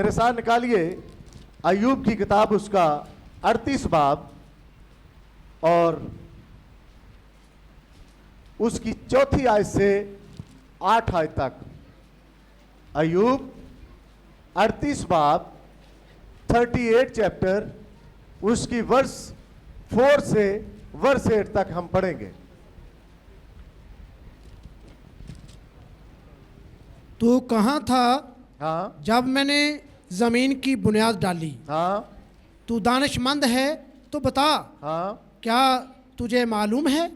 मेरे साथ निकालिए अय्यूब की किताब, उसका 38 बाब और उसकी 4 आयत से 8 आयत तक। अय्यूब 38 बाब 38 चैप्टर, उसकी वर्स 4 से वर्स 8 तक हम पढ़ेंगे। तू कहाँ था हाँ जब मैंने जमीन की बुनियाद डाली? हाँ तू दानिशमंद है तो बता, हाँ क्या तुझे मालूम है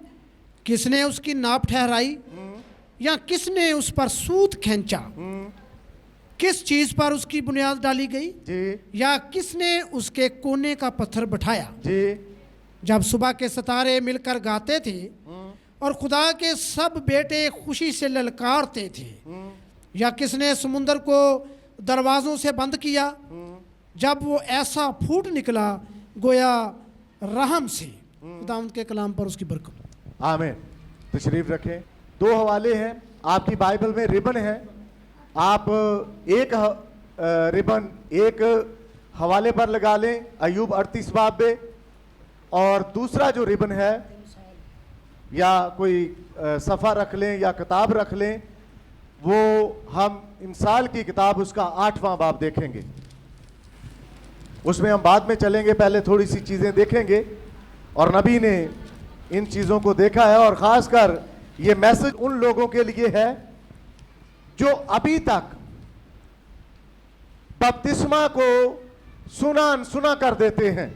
किसने उसकी नाप ठहराई, या किसने उस पर सूत खींचा? किस चीज पर उसकी बुनियाद डाली गई, जी या किसने उसके कोने का पत्थर बिठाया? जी जब सुबह के सितारे मिलकर गाते थे और खुदा के सब बेटे खुशी से ललकारते थे, या किसने समुंदर को दरवाजों से बंद किया जब वो ऐसा फूट निकला गोया रहम से? खुदावंद के कलाम पर उसकी बरकत। आमीन। तशरीफ रखें। 2 हवाले हैं आपकी बाइबल में, रिबन है। आप एक रिबन एक हवाले पर लगा लें, अय्यूब 38 बाब में, और दूसरा जो रिबन है या कोई सफ़ा रख लें या किताब रख लें, वो हम इंसाल की किताब उसका 8वां बाब देखेंगे। उसमें हम बाद में चलेंगे, पहले थोड़ी सी चीज़ें देखेंगे। और नबी ने इन चीज़ों को देखा है, और ख़ासकर ये मैसेज उन लोगों के लिए है जो अभी तक बपतिस्मा को सुना अनसुना कर देते हैं,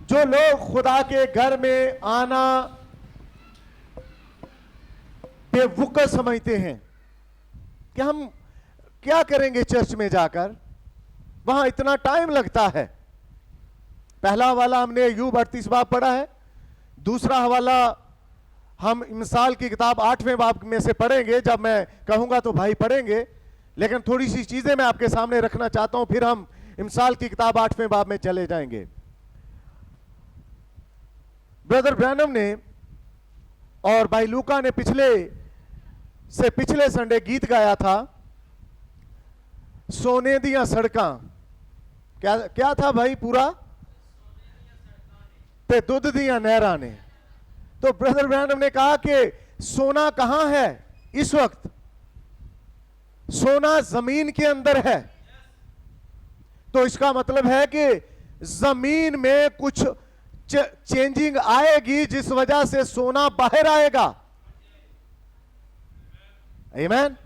जो लोग खुदा के घर में आना बेवकूफ समझते हैं कि हम क्या करेंगे चर्च में जाकर, वहां इतना टाइम लगता है। पहला हवाला हमने अय्यूब 38 बाब पढ़ा है, दूसरा हवाला हम मिसाल की किताब 8वें बाब में से पढ़ेंगे। जब मैं कहूंगा तो भाई पढ़ेंगे, लेकिन थोड़ी सी चीजें मैं आपके सामने रखना चाहता हूं, फिर हम मिसाल की किताब 8वें बाब में चले जाएंगे। ब्रदर ब्रैनम ने और भाई लूका ने पिछले संडे गीत गाया था, सोने दियां सड़कां। क्या था भाई पूरा? ते दुध दियां नहरां ने। तो ब्रदर ब्रैनम ने कहा कि सोना कहां है इस वक्त? सोना जमीन के अंदर है। तो इसका मतलब है कि जमीन में कुछ चेंजिंग आएगी, जिस वजह से सोना बाहर आएगा। आमीन।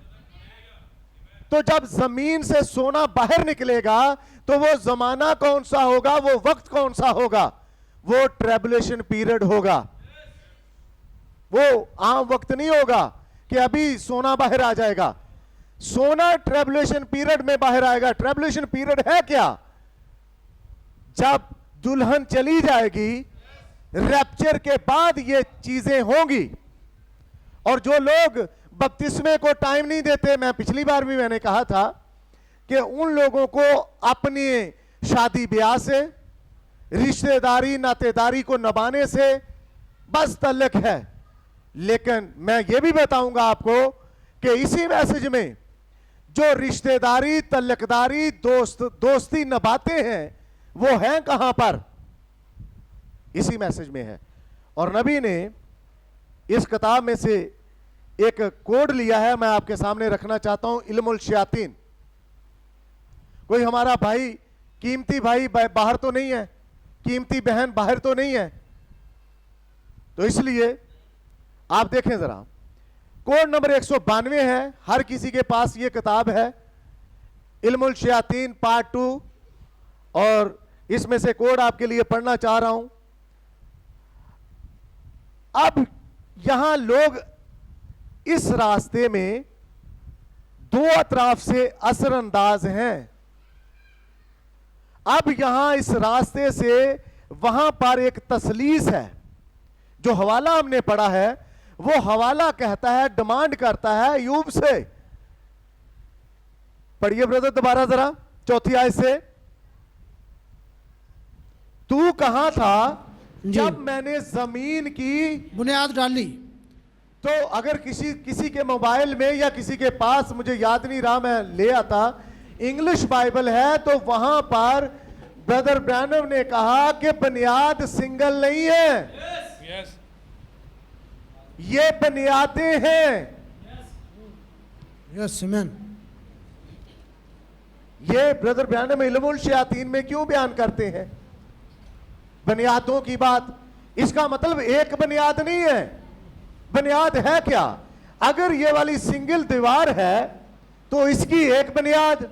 तो जब जमीन से सोना बाहर निकलेगा तो वो जमाना कौन सा होगा, वो वक्त कौन सा होगा? वो ट्रेबुलेशन पीरियड होगा। वो आम वक्त नहीं होगा कि अभी सोना बाहर आ जाएगा। सोना ट्रेबुलेशन पीरियड में बाहर आएगा। ट्रेबुलेशन पीरियड है क्या? जब दुल्हन चली जाएगी, रैप्चर के बाद ये चीजें होंगी। और जो लोग बपतिस्मे को टाइम नहीं देते, मैं पिछली बार भी मैंने कहा था कि उन लोगों को अपनी शादी ब्याह से, रिश्तेदारी नातेदारी को निभाने से बस तल्लक है। लेकिन मैं ये भी बताऊंगा आपको कि इसी मैसेज में जो रिश्तेदारी, तल्लकदारी, दोस्ती निभाते हैं, वो हैं कहां पर? इसी मैसेज में है। और नबी ने इस किताब में से एक कोड लिया है, मैं आपके सामने रखना चाहता हूं, इल्मुल शयातीन। कोई हमारा भाई, कीमती भाई बाहर तो नहीं है, कीमती बहन बाहर तो नहीं है, तो इसलिए आप देखें जरा, कोड नंबर 192 है। हर किसी के पास ये किताब है, इल्मुल शयातीन पार्ट 2, और इसमें से कोड आपके लिए पढ़ना चाह रहा हूं। अब यहां लोग इस रास्ते में दो अतराफ से असरअंदाज हैं। अब यहां इस रास्ते से वहां पर एक तसलीस है। जो हवाला हमने पढ़ा है, वो हवाला कहता है, डिमांड करता है अय्यूब से। पढ़िए ब्रदर दोबारा जरा 4 आयत से। तू कहां था जब मैंने जमीन की बुनियाद डाली? तो अगर किसी के मोबाइल में या किसी के पास, मुझे याद नहीं रहा, मैं ले आता इंग्लिश बाइबल है तो वहां पर ब्रदर ब्रैनम ने कहा कि बुनियाद सिंगल नहीं है, Yes. ये बुनियादें हैं। यस आमीन। ये ब्रदर ब्रैनम इल्मुल शयातीन में क्यों बयान करते हैं बुनियादों की बात? इसका मतलब एक बुनियाद नहीं है। बुनियाद है क्या? अगर ये वाली सिंगल दीवार है तो इसकी एक बुनियाद,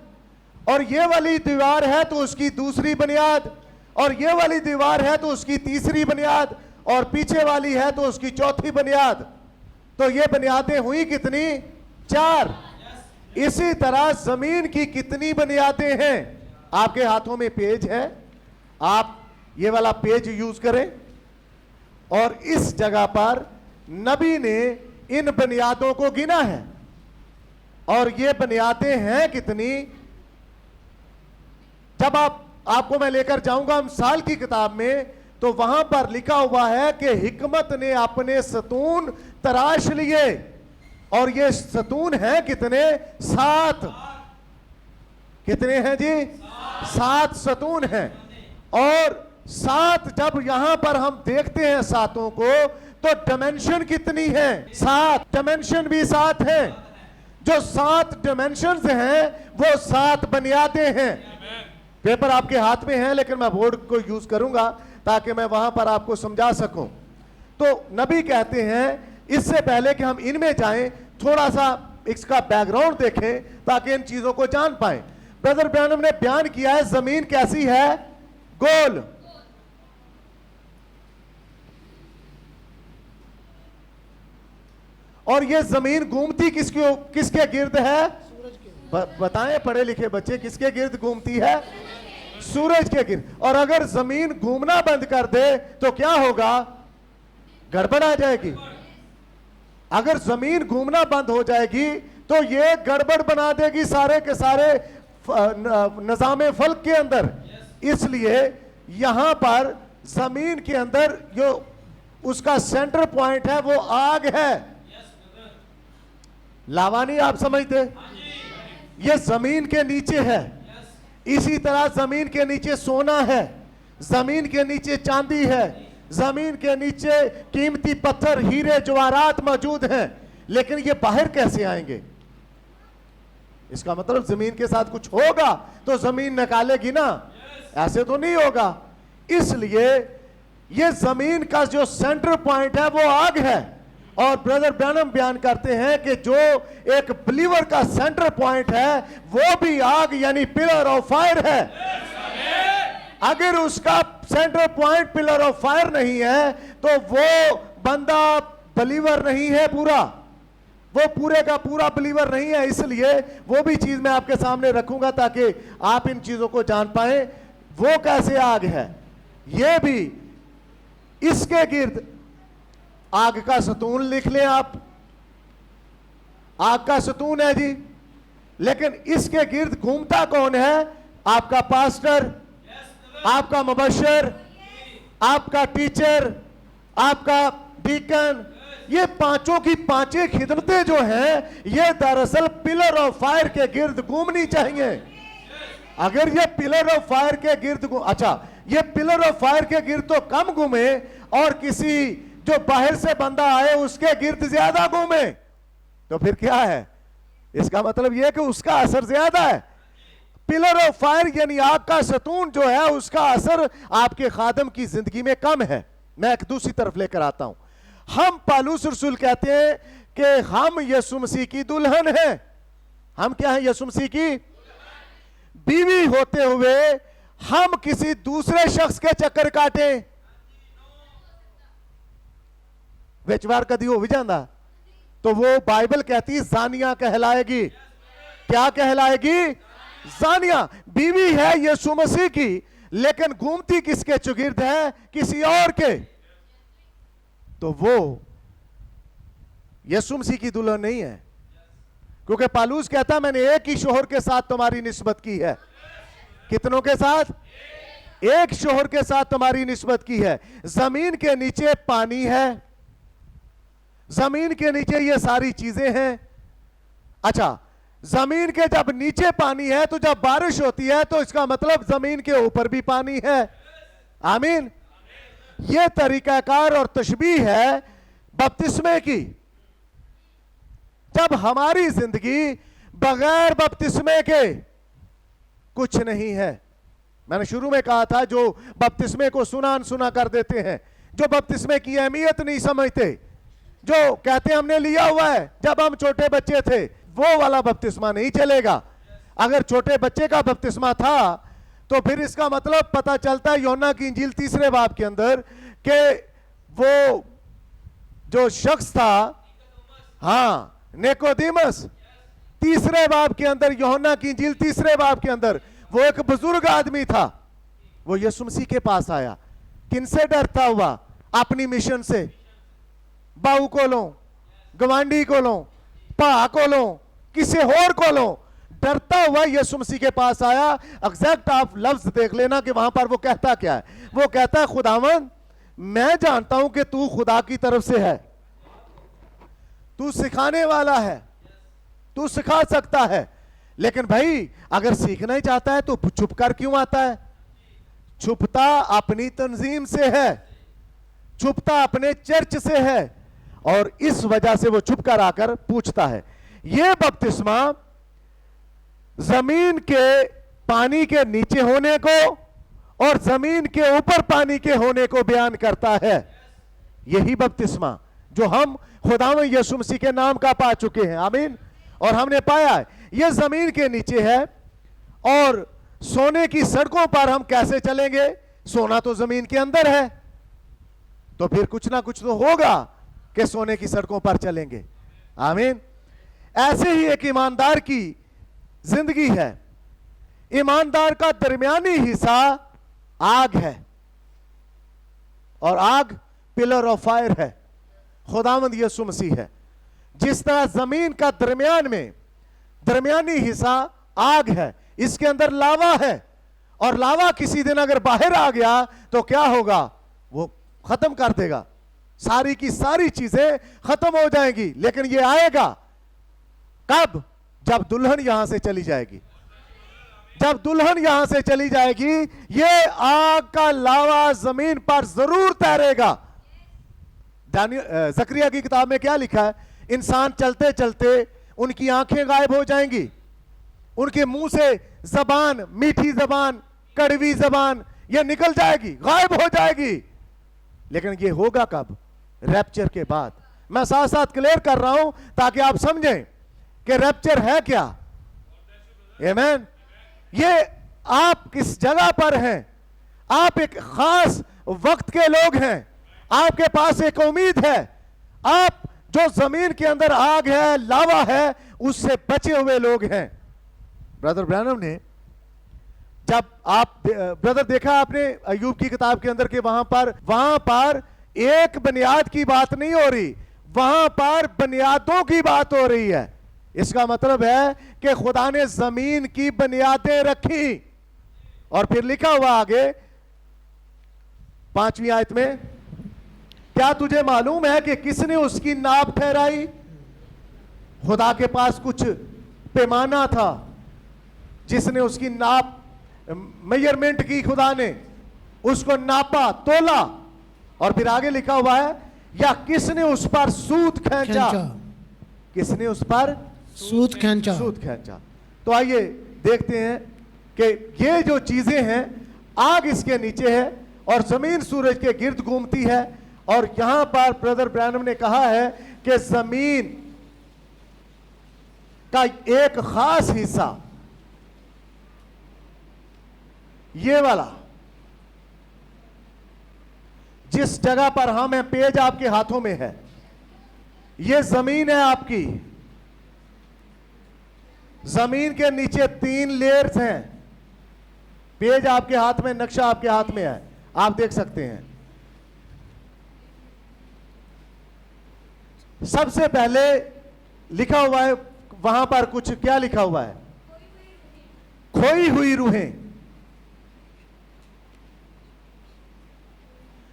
और ये वाली दीवार है तो उसकी दूसरी बुनियाद, और ये वाली दीवार है तो उसकी तीसरी बुनियाद, और पीछे वाली है तो उसकी चौथी बुनियाद। तो ये बुनियादें हुई कितनी? 4। इसी तरह जमीन की कितनी बुनियादें हैं? आपके हाथों में पेज है, आप ये वाला पेज यूज करें, और इस जगह पर नबी ने इन बुनियादों को गिना है। और ये बुनियादें हैं कितनी? जब आपको मैं लेकर जाऊंगा अमसाल की किताब में, तो वहां पर लिखा हुआ है कि हिकमत ने अपने सतून तराश लिए, और ये सतून हैं कितने? 7। कितने हैं जी? 7 सतून हैं। और 7 जब यहां पर हम देखते हैं सातों को, तो डायमेंशन कितनी है? 7। डायमेंशन भी 7 हैं। जो 7 डायमेंशंस हैं वो 7 बुनियादें हैं। पेपर आपके हाथ में है, लेकिन मैं बोर्ड को यूज करूंगा ताकि मैं वहां पर आपको समझा सकूं। तो नबी कहते हैं, इससे पहले कि हम इनमें जाएं, थोड़ा सा इसका बैकग्राउंड देखें ताकि इन चीजों को जान पाएं। ब्रदर ब्रैनम ने बयान किया है जमीन कैसी है? गोल। और ये जमीन घूमती किसके गिर्द है? बताएं पढ़े लिखे बच्चे, किसके गिर्द घूमती है? सूरज के गिर्द। और अगर जमीन घूमना बंद कर दे तो क्या होगा? गड़बड़ आ जाएगी। अगर जमीन घूमना बंद हो जाएगी तो ये गड़बड़ बना देगी सारे के सारे निजाम फल्क के अंदर। इसलिए यहां पर जमीन के अंदर जो उसका सेंटर पॉइंट है वो आग है। लावा नहीं आप समझते? ये जमीन के नीचे है। इसी तरह जमीन के नीचे सोना है, जमीन के नीचे चांदी है, जमीन के नीचे कीमती पत्थर, हीरे जवाहरात मौजूद हैं। लेकिन ये बाहर कैसे आएंगे? इसका मतलब जमीन के साथ कुछ होगा तो जमीन निकालेगी ना, ऐसे तो नहीं होगा। इसलिए ये जमीन का जो सेंटर पॉइंट है वो आग है। और ब्रदर ब्रैनम बयान करते हैं कि जो एक बिलीवर का सेंटर पॉइंट है वो भी आग यानी पिलर ऑफ फायर है। अगर उसका centre point pillar of fire नहीं है तो वो बंदा बिलीवर नहीं है, पूरा वो पूरे का पूरा बिलीवर नहीं है। इसलिए वो भी चीज मैं आपके सामने रखूंगा ताकि आप इन चीजों को जान पाए वो कैसे आग है। ये भी इसके गिर्द आग का सतून लिख लें आप, आग का सतून है जी। लेकिन इसके गिर्द घूमता कौन है? आपका पास्टर, आपका मुबश्शिर, आपका टीचर, आपका डीकन। ये पांचों की पांचें खिदमतें जो हैं ये दरअसल पिलर ऑफ फायर के गिर्द घूमनी चाहिए। अगर ये पिलर ऑफ फायर के गिर्द अच्छा, ये पिलर ऑफ फायर के गिर्द तो कम घूमे और किसी जो बाहर से बंदा आए उसके गिर्द ज्यादा घूमे तो फिर क्या है? इसका मतलब यह कि उसका असर ज्यादा है। पिलर ऑफ फायर यानी आग का सतून जो है उसका असर आपके खादम की जिंदगी में कम है। मैं एक दूसरी तरफ लेकर आता हूं। हम पालूस रसूल कहते हैं कि हम यीशु मसीह की दुल्हन हैं। हम क्या हैं? यीशु मसीह की बीवी होते हुए हम किसी दूसरे शख्स के चक्कर काटे विचवार कदी हो भी जाता तो वो बाइबल कहती जानिया कहलाएगी। क्या कहलाएगी? जानिया। बीवी है यीशु मसीह की, लेकिन घूमती किसके चुगिर्द है? किसी और के। तो वो यीशु मसीह की दुल्हन नहीं है, क्योंकि पालूस कहता मैंने एक ही शोहर के साथ तुम्हारी निस्बत की है। कितनों के साथ? एक शोहर के साथ तुम्हारी निस्बत की है। जमीन के नीचे पानी है, जमीन के नीचे ये सारी चीजें हैं। अच्छा, जमीन के जब नीचे पानी है तो जब बारिश होती है तो इसका मतलब जमीन के ऊपर भी पानी है। आमीन। यह तरीकाकार और तशबीह है बपतिस्मे की। जब हमारी जिंदगी बगैर बपतिस्मे के कुछ नहीं है। मैंने शुरू में कहा था, जो बपतिस्मे को सुना अनसुना कर देते हैं, जो बपतिस्मे की अहमियत नहीं समझते, जो कहते हैं हमने लिया हुआ है जब हम छोटे बच्चे थे, वो वाला बपतिस्मा नहीं चलेगा। अगर छोटे बच्चे का बपतिस्मा था तो फिर इसका मतलब पता चलता है यूहन्ना की इंजील 3 बाब के अंदर कि वो जो शख्स था, हाँ, निकोदेमस, 3 बाब के अंदर, यूहन्ना की इंजील 3 बाब के अंदर, वो एक बुजुर्ग आदमी था। वो यीशु मसीह के पास आया। किनसे डरता हुआ? अपनी मिशन से। बाऊ को लो, गवांडी को लो, पा को लो, किसी और को लो, डरता हुआ यीशु मसीह के पास आया। एग्जैक्ट आप लफ्ज देख लेना कि वहां पर वो कहता क्या है। वो कहता है, खुदावंद, मैं जानता हूं कि तू खुदा की तरफ से है, तू सिखाने वाला है, तू सिखा सकता है, लेकिन भाई अगर सीखना ही चाहता है तो छुप कर क्यों आता है? छुपता अपनी तंजीम से है, छुपता अपने चर्च से है, और इस वजह से वो छुप कर आकर पूछता है। यह बपतिस्मा जमीन के पानी के नीचे होने को और जमीन के ऊपर पानी के होने को बयान करता है। यही बपतिस्मा जो हम खुदावंद यीशु मसीह के नाम का पा चुके हैं। आमीन। और हमने पाया है यह जमीन के नीचे है, और सोने की सड़कों पर हम कैसे चलेंगे? सोना तो जमीन के अंदर है, तो फिर कुछ ना कुछ तो होगा कि सोने की सड़कों पर चलेंगे। आमीन। ऐसे ही एक ईमानदार की जिंदगी है। ईमानदार का दरमियानी हिस्सा आग है, और आग पिलर ऑफ फायर है, खुदावंद यीशु मसीह है। जिस तरह जमीन का दरमियान में दरमियानी हिस्सा आग है, इसके अंदर लावा है, और लावा किसी दिन अगर बाहर आ गया तो क्या होगा? वो खत्म कर देगा, सारी की सारी चीजें खत्म हो जाएंगी। लेकिन ये आएगा कब? जब दुल्हन यहां से चली जाएगी। जब दुल्हन यहां से चली जाएगी, ये आग का लावा जमीन पर जरूर तैरेगा। जकरिया की किताब में क्या लिखा है? इंसान चलते चलते उनकी आंखें गायब हो जाएंगी, उनके मुंह से जबान, मीठी जबान, कड़वी जबान, ये निकल जाएगी, गायब हो जाएगी। लेकिन ये होगा कब? रैप्चर के बाद। मैं साथ साथ क्लियर कर रहा हूं ताकि आप समझें कि रैप्चर है क्या। आमीन। ये आप किस जगह पर हैं? आप एक खास वक्त के लोग हैं, आपके पास एक उम्मीद है। आप जो जमीन के अंदर आग है, लावा है, उससे बचे हुए लोग हैं। ब्रदर ब्रैनम ने, जब आप ब्रदर देखा आपने अय्यूब की किताब के अंदर के वहां पर एक बुनियाद की बात नहीं हो रही, वहां पर बुनियादों की बात हो रही है। इसका मतलब है कि खुदा ने जमीन की बुनियादें रखी। और फिर लिखा हुआ आगे 5वीं आयत में, क्या तुझे मालूम है कि किसने उसकी नाप ठहराई? खुदा के पास कुछ पैमाना था जिसने उसकी नाप, मेजरमेंट की, खुदा ने उसको नापा, तोला। और फिर आगे लिखा हुआ है, या किसने उस पर सूत खींचा? किसने उस पर सूत खींचा? सूत खींचा। तो आइए देखते हैं कि ये जो चीजें हैं, आग इसके नीचे है और जमीन सूरज के गिर्द घूमती है। और यहां पर ब्रदर ब्रैनम ने कहा है कि जमीन का एक खास हिस्सा, ये वाला, जिस जगह पर हम हैं, पेज आपके हाथों में है, ये जमीन है आपकी। जमीन के नीचे 3 लेयर्स हैं। पेज आपके हाथ में, नक्शा आपके हाथ में है, आप देख सकते हैं। सबसे पहले लिखा हुआ है वहां पर, कुछ क्या लिखा हुआ है? खोई हुई रूहें।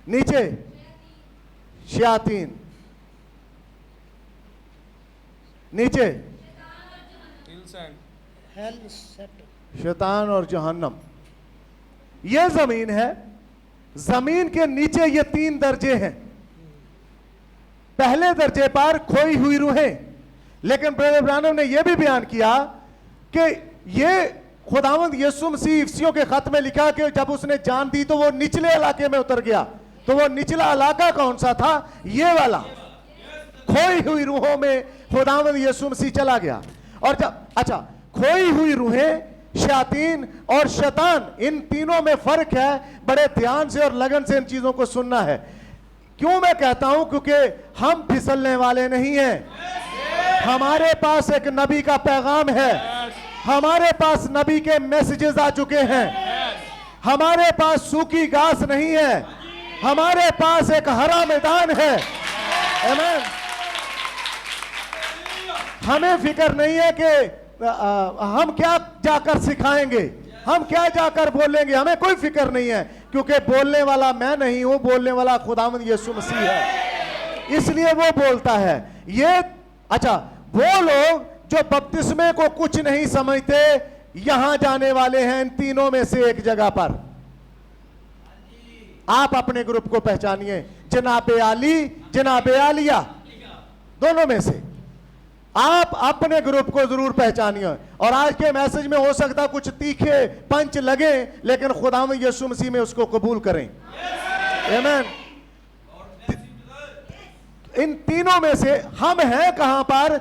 नीचे शयातीन, नीचे हेल सेट। शैतान और जहन्नम, यह जमीन है। जमीन के नीचे ये 3 दर्जे हैं। पहले दर्जे पर खोई हुई रूहें, लेकिन ब्रदर ब्रानम ने यह भी बयान किया कि ये खुदावंद यीशु मसीह इफिसियों के खत में लिखा कि जब उसने जान दी तो वो निचले इलाके में उतर गया। तो वो निचला इलाका कौन सा था? ये वाला। खोई हुई रूहों में खुदावंद यीशु मसीह चला गया। और जब अच्छा, खोई हुई रूहें, शैतान और शैतान, इन तीनों में फर्क है। बड़े ध्यान से और लगन से इन चीजों को सुनना है। क्यों मैं कहता हूं? क्योंकि हम फिसलने वाले नहीं हैं। हमारे पास एक नबी का पैगाम है। हमारे पास नबी के मैसेजेस आ चुके हैं। हमारे पास सूखी घास नहीं है, हमारे पास एक हरा मैदान है। आमीन। हमें फिक्र नहीं है कि हम क्या जाकर सिखाएंगे, हम क्या जाकर बोलेंगे, हमें कोई फिक्र नहीं है, क्योंकि बोलने वाला मैं नहीं हूं, बोलने वाला खुदावंद यीशु मसीह है। इसलिए वो बोलता है। ये अच्छा, वो लोग जो बपतिस्मे को कुछ नहीं समझते, यहां जाने वाले हैं इन तीनों में से एक जगह पर। आप अपने ग्रुप को पहचानिए, जनाबे आली, जनाबे आलिया, दोनों में से आप अपने ग्रुप को जरूर पहचानिए। और आज के मैसेज में हो सकता कुछ तीखे पंच लगे, लेकिन खुदावंद यीशु मसीह में उसको कबूल करें। आमीन। इन तीनों में से हम हैं कहां पर?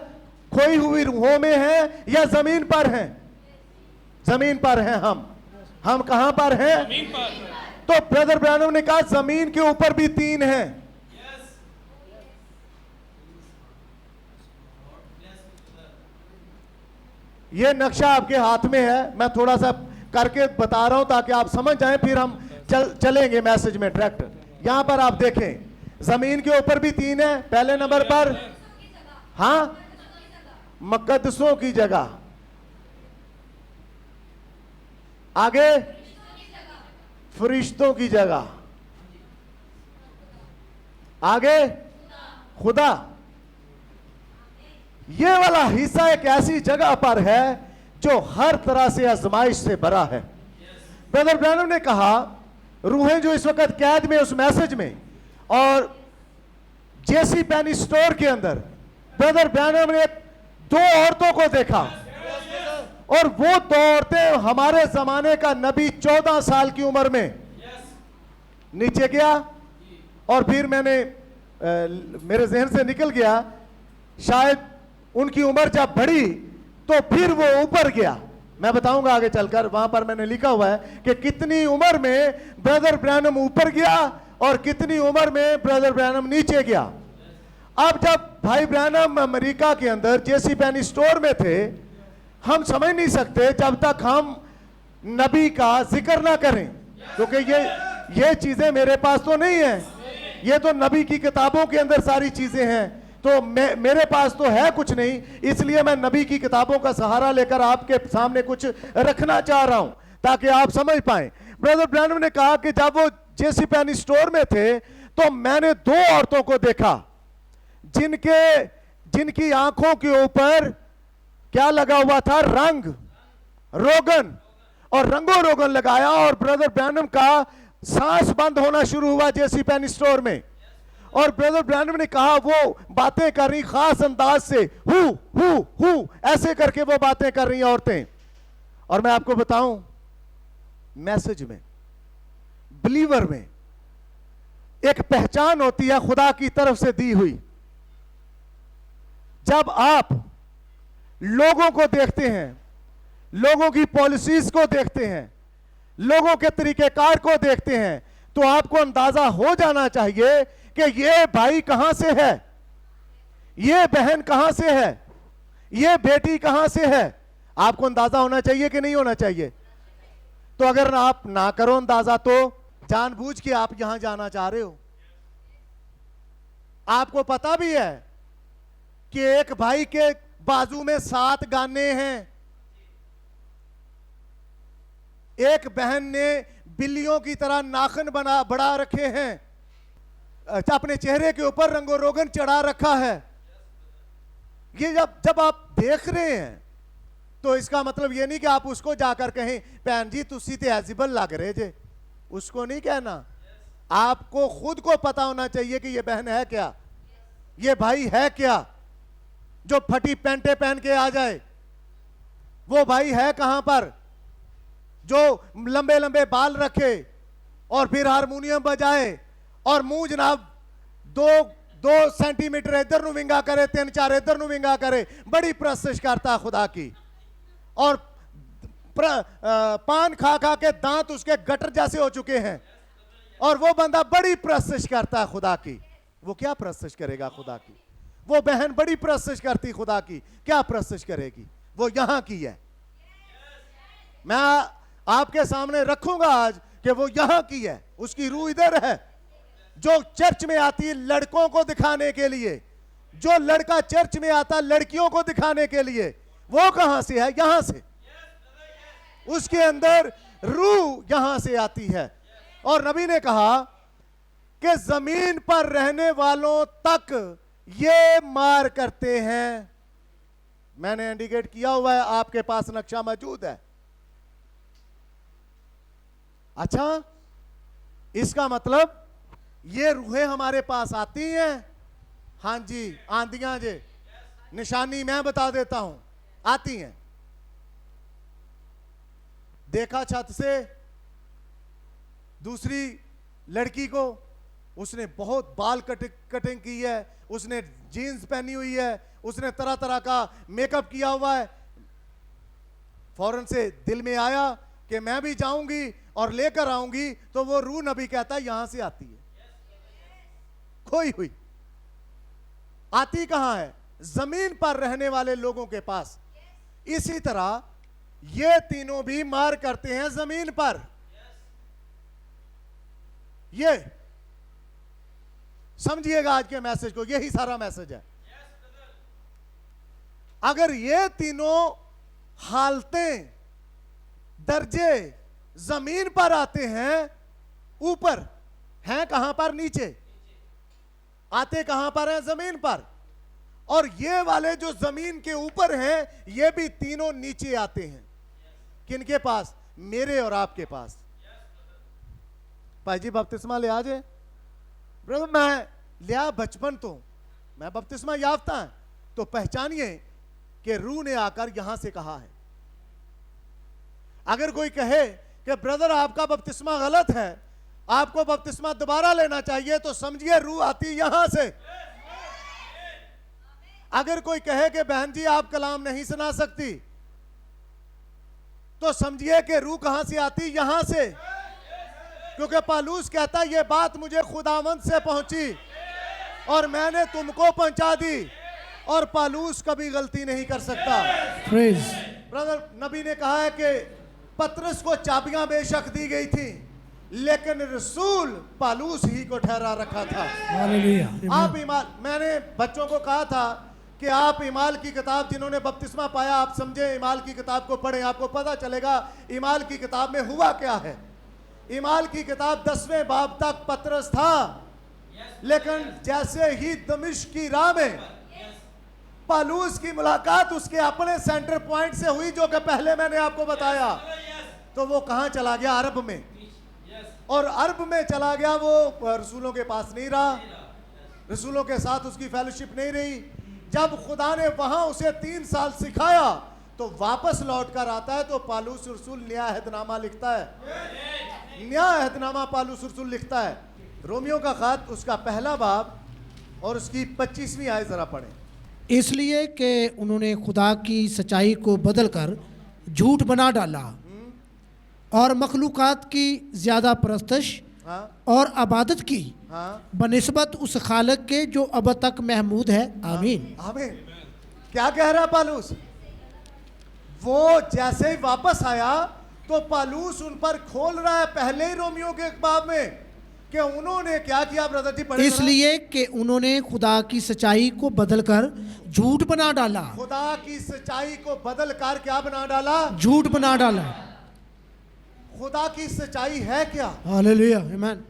खोई हुई रूहों में हैं या जमीन पर हैं? जमीन पर हैं हम कहां पर हैं? जमीन पर। तो ब्रदर ब्रानम ने कहा जमीन के ऊपर भी 3 हैं। ये नक्शा आपके हाथ में है, मैं थोड़ा सा करके बता रहा हूं ताकि आप समझ जाएं, फिर हम चलेंगे मैसेज में डायरेक्ट। यहां पर आप देखें, जमीन के ऊपर भी 3 है। पहले नंबर पर हाँ, मुकद्दसों की जगह। आगे फरिश्तों की जगह। आगे खुदा। ये वाला हिस्सा एक ऐसी जगह पर है जो हर तरह से आजमाइश से भरा है। ब्रदर ब्रैनम ने कहा रूहें जो इस वक्त कैद में, उस मैसेज में, और जेसी पेनी स्टोर के अंदर ब्रदर ब्रैनम ने 2 औरतों को देखा, और वो 2 औरतें हमारे जमाने का नबी 14 साल की उम्र में नीचे गया, और फिर मेरे जहन से निकल गया, शायद उनकी उम्र जब बढ़ी तो फिर वो ऊपर गया। मैं बताऊंगा आगे चलकर, वहां पर मैंने लिखा हुआ है कि कितनी उम्र में ब्रदर ब्रैनम ऊपर गया और कितनी उम्र में ब्रदर ब्रैनम नीचे गया। अब जब भाई ब्रैनम अमेरिका के अंदर जेसी पेनी स्टोर में थे, हम समझ नहीं सकते जब तक हम नबी का जिक्र ना करें, क्योंकि ये चीजें मेरे पास तो नहीं है, ये तो नबी की किताबों के अंदर सारी चीजें हैं, तो मेरे पास तो है कुछ नहीं, इसलिए मैं नबी की किताबों का सहारा लेकर आपके सामने कुछ रखना चाह रहा हूं ताकि आप समझ पाएं। ब्रदर ब्रैनम ने कहा कि जब वो जेसी पेनी स्टोर में थे तो मैंने 2 औरतों को देखा जिनकी आंखों के ऊपर क्या लगा हुआ था? रंग रोगन, और रंगो रोगन लगाया, और ब्रदर ब्रैनम का सांस बंद होना शुरू हुआ जेसी पेनी स्टोर में। और ब्रदर ब्रैनम ने कहा वो बातें कर रही खास अंदाज से, हु ऐसे करके वो बातें कर रही औरतें। और मैं आपको बताऊं, मैसेज में, बिलीवर में एक पहचान होती है खुदा की तरफ से दी हुई। जब आप लोगों को देखते हैं, लोगों की पॉलिसीज को देखते हैं, लोगों के तरीकेकार को देखते हैं, तो आपको अंदाजा हो जाना चाहिए कि ये भाई कहां से है, ये बहन कहां से है, ये बेटी कहां से है। आपको अंदाजा होना चाहिए कि नहीं होना चाहिए? तो अगर आप ना करो अंदाजा, तो जानबूझ के आप यहां जाना चाह रहे हो। आपको पता भी है कि एक भाई के बाजू में 7 गाने हैं, एक बहन ने बिल्लियों की तरह नाखून बढ़ा रखे हैं, अपने चेहरे के ऊपर रंगो रोगन चढ़ा रखा है। ये जब आप देख रहे हैं तो इसका मतलब ये नहीं कि आप उसको जाकर कहें भैन जी तुसी ते एजिबल लग रहे जे, उसको नहीं कहना। आपको खुद को पता होना चाहिए कि ये बहन है क्या, ये भाई है क्या जो फटी पैंटे पहन के आ जाए। वो भाई है कहां पर जो लंबे लंबे बाल रखे और फिर हारमोनियम बजाए और मुंह जनाब 2 सेंटीमीटर इधर नु विंगा करे, 3-4 इधर नु विंगा करे, बड़ी प्रस्तश करता खुदा की। और पान खा खा के दांत उसके गटर जैसे हो चुके हैं और वो बंदा बड़ी प्रस्तश करता है खुदा की। वो क्या प्रस्तश करेगा खुदा की? वो बहन बड़ी प्रस्तश करती खुदा की, क्या प्रस्तश करेगी? वो यहां की है। मैं आपके सामने रखूंगा आज कि वो यहां की है, उसकी रूह इधर है। जो चर्च में आती है लड़कों को दिखाने के लिए, जो लड़का चर्च में आता लड़कियों को दिखाने के लिए, वो कहां से है? यहां से। उसके अंदर रूह यहां से आती है। और नबी ने कहा कि जमीन पर रहने वालों तक ये मार करते हैं। मैंने इंडिकेट किया हुआ है, आपके पास नक्शा मौजूद है। अच्छा, इसका मतलब ये रूहें हमारे पास आती हैं? हां जी, आंधियां जे, निशानी मैं बता देता हूं, आती हैं। देखा छत से दूसरी लड़की को, उसने बहुत बाल कटिंग की है, उसने जीन्स पहनी हुई है, उसने तरह तरह का मेकअप किया हुआ है। फौरन से दिल में आया कि मैं भी जाऊंगी और लेकर आऊंगी, तो वो रूह नबी कहता है यहां से आती है, खोई हुई। आती कहां है? जमीन पर रहने वाले लोगों के पास। इसी तरह ये तीनों भी मार करते हैं जमीन पर। ये समझिएगा आज के मैसेज को, यही सारा मैसेज है। अगर ये तीनों हालतें, दर्जे जमीन पर आते हैं, ऊपर हैं कहां पर? नीचे। आते कहां पर हैं? जमीन पर। और ये वाले जो जमीन के ऊपर हैं, ये भी तीनों नीचे आते हैं। किनके पास? मेरे और आपके पास। भाई जी बपतिस्मा ले आजे ब्रदर, मैं लिया बचपन तो, मैं बपतिस्मा याफ्ता है, तो पहचानिए कि रूह ने आकर यहां से कहा है। अगर कोई कहे कि ब्रदर आपका बपतिस्मा गलत है, आपको बपतिस्मा दोबारा लेना चाहिए, तो समझिए रूह आती यहां से। अगर कोई कहे कि बहन जी आप कलाम नहीं सुना सकती, तो समझिए कि रूह कहां से आती? यहां से। क्योंकि पालूस कहता ये बात मुझे खुदावंद से पहुंची और मैंने तुमको पहुंचा दी, और पालूस कभी गलती नहीं कर सकता। ब्रदर, नबी ने कहा है कि पतरस को चाबियां बेशक दी गई थी, लेकिन रसूल पालूस ही को ठहरा रखा था। आप ईमाल, मैंने बच्चों को कहा था कि आप ईमाल की किताब, जिन्होंने बपतिस्मा पाया, आप समझे ईमाल की किताब को पढ़ें, आपको पता चलेगा ईमाल की किताब में हुआ क्या है। ईमाल की किताब 10वें बाब तक पतरस था, लेकिन जैसे ही दमिश्क की राह में पालूस की मुलाकात उसके अपने सेंटर पॉइंट से हुई, जो कि पहले मैंने आपको बताया, तो वो कहां चला गया? अरब में। और अरब में चला गया, वो रसूलों के पास नहीं रहा, रसूलों के साथ उसकी फेलोशिप नहीं रही। जब खुदा ने वहां उसे 3 साल सिखाया, तो वापस लौट कर आता है, तो पालूस रसूल नया अहदनामा लिखता है। नया अहदनामा पालूस रसूल लिखता है। रोमियो का खत, उसका पहला बाब और उसकी 25वीं आयत जरा पढ़ें। इसलिए कि उन्होंने खुदा की सच्चाई को बदलकर झूठ बना डाला और मखलूकात की ज़्यादा परस्तश और इबादत की बनिस्बत उस खालिक के जो अब तक महमूद है। आमीन। आमीन। क्या कह रहा पालूस? वो जैसे ही वापस आया, तो पालूस उन पर खोल रहा है पहले ही रोमियो के बाब में कि उन्होंने क्या किया। ब्रदर जी पढ़े। इसलिए कि उन्होंने खुदा की सच्चाई को बदलकर झूठ बना डाला। खुदा की सच्चाई को बदल कर क्या बना डाला? झूठ बना डाला। खुदा की सच्चाई है क्या? हालेलुया, आमीन।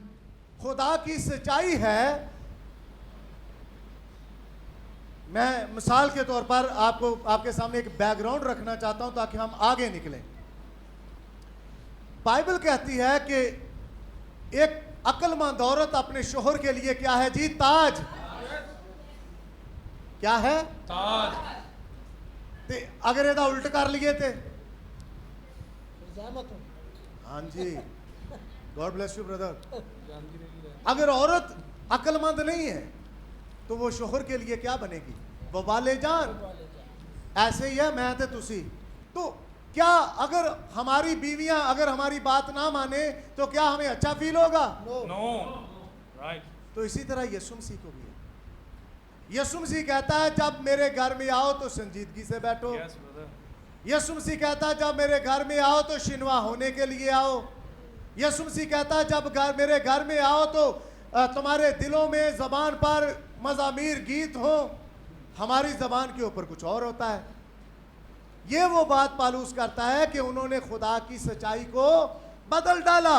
खुदा की सच्चाई है, मैं मिसाल के तौर पर आपको आपके सामने एक बैकग्राउंड रखना चाहता हूं ताकि हम आगे निकलें। बाइबल कहती है कि एक अक्लमंद औरत अपने शोहर के लिए क्या है जी? ताज। क्या है? ताज। ते अगर ਇਹਦਾ उल्ट कर लिए थे? हाँ जी, गॉड ब्लेस यू ब्रदर। अगर औरत अक्लमंद नहीं है तो वो शोहर के लिए क्या बनेगी? वो वाले जान। ऐसे ही है मैं ते तुसी। तो क्या अगर हमारी बीवियां अगर हमारी बात ना माने तो क्या हमें अच्छा फील होगा? नो। राइट। तो इसी तरह यीशु मसीह को भी है। यीशु मसीह कहता है जब मेरे घर में आओ तो संजीदगी से बैठो। Yes brother. यीशु मसीह कहता है जब मेरे घर में आओ तो शिनवा होने के लिए आओ। यीशु मसीह कहता है जब मेरे घर में आओ तो तुम्हारे दिलों में जबान पर मज़ामीर गीत हो। हमारी जबान के ऊपर कुछ और होता है। ये वो बात पालूस करता है कि उन्होंने खुदा की सच्चाई को बदल डाला।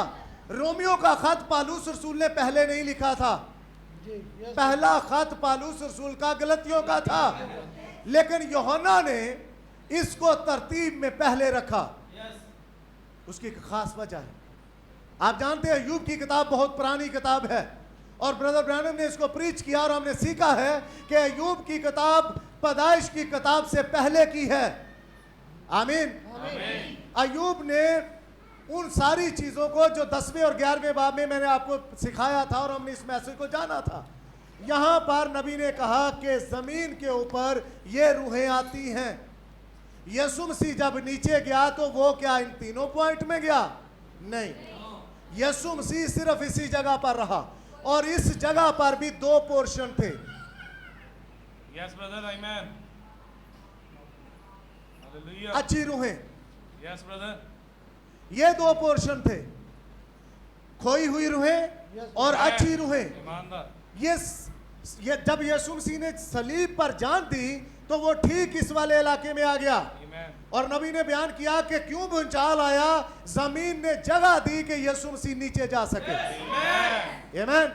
रोमियो का खत पालूस रसूल ने पहले नहीं लिखा था। पहला खत पालूस रसूल का गलतियों का था, लेकिन यूहन्ना ने इसको तरतीब में पहले रखा। उसकी एक खास वजह है। आप जानते हैं अय्यूब की किताब बहुत पुरानी किताब है और ब्रदर ब्रैनम ने इसको प्रीच किया और हमने सीखा है कि अय्यूब की किताब पैदाइश की किताब से पहले की है। आमीन। अय्यूब ने उन सारी चीज़ों को जो 10वें और 11वें बाब में मैंने आपको सिखाया था और हमने इस मैसेज को जाना था, यहाँ पर नबी ने कहा कि ज़मीन के ऊपर ये रूहें आती हैं। यीशु मसीह जब नीचे गया तो वो क्या इन तीनों पॉइंट में गया? नहीं, यीशु मसीह सिर्फ इसी जगह पर रहा और इस जगह पर भी दो पोर्शन थे। Yes brother. आमीन। हालेलुया। अच्छी रूहें, यस ब्रदर। ये दो पोर्शन थे, खोई हुई रूहें और अच्छी रूहें। ईमानदार। ये जब यीशु मसीह ने सलीब पर जान दी तो वो ठीक इस वाले इलाके में आ गया आमीन। और नबी ने बयान किया कि क्यों भूचाल आया? जमीन ने जगह दी कि यीशु मसीह नीचे जा सके। आमीन।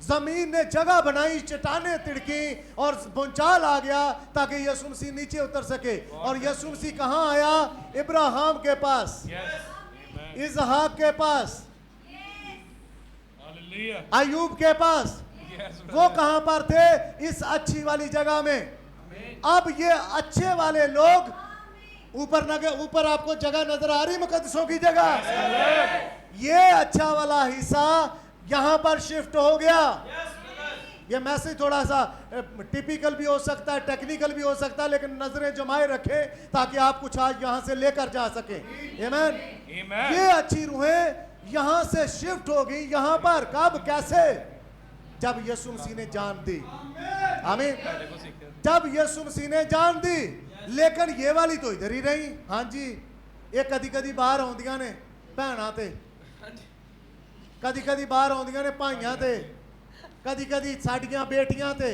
जमीन ने जगह बनाई, चट्टाने तिड़की और भूचाल आ गया ताकि यीशु मसीह नीचे उतर सके। और यीशु मसीह कहाँ आया? इब्राहिम के पास, यस। इसहाक के पास, हालेलुया। अय्यूब के पास। यस वो कहां पर थे? इस अच्छी वाली जगह में। अब ये अच्छे वाले लोग ऊपर आपको जगह नजर आ रही, मुकद्दसों की जगह। ये अच्छा वाला हिस्सा यहां पर शिफ्ट हो गया। ये मैसेज थोड़ा सा टिपिकल भी हो सकता है, टेक्निकल भी हो सकता है, लेकिन नजरें जमाए रखें ताकि आप कुछ आज यहां से लेकर जा सके। आमीन। ये अच्छी रूहें यहां से शिफ्ट हो गई। यहां पर कब, कैसे? जब यीशु मसीह ने जान दी। आमीन। जब यीशु मसीह ने जान दी, लेकिन ये वाली तो इधर ही रही। हाँ जी, ये कदी कदी बाहर आउंदियां ने भैणां ते, कदी कदी बाहर आउंदियां ने भाइयां ते, कदी कदी साडियां बेटियां ते,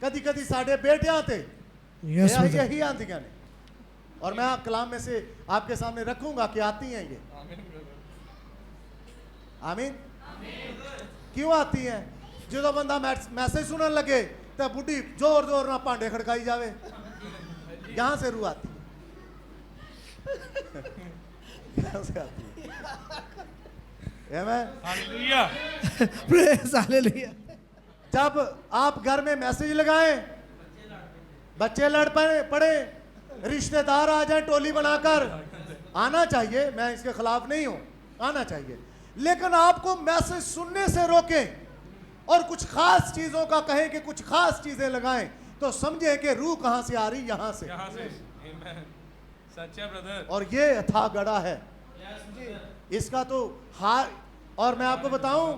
कदी कदी साडे बेटियां ते। यही आंदियां ने और मैं कलाम में से आपके सामने रखूंगा कि आती हैं ये। आमीन। क्यों आती हैं? जो बंदा मैसेज सुनने लगे तो बुढ़ी जोर जोर ना भांडे खड़काई जावे, यहां से रूह आती है। यहां से आती है। हालेलुया। Praise hallelujah. जब आप घर में मैसेज लगाएं, बच्चे लड़ पड़े, रिश्तेदार आ जाए टोली बनाकर, आना चाहिए, मैं इसके खिलाफ नहीं हूं, आना चाहिए, लेकिन आपको मैसेज सुनने से रोकें और कुछ खास चीजों का कहें कि कुछ खास चीजें लगाएं तो समझें कि रूह कहां से आ रही? यहां से। आमीन। सच्चा ब्रदर। और ये अथाह गड़ा है इसका तो हार। और मैं आपको बताऊं,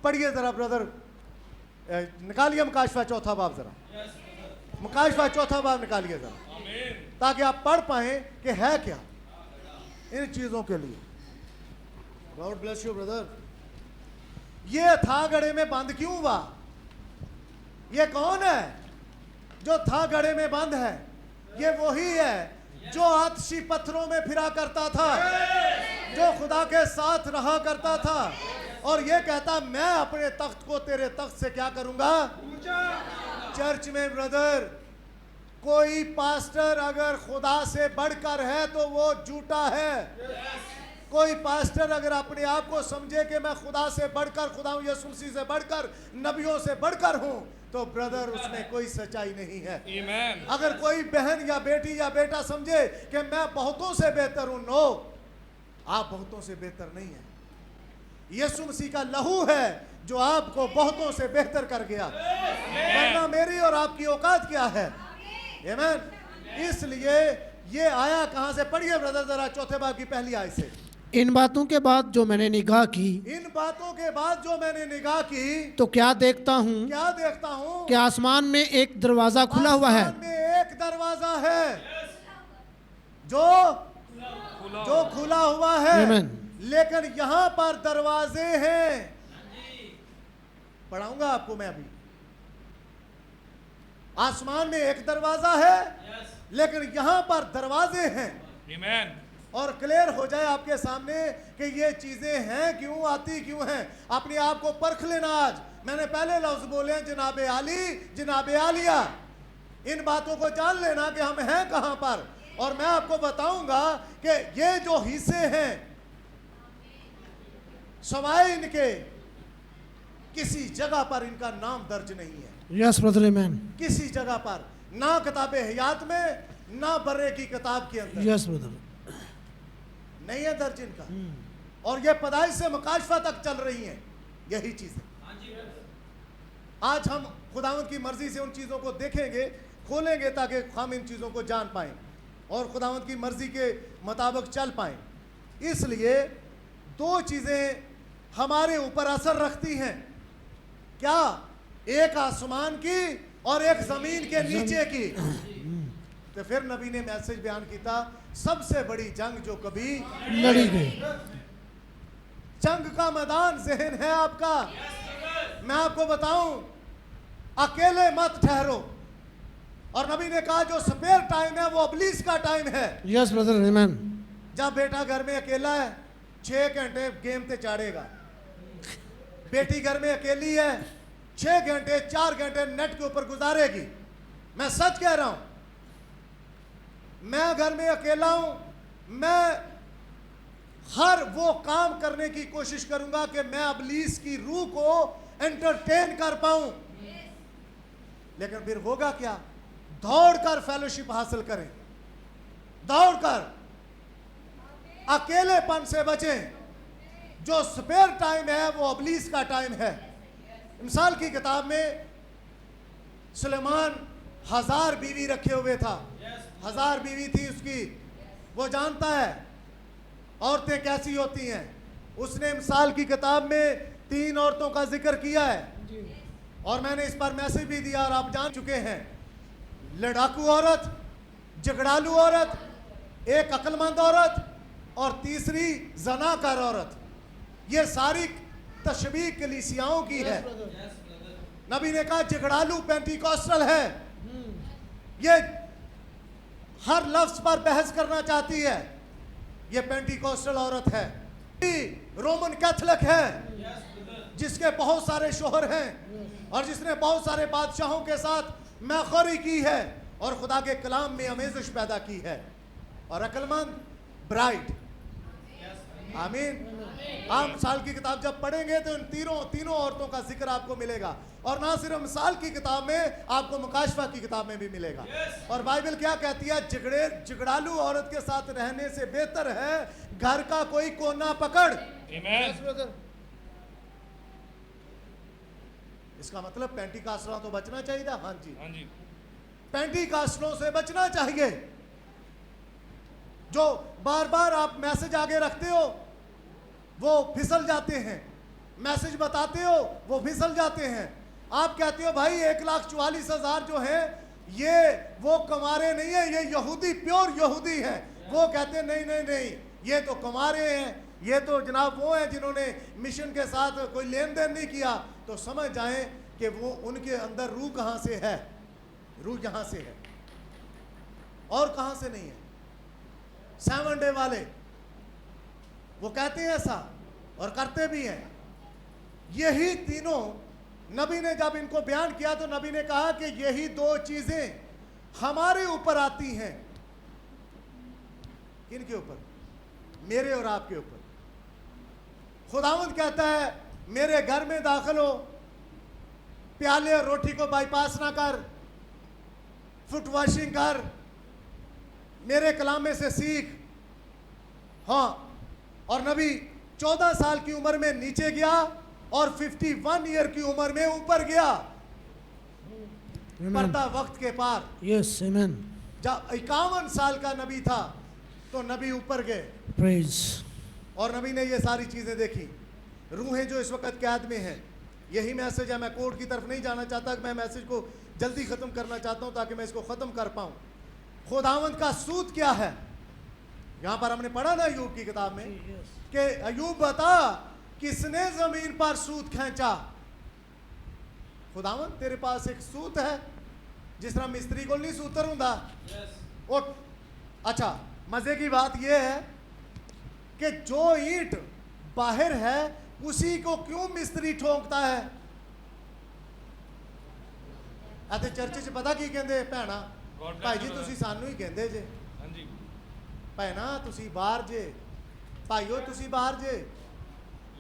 पढ़िए जरा ब्रदर, निकालिए मुकाशफा चौथा बाब, जरा मुकाशफा चौथा बाब निकालिए जरा, ताकि आप पढ़ पाए कि है क्या इन चीजों के लिए। God bless you brother. ये अथाह गड़े में बंद क्यों हुआ? ये कौन है जो था गड़े में बंद है? ये वही है जो आतशी पत्थरों में फिरा करता था, जो खुदा के साथ रहा करता था और ये कहता मैं अपने तख्त को तेरे तख्त से क्या करूंगा? चर्च में ब्रदर, कोई पास्टर अगर खुदा से बढ़कर है तो वो झूठा है। कोई पास्टर अगर अपने आप को समझे कि मैं खुदा से बढ़कर, खुदा यीशु मसीह से बढ़कर, नबियों से बढ़कर हूं, तो ब्रदर उसमें कोई सच्चाई नहीं है। Amen. अगर कोई बहन या बेटी या बेटा समझे कि मैं बहुतों से बेहतर हूं, नो, आप बहुतों से बेहतर नहीं है। यीशु मसीह का लहू है जो आपको बहुतों से बेहतर कर गया, वरना मेरी और आपकी औकात क्या है? आमीन। इसलिए ये आया कहां से? पढ़िए ब्रदर जरा चौथे बाब की पहली आयत से। इन बातों के बाद जो मैंने निगाह की इन बातों के बाद जो मैंने निगाह की तो क्या देखता हूँ क्या देखता हूं कि आसमान में एक दरवाजा खुला हुआ है, आसमान में एक दरवाजा है जो खुला हुआ है। Amen. लेकिन यहां पर दरवाजे हैं। पढ़ाऊंगा आपको मैं अभी। आसमान में एक दरवाजा है, लेकिन यहां पर दरवाजे हैं। Amen. और क्लियर हो जाए आपके सामने कि ये चीजें हैं क्यों, आती क्यों हैं। अपने आप को परख लेना। आज मैंने पहले लफ्ज बोले हैं, जनाबे आली, जनाबे आलिया। इन बातों को जान लेना कि हम हैं कहां पर। और मैं आपको बताऊंगा कि ये जो हिस्से हैं, सवाए इनके किसी जगह पर इनका नाम दर्ज नहीं है। यस ब्रदर, आमेन। किसी जगह पर ना किताबे हयात में, ना बर्रे की किताब के अंदर यस ब्रदर। नहीं है दर्ज इनका। और ये पैदाइश से मुकाशफा तक चल रही हैं यही चीजें। आज हम खुदावंद की मर्जी से उन चीजों को देखेंगे, खोलेंगे, ताकि हम इन चीजों को जान पाएं और खुदावंद की मर्जी के मुताबिक चल पाएं। इसलिए दो चीजें हमारे ऊपर असर रखती हैं। क्या? एक आसमान की और एक जमीन के नीचे की। तो फिर नबी ने मैसेज बयान किया, सबसे बड़ी जंग जो कभी लड़ी गई। जंग का मैदान ज़हन है आपका। मैं आपको बताऊं, अकेले मत ठहरो। और नबी ने कहा जो स्पेयर टाइम है वो इब्लीस का टाइम है। यस ब्रदर, आमेन। जब बेटा घर में अकेला है 6 घंटे गेम पे चाड़ेगा। बेटी घर में अकेली है 6 घंटे 4 घंटे नेट के ऊपर गुजारेगी। मैं सच कह रहा हूं। मैं घर में अकेला हूं, मैं हर वो काम करने की कोशिश करूंगा कि मैं इब्लीस की रूह को एंटरटेन कर पाऊं। लेकिन फिर होगा क्या? दौड़कर फेलोशिप हासिल करें, दौड़कर अकेलेपन से बचें। जो स्पेयर टाइम है वो इब्लीस का टाइम है। मिसाल की किताब में सुलेमान 1000 बीवी रखे हुए था। 1000 बीवी थी उसकी। वो जानता है औरतें कैसी होती हैं। उसने मिसाल की किताब में 3 औरतों का जिक्र किया है और मैंने इस पर मैसेज भी दिया और आप जान चुके हैं। लड़ाकू औरत, झगड़ालू औरत, एक अक्लमंद औरत और तीसरी जनाकार औरत। ये सारी तशबीह कलीसियाओं की है। नबी ने कहा झगड़ालू पेंटिकॉस्टल है, ये हर लफ्ज पर बहस करना चाहती है, ये पेंटिकॉस्टल औरत है। रोमन कैथोलिक है जिसके बहुत सारे शोहर हैं और जिसने बहुत सारे बादशाहों के साथ मैखोरी की है और खुदा के कलाम में अमेजिश पैदा की है। और अक्लमंद ब्राइड। आमीन। आप मिसाल की किताब जब पढ़ेंगे तो इन तीनों औरतों का जिक्र आपको मिलेगा। और ना सिर्फ मिसाल की किताब में, आपको मुकाशफा की किताब में भी मिलेगा। और बाइबल क्या कहती है? झगड़ालू औरत के साथ रहने से बेहतर है घर का कोई कोना पकड़। Amen. इसका मतलब पेंटिकास्टलों तो बचना चाहिए था। हाँ जी, हाँ जी। पेंटिकास्टलों से बचना चाहिए। जो बार बार आप मैसेज आगे रखते हो वो फिसल जाते हैं, मैसेज बताते हो वो फिसल जाते हैं। आप कहते हो भाई 1,44,000 जो है ये वो कमारे नहीं है, ये यहूदी, प्योर यहूदी है। वो कहते हैं नहीं नहीं नहीं, ये तो कमारे हैं, ये तो जनाब वो हैं जिन्होंने मिशन के साथ कोई लेन देन नहीं किया। तो समझ जाएं कि वो उनके अंदर रूह कहाँ से है। रूह यहाँ से है और कहाँ से नहीं है। 7 डे वाले वो कहते हैं ऐसा और करते भी हैं। यही तीनों नबी ने जब इनको बयान किया तो नबी ने कहा कि यही दो चीजें हमारे ऊपर आती हैं। किनके ऊपर? मेरे और आपके ऊपर। खुदावंद कहता है मेरे घर में दाखिल हो, प्याले और रोटी को बाईपास ना कर, फुट वॉशिंग कर, मेरे कलामे से सीख। हाँ, और नबी 14 साल की उम्र में नीचे गया और 51 ईयर की उम्र में ऊपर गया, पर्दा वक्त के पार। यस, आमेन। जब 51 साल का नबी था तो नबी ऊपर गए प्रेज। और नबी ने ये सारी चीजें देखी। रूहें जो इस वक्त कैद में हैं, यही मैसेज है। मैं कोर्ट की तरफ नहीं जाना चाहता, मैं मैसेज को जल्दी खत्म करना चाहता हूं ताकि मैं इसको खत्म कर पाऊं। खुदावंद का सूत क्या है? यहां पर हमने पढ़ा ना अय्यूब की किताब में कि अय्यूब बता किसने जमीन पर सूत खींचा। खुदावंद तेरे पास एक सूत है, जिस तरह मिस्त्री को नहीं सूतर हुंदा। उठ। अच्छा, मजे की बात यह है कि जो ईंट बाहर है उसी को क्यों मिस्त्री ठोंकता है? आते चर्च च पता की कहंदे भैणा, भाई जी तुसी सानू ही कहंदे जे, हाँ जी, भैणा तुसी बाहर जे, भाईओ तुसी बाहर जे।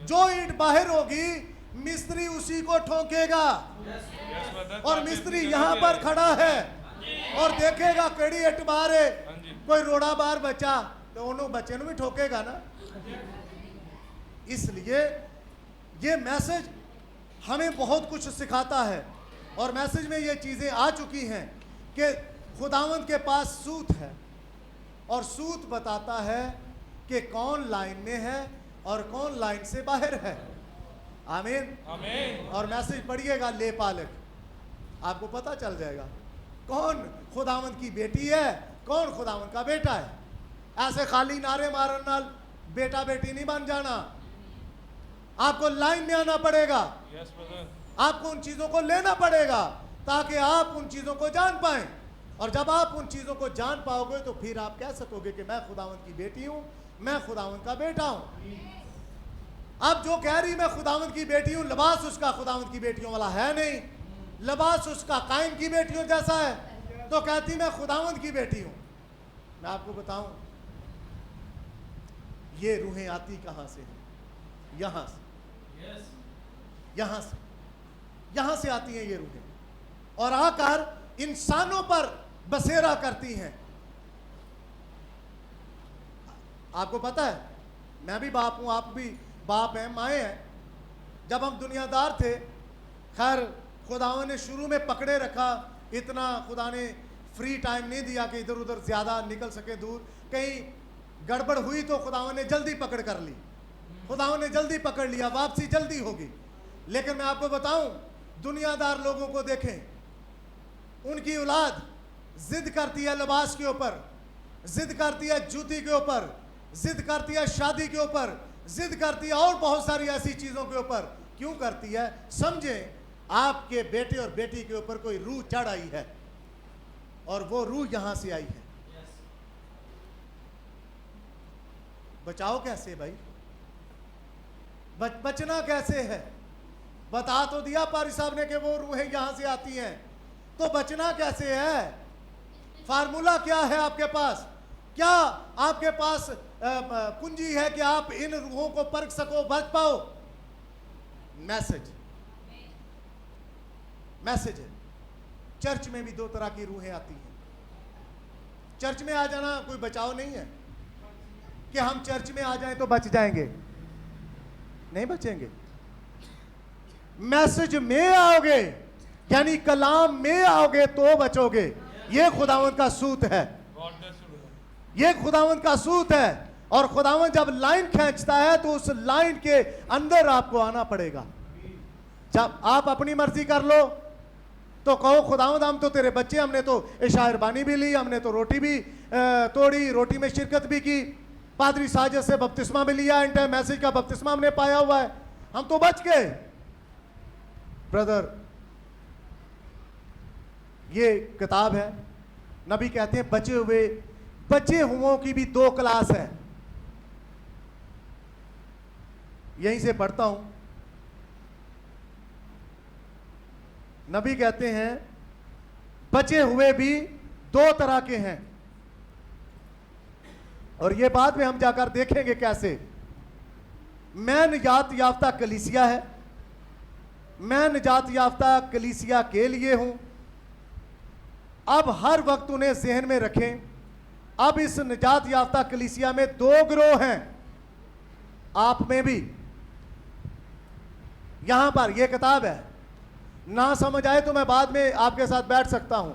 जो ईंट बाहर होगी मिस्त्री उसी को ठोकेगा। Yes brother. और मिस्त्री यहाँ पर खड़ा है और देखेगा केड़ी इट बाहर है। हाँ जी, कोई रोड़ा बाहर बचा तो उन्होंने बच्चे भी ठोकेगा ना। इसलिए ये मैसेज हमें बहुत कुछ सिखाता है और मैसेज में ये चीजें आ चुकी हैं कि खुदावंद के पास सूत है और सूत बताता है कि कौन लाइन में है और कौन लाइन से बाहर है। आमीन, आमीन। और मैसेज पढ़िएगा ले पालक, आपको पता चल जाएगा कौन खुदावंद की बेटी है, कौन खुदावंद का बेटा है। ऐसे खाली नारे मारन नाल बेटा बेटी नहीं बन जाना। आपको लाइन में आना पड़ेगा, यस ब्रदर। आपको उन चीजों को लेना पड़ेगा ताकि आप उन चीजों को जान पाएं। और जब आप उन चीजों को जान पाओगे तो फिर आप कह सकोगे कि मैं खुदावंद की बेटी हूं, मैं खुदावंद का बेटा हूं। अब जो कह रही मैं खुदावंद की बेटी हूं, लिबास उसका खुदावंद की बेटियों वाला है नहीं, लिबास उसका कायम की बेटियों जैसा है, तो कहती मैं खुदावंद की बेटी हूं। मैं आपको बताऊं ये रूहें आती कहां से हैं? यहां से, यहां से आती हैं ये रूहें और आकर इंसानों पर बसेरा करती हैं। आपको पता है मैं भी बाप हूं, आप भी बाप हैं, माए हैं। जब हम दुनियादार थे, खैर खुदावन ने शुरू में पकड़े रखा, इतना खुदा ने फ्री टाइम नहीं दिया कि इधर उधर ज्यादा निकल सके दूर। कहीं गड़बड़ हुई तो खुदावन ने जल्दी पकड़ कर ली, खुदावन ने जल्दी पकड़ लिया, वापसी जल्दी होगी। लेकिन मैं आपको बताऊं, दुनियादार लोगों को देखें, उनकी औलाद जिद करती है लिबास के ऊपर, जिद करती है जूती के ऊपर, जिद करती है शादी के ऊपर, जिद करती है और बहुत सारी ऐसी चीजों के ऊपर। क्यों करती है? समझें आपके बेटे और बेटी के ऊपर कोई रूह चढ़ आई है और वो रूह यहां से आई है। बचाओ कैसे भाई? बचना कैसे है? बता तो दिया पारी साहब ने कि वो रूहें यहां से आती हैं, तो बचना कैसे है? फार्मूला क्या है आपके पास? क्या आपके पास कुंजी है कि आप इन रूहों को परख सको, बच पाओ? मैसेज है। चर्च में भी दो तरह की रूहें आती हैं। चर्च में आ जाना कोई बचाव नहीं है कि हम चर्च में आ जाएं तो बच जाएंगे, नहीं बचेंगे। मैसेज में आओगे यानी कलाम में आओगे तो बचोगे। ये खुदावंद का सूत है, गॉड ब्लेस यू ब्रदर। ये खुदावंद का सूत है। और खुदावंद जब लाइन खींचता है तो उस लाइन के अंदर आपको आना पड़ेगा। जब आप अपनी मर्जी कर लो तो कहो खुदावंद हम तो तेरे बच्चे, हमने तो शायरबानी भी ली, हमने तो रोटी भी तोड़ी, रोटी में शिरकत भी की, पादरी साजिद से बपतिस्मा भी लिया, इंटर मैसेज का बपतिस्मा हमने पाया हुआ है, हम तो बच गए। ब्रदर ये किताब है, नबी कहते हैं बचे हुओं की भी दो क्लास है। यहीं से पढ़ता हूं, नबी कहते हैं बचे हुए भी दो तरह के हैं, और ये बाद में हम जाकर देखेंगे कैसे। मैं निजात याफ्ता कलीसिया है, मैं निजात याफ्ता कलीसिया के लिए हूं। अब हर वक्त उन्हें जहन में रखें। अब इस निजात याफ्ता कलीसिया में दो गिरोह हैं, आप में भी। यहां पर यह किताब है, ना समझ आए तो मैं बाद में आपके साथ बैठ सकता हूं।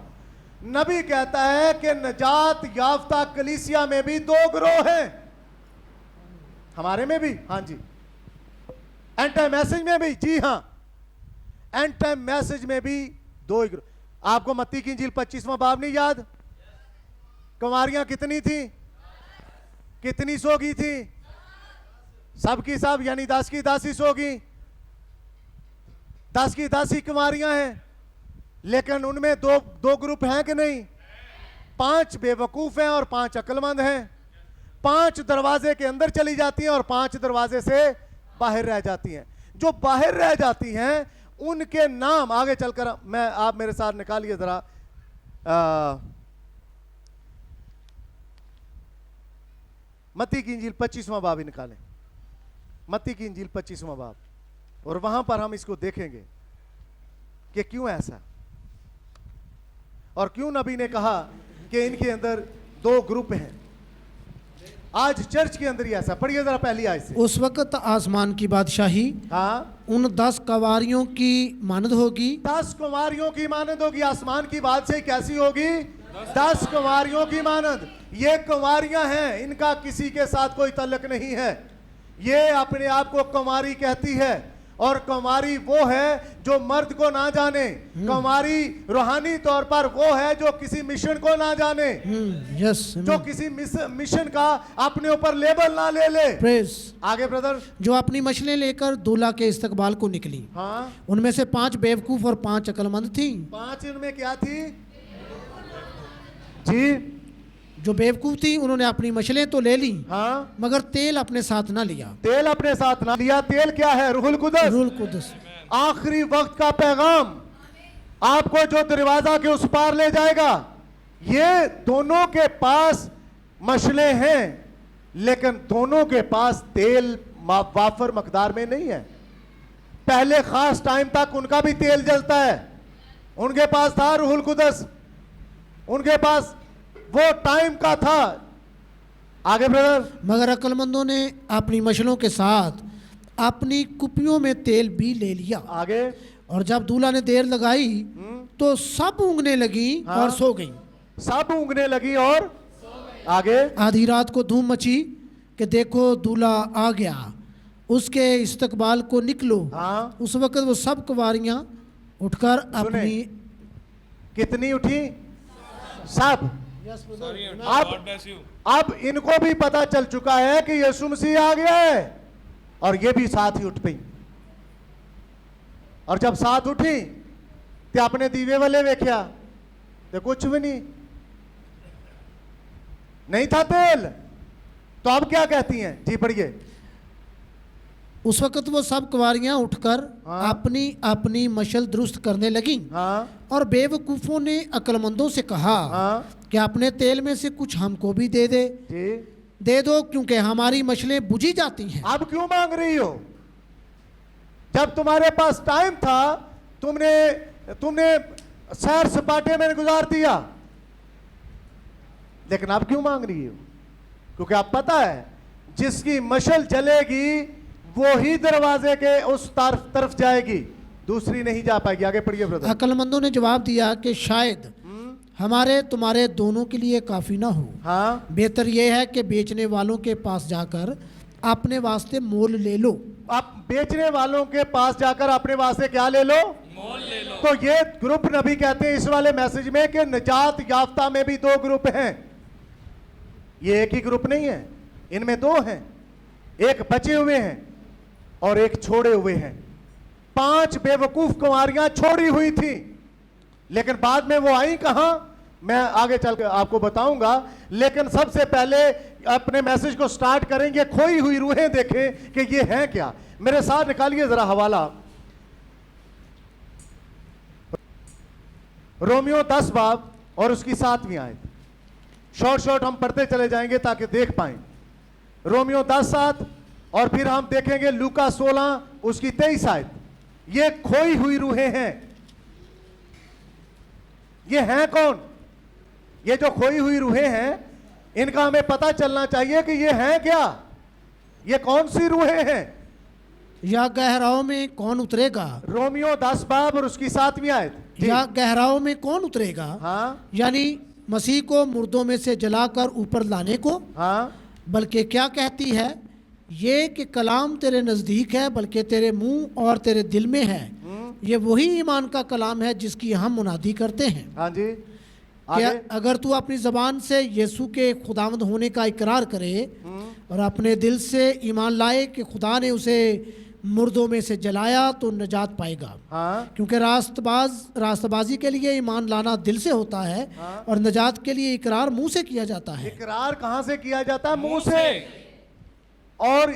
नबी कहता है कि निजात याफ्ता कलीसिया में भी दो गिरोह हैं, हमारे में भी, हां जी। एंड टाइम मैसेज में भी, जी हां, एंड टाइम मैसेज में भी दो ही गिरोह। आपको मत्ती की इंजील 25वां बाब नहीं याद? कुंवारियां कितनी थी? कितनी सोगी थी? सबकी सब, यानी 10 की 10 ही सोगी। 10 की 10 ही कुंवारियां हैं, लेकिन उनमें दो ग्रुप हैं कि नहीं? 5 बेवकूफ हैं और 5 अक्लमंद हैं। 5 दरवाजे के अंदर चली जाती हैं और 5 दरवाजे से बाहर रह जाती हैं। जो बाहर रह जाती हैं उनके नाम आगे चलकर, मैं, आप मेरे साथ निकालिए जरा, मत्ती की इंजील 25वां बाब ही निकालें, मत्ती की इंजील 25वां बाब, और वहां पर हम इसको देखेंगे कि क्यों ऐसा, और क्यों नबी ने कहा कि इनके अंदर दो ग्रुप हैं। आज चर्च के अंदर ही ऐसा। पढ़िए जरा पहली आयत से। उस वक्त आसमान की बादशाही हाँ, उन 10 कवारियों की मानद होगी। 10 कुंवारियों की मानद होगी। आसमान की बादशाही कैसी होगी? 10 कुंवारियों की मानद। ये कुंवारियां हैं, इनका किसी के साथ कोई तल्लक नहीं है। ये अपने आप को कुंवारी कहती है, और कुंवारी वो है जो मर्द को ना जाने। कुंवारी रूहानी तौर पर वो है जो किसी मिशन को ना जाने, यस, जो किसी मिशन का अपने ऊपर लेबल ना ले ले। प्रेज। आगे ब्रदर। जो अपनी मछलें लेकर दूल्हा के इस्तकबाल को निकली, हाँ, उनमें से 5 बेवकूफ और 5 अक्लमंद थी। 5 इनमें क्या थी जी? जो बेवकूफ थी उन्होंने अपनी मछलें तो ले ली, हाँ, मगर तेल अपने साथ ना लिया। तेल अपने साथ ना लिया। तेल क्या है? रूहुल कुदस। रूल कुदस। आखिरी वक्त का पैगाम, आपको जो दरवाजा के उस पार ले जाएगा। ये दोनों के पास मछले हैं, लेकिन दोनों के पास तेल वाफर मकदार में नहीं है। पहले खास टाइम तक उनका भी तेल जलता है, उनके पास था रूहुल कुदस, उनके पास वो टाइम का था। आगे ब्रदर। मगर अक्लमंदों ने अपनी मछलों के साथ अपनी कुपियों में तेल भी ले लिया। आगे। और जब दूल्हा ने देर लगाई तो सब ऊँगने लगी और सो गई। सब ऊँगने लगी और आगे। आधी रात को धूम मची कि देखो दूल्हा आ गया, उसके इस्तकबाल को निकलो। हाँ। उस वक्त वो सब कुंवारियां उठकर अपनी, कितनी उठी? सब। Sorry, अब- God bless you. अब इनको भी पता चल चुका है कि यीशु मसीह आ गया है, और ये भी साथ ही उठ गई। और जब साथ उठी तो अपने दीवे वाले वेख्या तो कुछ भी नहीं था तेल। तो अब क्या कहती हैं जी? पढ़िए। उस वक्त वो सब कुंवारियां उठकर हाँ। अपनी अपनी मशल दुरुस्त करने लगी। हाँ, और बेवकूफ़ों ने अक्लमंदों से कहा हाँ कि अपने तेल में से कुछ हमको भी दे दो, क्योंकि हमारी मछलें बुझी जाती हैं। अब क्यों मांग रही हो? जब तुम्हारे पास टाइम था, तुमने सैर सपाटे में गुजार दिया, लेकिन अब क्यों मांग रही हो? क्योंकि आप पता है जिसकी मशल जलेगी वो ही दरवाजे के उस तरफ जाएगी, दूसरी नहीं जा पाएगी। आगे पढ़िए ब्रदर। अक्लमंदों ने जवाब दिया कि शायद हमारे तुम्हारे दोनों के लिए काफ़ी ना हो। हाँ, बेहतर यह है कि बेचने वालों के पास जाकर अपने वास्ते मोल ले लो। आप बेचने वालों के पास जाकर अपने वास्ते क्या ले लो? मोल ले लो। तो ये ग्रुप नबी कहते हैं इस वाले मैसेज में कि निजात याफ्ता में भी दो ग्रुप हैं। ये एक ही ग्रुप नहीं है, इनमें दो हैं। एक बचे हुए हैं और एक छोड़े हुए हैं। 5 बेवकूफ कुंवारियां छोड़ी हुई थी, लेकिन बाद में वो आई कहां, मैं आगे चल कर आपको बताऊंगा। लेकिन सबसे पहले अपने मैसेज को स्टार्ट करेंगे, खोई हुई रूहें देखें कि ये हैं क्या। मेरे साथ निकालिए जरा हवाला। रोमियो 10 बाब और उसकी 7वीं आयत। शॉर्ट हम पढ़ते चले जाएंगे ताकि देख पाएं। रोमियो 10:7 और फिर हम देखेंगे लूका 16 उसकी 23 आयत। ये खोई हुई रूहें हैं। ये हैं कौन? ये जो खोई हुई रूहें हैं, इनका हमें पता चलना चाहिए कि ये हैं क्या, ये कौन सी रूहें हैं। या गहराओं में कौन उतरेगा? रोमियो 10 बाब और उसकी 7वीं आयत। जी। या गहराओं में कौन उतरेगा? हाँ यानी मसीह को मुर्दों में से जलाकर ऊपर लाने को। हाँ बल्कि क्या कहती है ये कि कलाम तेरे नज़दीक है, बल्कि तेरे मुंह और तेरे दिल में है। ये वही ईमान का कलाम है जिसकी हम मुनादी करते हैं। हाँ जी। कि आगे। अगर तू अपनी ज़बान से यीशु के खुदावंद होने का इकरार करे और अपने दिल से ईमान लाए कि खुदा ने उसे मुर्दों में से जलाया तो नजात पाएगा। हाँ क्योंकि रास्तबाजी के लिए ईमान लाना दिल से होता है और नजात के लिए इकरार मुंह से किया जाता है। इकरार कहां से किया जाता है? मुंह से। और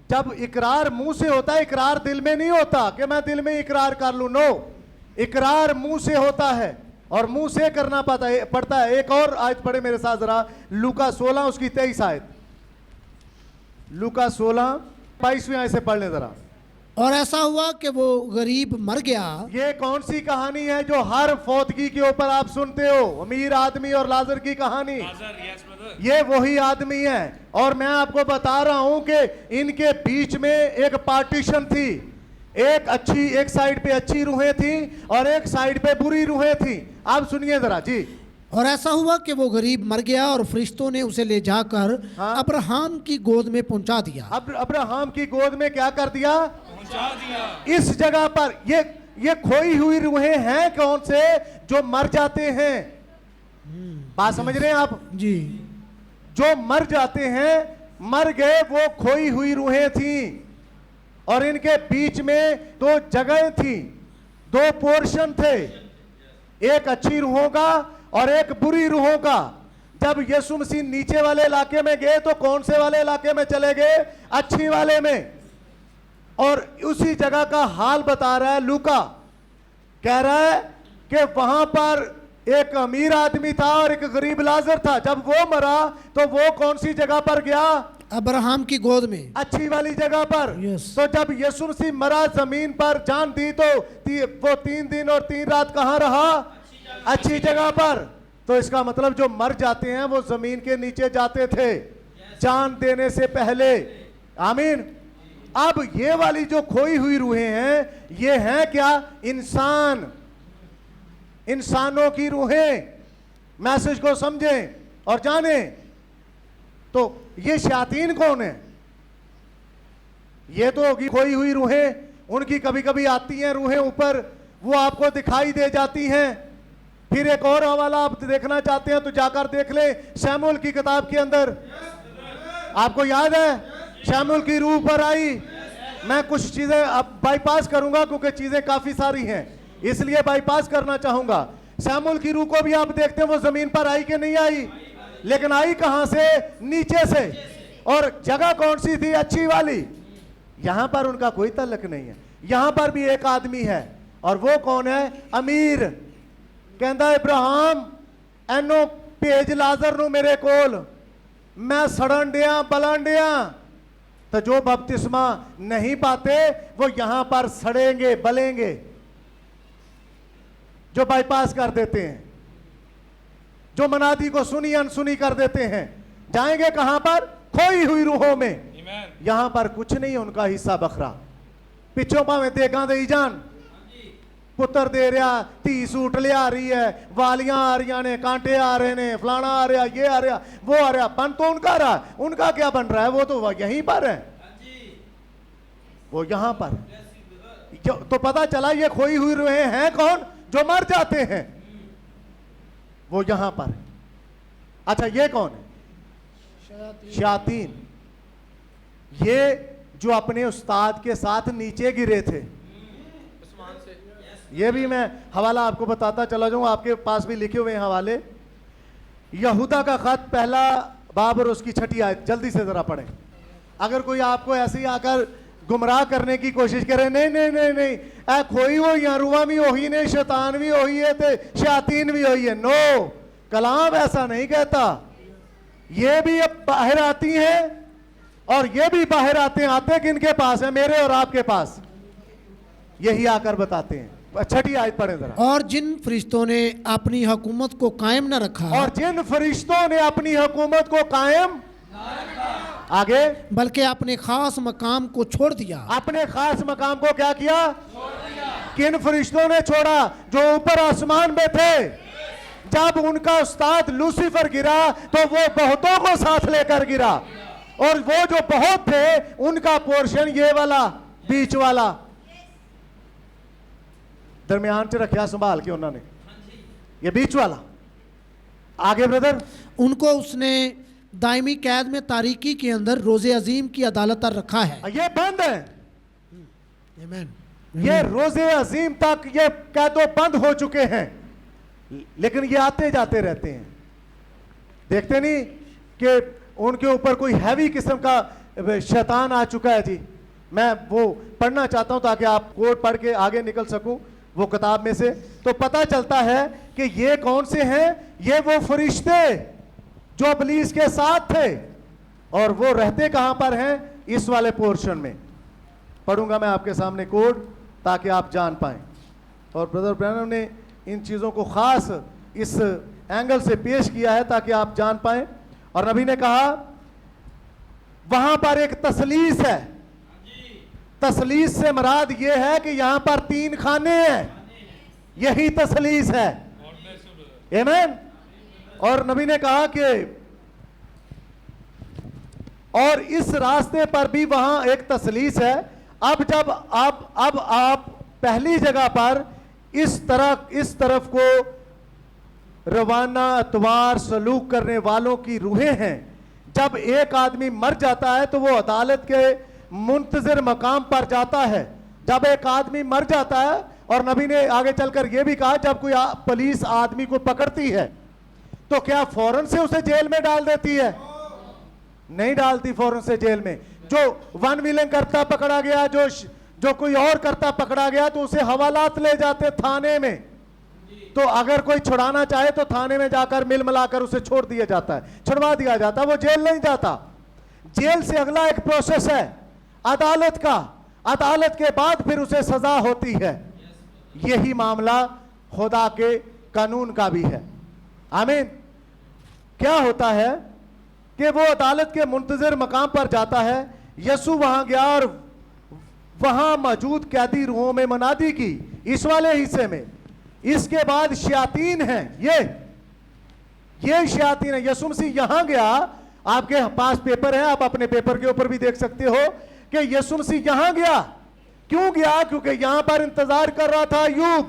जब इकरार मुंह से होता है, इकरार दिल में नहीं होता कि मैं दिल में इकरार कर लूं। नो, इकरार मुंह से होता है और मुंह से करना पड़ता है। एक और आयत पढ़े मेरे साथ जरा, लूका 16 उसकी 23 आयत। लूका 16 22वीं आयत से पढ़ लें जरा। और ऐसा हुआ कि वो गरीब मर गया। ये कौन सी कहानी है जो हर फौतगी के ऊपर आप सुनते हो? अमीर आदमी और लाजर की कहानी। Lazar, yes, brother. ये वही आदमी है। और मैं आपको बता रहा हूं कि इनके बीच में एक पार्टीशन थी। एक साइड पे अच्छी रूहें थी और एक साइड पे बुरी रूहें थी। आप सुनिए जरा जी। और ऐसा हुआ कि वो गरीब मर गया और फरिश्तों ने उसे ले जाकर हाँ। अब्राहम की गोद में पहुंचा दिया। अब अब्राहम की गोद में क्या कर दिया? पहुंचा दिया। इस जगह पर ये खोई हुई रूहें हैं कौन से? जो मर जाते हैं। बात समझ रहे हैं आप? जी। जो मर जाते हैं, मर गए, वो खोई हुई रूहें थी। और इनके बीच में दो जगह थी, दो पोर्शन थे, एक अच्छी रूहों का और एक बुरी रूहों का। जब यीशु मसीह नीचे वाले इलाके में गए तो कौन से वाले इलाके में चले गए? अच्छी वाले में। और उसी जगह का हाल बता रहा है लूका। कह रहा है कि वहां पर एक अमीर आदमी था और एक गरीब लाजर था। जब वो मरा तो वो कौन सी जगह पर गया? अब्राहम की गोद में, अच्छी वाली जगह पर। Yes. तो जब यीशु मसीह मरा, जमीन पर जान दी, तो वो 3 दिन और 3 रात कहां रहा? अच्छी जगह पर। तो इसका मतलब जो मर जाते हैं वो जमीन के नीचे जाते थे जान देने से पहले। आमीन। अब ये वाली जो खोई हुई रूहें हैं, ये हैं क्या? इंसानों की रूहें। मैसेज को समझें और जानें। तो ये शयातीन कौन है? ये तो होगी खोई हुई रूहें। उनकी कभी कभी आती हैं रूहें ऊपर, वो आपको दिखाई दे जाती हैं। फिर एक और हवाला आप देखना चाहते हैं तो जाकर देख ले शमूएल की किताब के अंदर। आपको याद है शमूएल की रूह पर आई। मैं कुछ चीजें अब बाईपास करूंगा क्योंकि चीजें काफी सारी हैं, इसलिए बाईपास करना चाहूंगा। शमूएल की रूह को भी आप देखते हैं वो जमीन पर आई कि नहीं आई? लेकिन आई कहां से? नीचे से। और जगह कौन सी थी? अच्छी वाली। यहां पर उनका कोई तल्लक नहीं है। यहां पर भी एक आदमी है और वो कौन है? अमीर। कहता इब्राहिम एनो भेज लाजर नु मेरे कोल, मैं सड़न दिया बलन दिया। तो जो बपतिस्मा नहीं पाते वो यहां पर सड़ेंगे बलेंगे, जो बाईपास कर देते हैं, जो मनादी को सुनी अनसुनी कर देते हैं, जाएंगे कहां पर? खोई हुई रूहों में। Amen. यहां पर कुछ नहीं उनका हिस्सा बखरा। पिछों भावें देगा दे जान, पुत्र दे रहा, धी सूट लिया रही है, वालियां आ रही ने, कांटे आ रहे ने, फलाना आ रहा, ये आ रहा, वो आ रहा। बन तो उनका रहा, उनका क्या बन रहा है? वो तो यहीं पर है, वो यहां पर। तो पता चला ये खोई हुई रूहें हैं कौन? जो मर जाते हैं, वो यहां पर। अच्छा, ये कौन है? शयातीन। ये जो अपने उस्ताद के साथ नीचे गिरे थे। ये भी मैं हवाला आपको बताता चला जाऊं, आपके पास भी लिखे हुए हैं हवाले। यहूदा का खत पहला बाब और उसकी 6ठी आयत, जल्दी से जरा पढ़ें। अगर कोई आपको ऐसे ही आकर गुमराह करने की कोशिश करे, नहीं नहीं नहीं नहीं, ए खोई हो यहाँ रुआ भी होई ने, शैतान भी होई है ते शयातीन भी होई है। नो, कलाम ऐसा नहीं कहता। ये भी अब बाहर आती हैं और ये भी बाहर आते हैं। आते किनके पास है? मेरे और आपके पास। यही आकर बताते हैं। छठी आयत पढ़े जरा। और जिन फरिश्तों ने अपनी हुकूमत को कायम न रखा, और जिन फरिश्तों ने अपनी हुकूमत को कायम, आगे, बल्कि अपने खास मकाम को छोड़ दिया। अपने खास मकाम को क्या किया? किन फरिश्तों ने छोड़ा? जो ऊपर आसमान में थे। जब उनका उस्ताद लूसीफर गिरा तो वो बहुतों को साथ लेकर गिरा, और वो जो बहुत थे उनका पोर्शन ये वाला, बीच वाला, दरमियान च रखा संभाल के उन्होंने, ये बीच वाला। आगे ब्रदर, उनको उसने दायमी कैद में तारीकी के अंदर रोज़े अजीम की अदालत तक रखा है। ये बंद है। आमीन। ये रोजे अजीम तक ये कैदो बंद हो चुके हैं, लेकिन ये आते जाते रहते हैं। देखते नहीं कि उनके ऊपर कोई हैवी किस्म का शैतान आ चुका है जी। मैं वो पढ़ना चाहता हूं ताकि आप कोड पढ़ के आगे निकल सकूं वो किताब में से। तो पता चलता है कि ये कौन से हैं? ये वो फरिश्ते जो इब्लीस के साथ थे, और वो रहते कहां पर हैं? इस वाले पोर्शन में। पढ़ूंगा मैं आपके सामने कोड ताकि आप जान पाएं। और ब्रदर ब्रैनम ने इन चीज़ों को ख़ास इस एंगल से पेश किया है ताकि आप जान पाएं। और नबी ने कहा वहां पर एक तसलीस है। तसलीस से मुराद ये है कि यहां पर 3 खाने हैं, यही तसलीस है। आमीन। और नबी ने कहा कि और इस रास्ते पर भी वहां एक तसलीस है। अब जब आप पहली जगह पर इस तरफ को रवाना अतवार सलूक करने वालों की रूहें हैं। जब एक आदमी मर जाता है तो वो अदालत के मुंतजर मकाम पर जाता है। जब एक आदमी मर जाता है, और नबी ने आगे चलकर यह भी कहा जब कोई पुलिस आदमी को पकड़ती है तो क्या फौरन से उसे जेल में डाल देती है? नहीं डालती फौरन से जेल में। जो वन विलिंग करता पकड़ा गया, जो कोई और करता पकड़ा गया, तो उसे हवालात ले जाते थाने में। तो अगर कोई छुड़ाना चाहे तो थाने में जाकर मिल मिलाकर उसे छोड़ दिया जाता है, छुड़वा दिया जाता है, वो जेल नहीं जाता। जेल से अगला एक प्रोसेस है अदालत का। अदालत के बाद फिर उसे सजा होती है। यही मामला खुदा के कानून का भी है। आमीन। क्या होता है कि वो अदालत के मुंतजर मकाम पर जाता है। यसु वहां गया और वहां मौजूद कैदी रूहों में मनादी की इस वाले हिस्से में। इसके बाद शयातीन हैं, ये शयातीन है। यसु मसीह यहां गया, आपके पास पेपर है, आप अपने पेपर के ऊपर भी देख सकते हो कि यसु मसीह यहां गया। क्यों गया? क्योंकि यहां पर इंतजार कर रहा था अय्यूब,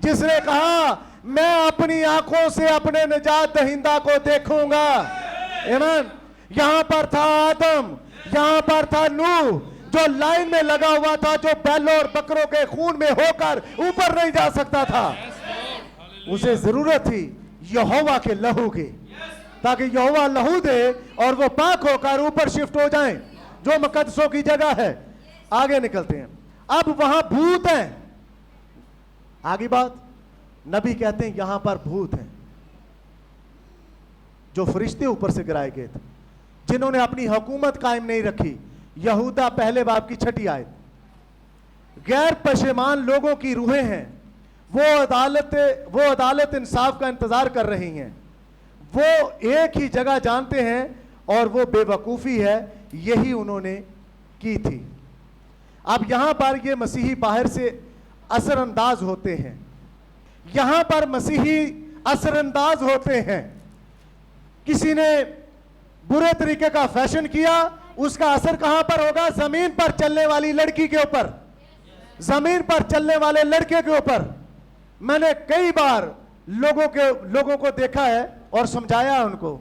जिसने कहा मैं अपनी आंखों से अपने निजात दहिंदा को देखूंगा। आमीन। यहां पर था आदम, यहां पर था नूह, जो लाइन में लगा हुआ था, जो बैलों और बकरों के खून में होकर ऊपर नहीं जा सकता था। उसे जरूरत थी यहोवा के लहू की, ताकि यहोवा लहू दे और वो पाक होकर ऊपर शिफ्ट हो जाएं, जो मुकद्दसों की जगह है। आगे निकलते हैं। अब वहां भूत हैं। आगे बात, नबी कहते हैं यहां पर भूत हैं, जो फरिश्ते ऊपर से गिराए गए थे, जिन्होंने अपनी हुकूमत कायम नहीं रखी। यहूदा पहले बाब की 6 आयत। गैर पशेमान लोगों की रूहें हैं। वो अदालत इंसाफ का इंतजार कर रही हैं। वो एक ही जगह जानते हैं और वो बेवकूफ़ी है, यही उन्होंने की थी। अब यहां पर ये मसीही बाहर से असरअंदाज होते हैं। यहां पर मसीही असरअंदाज होते हैं। किसी ने बुरे तरीके का फैशन किया, उसका असर कहां पर होगा? जमीन पर चलने वाली लड़की के ऊपर, जमीन पर चलने वाले लड़के के ऊपर। मैंने कई बार लोगों को देखा है और समझाया है उनको।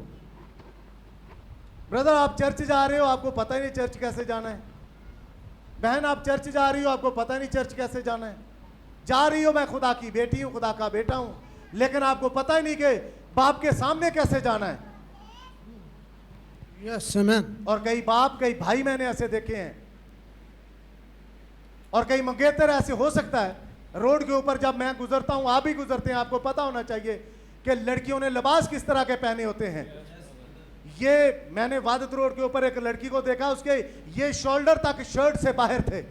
ब्रदर, आप चर्च जा रहे हो, आपको पता ही नहीं चर्च कैसे जाना है। बहन, आप चर्च जा रही हो, आपको पता नहीं चर्च कैसे जाना है। जा रही हो, मैं खुदा की बेटी हूं, खुदा का बेटा हूं, लेकिन आपको पता ही नहीं कि बाप के सामने कैसे जाना है। यस आमीन। और कई बाप, कई भाई मैंने ऐसे देखे हैं और कई मंगेतर ऐसे हो सकता है, रोड के ऊपर जब मैं गुजरता हूं, आप भी गुजरते हैं, आपको पता होना चाहिए कि लड़कियों ने लिबास किस तरह के पहने होते हैं। ये मैंने वादत रोड के ऊपर एक लड़की को देखा, उसके ये शोल्डर तक शर्ट से बाहर थे।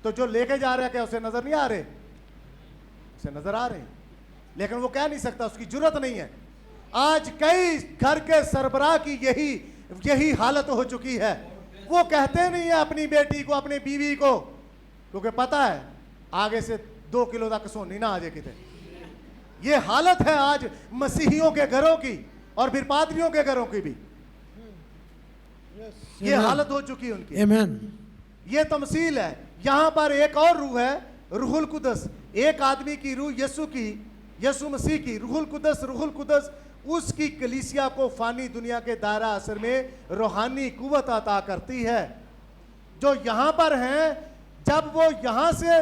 तो जो लेके जा रहा है क्या उसे नजर नहीं आ रहे? उसे नजर आ रहे हैं, लेकिन वो कह नहीं सकता, उसकी जरूरत नहीं है। आज कई घर के सरबराह की यही हालत हो चुकी है। वो कहते नहीं है अपनी बेटी को, अपनी बीवी को, क्योंकि पता है आगे से 2 किलो तक सोनी ना आ जाए किते। ये हालत है आज मसीहियों के घरों की और फिर पादरियों के घरों की भी। ये हालत हो चुकी है उनकी। आमीन। ये तमसील है। यहां पर एक और रूह है, रूहुल कुदस। एक आदमी की रूह यीशु मसीह की रूहुल कुदस उसकी कलीसिया को फानी दुनिया के दायरा असर में रूहानी कुव्वत अता करती है। जो यहां पर हैं, जब वो यहां से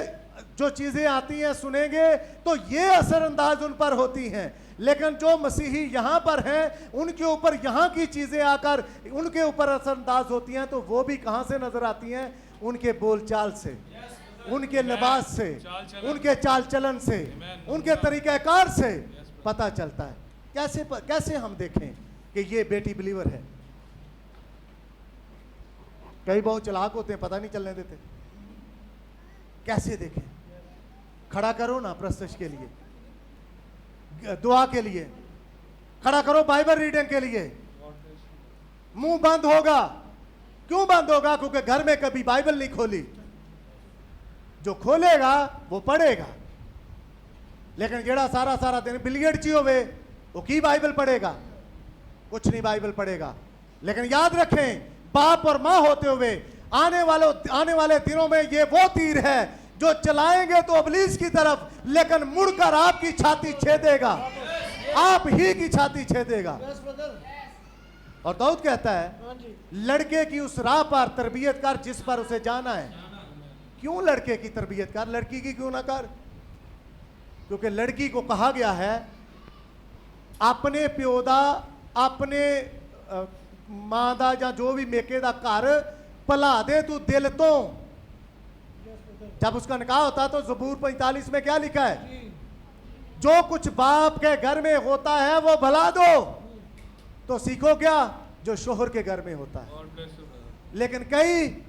जो चीजें आती हैं सुनेंगे तो ये असरअंदाज उन पर होती हैं, लेकिन जो मसीही यहां पर हैं उनके ऊपर यहां की चीजें आकर उनके ऊपर असरअंदाज होती हैं। तो वो भी कहां से नजर आती हैं? उनके बोलचाल से, उनके लिबास से, उनके चाल चलन से, उनके तरीक़ाकार से पता चलता है। कैसे हम देखें कि ये बेटी बिलीवर है? कई बहुत चालाक होते हैं, पता नहीं चलने देते। कैसे देखें? खड़ा करो ना प्रस्तुत के लिए, दुआ के लिए खड़ा करो, बाइबल रीडिंग के लिए। मुंह बंद होगा। क्यों बंद होगा? क्योंकि घर में कभी बाइबल नहीं खोली। जो खोलेगा वो पढ़ेगा, लेकिन जेड़ा सारा दिन बिलियर्ड ची होवे वो की बाइबल पढ़ेगा? कुछ नहीं बाइबल पढ़ेगा। लेकिन याद रखें, बाप और मां होते हुए आने वाले दिनों में ये वो तीर है जो चलाएंगे तो इब्लीस की तरफ, लेकिन मुड़कर आपकी छाती छेदेगा, आप ही की छाती छेदेगा। और दाऊद कहता है, लड़के की उस राह पर तरबियत कर जिस पर उसे जाना है। क्यों लड़के की तरबियत कर, लड़की की क्यों ना कर? क्योंकि लड़की को कहा गया है अपने प्यो दा, अपने मां दा या जो भी मेके दा घर भला दे तू दिल तो। जब उसका निकाह होता तो ज़बूर 45 में क्या लिखा है? जो कुछ बाप के घर में होता है वो भला दो। तो सीखो क्या? जो शोहर के घर में होता है। लेकिन कई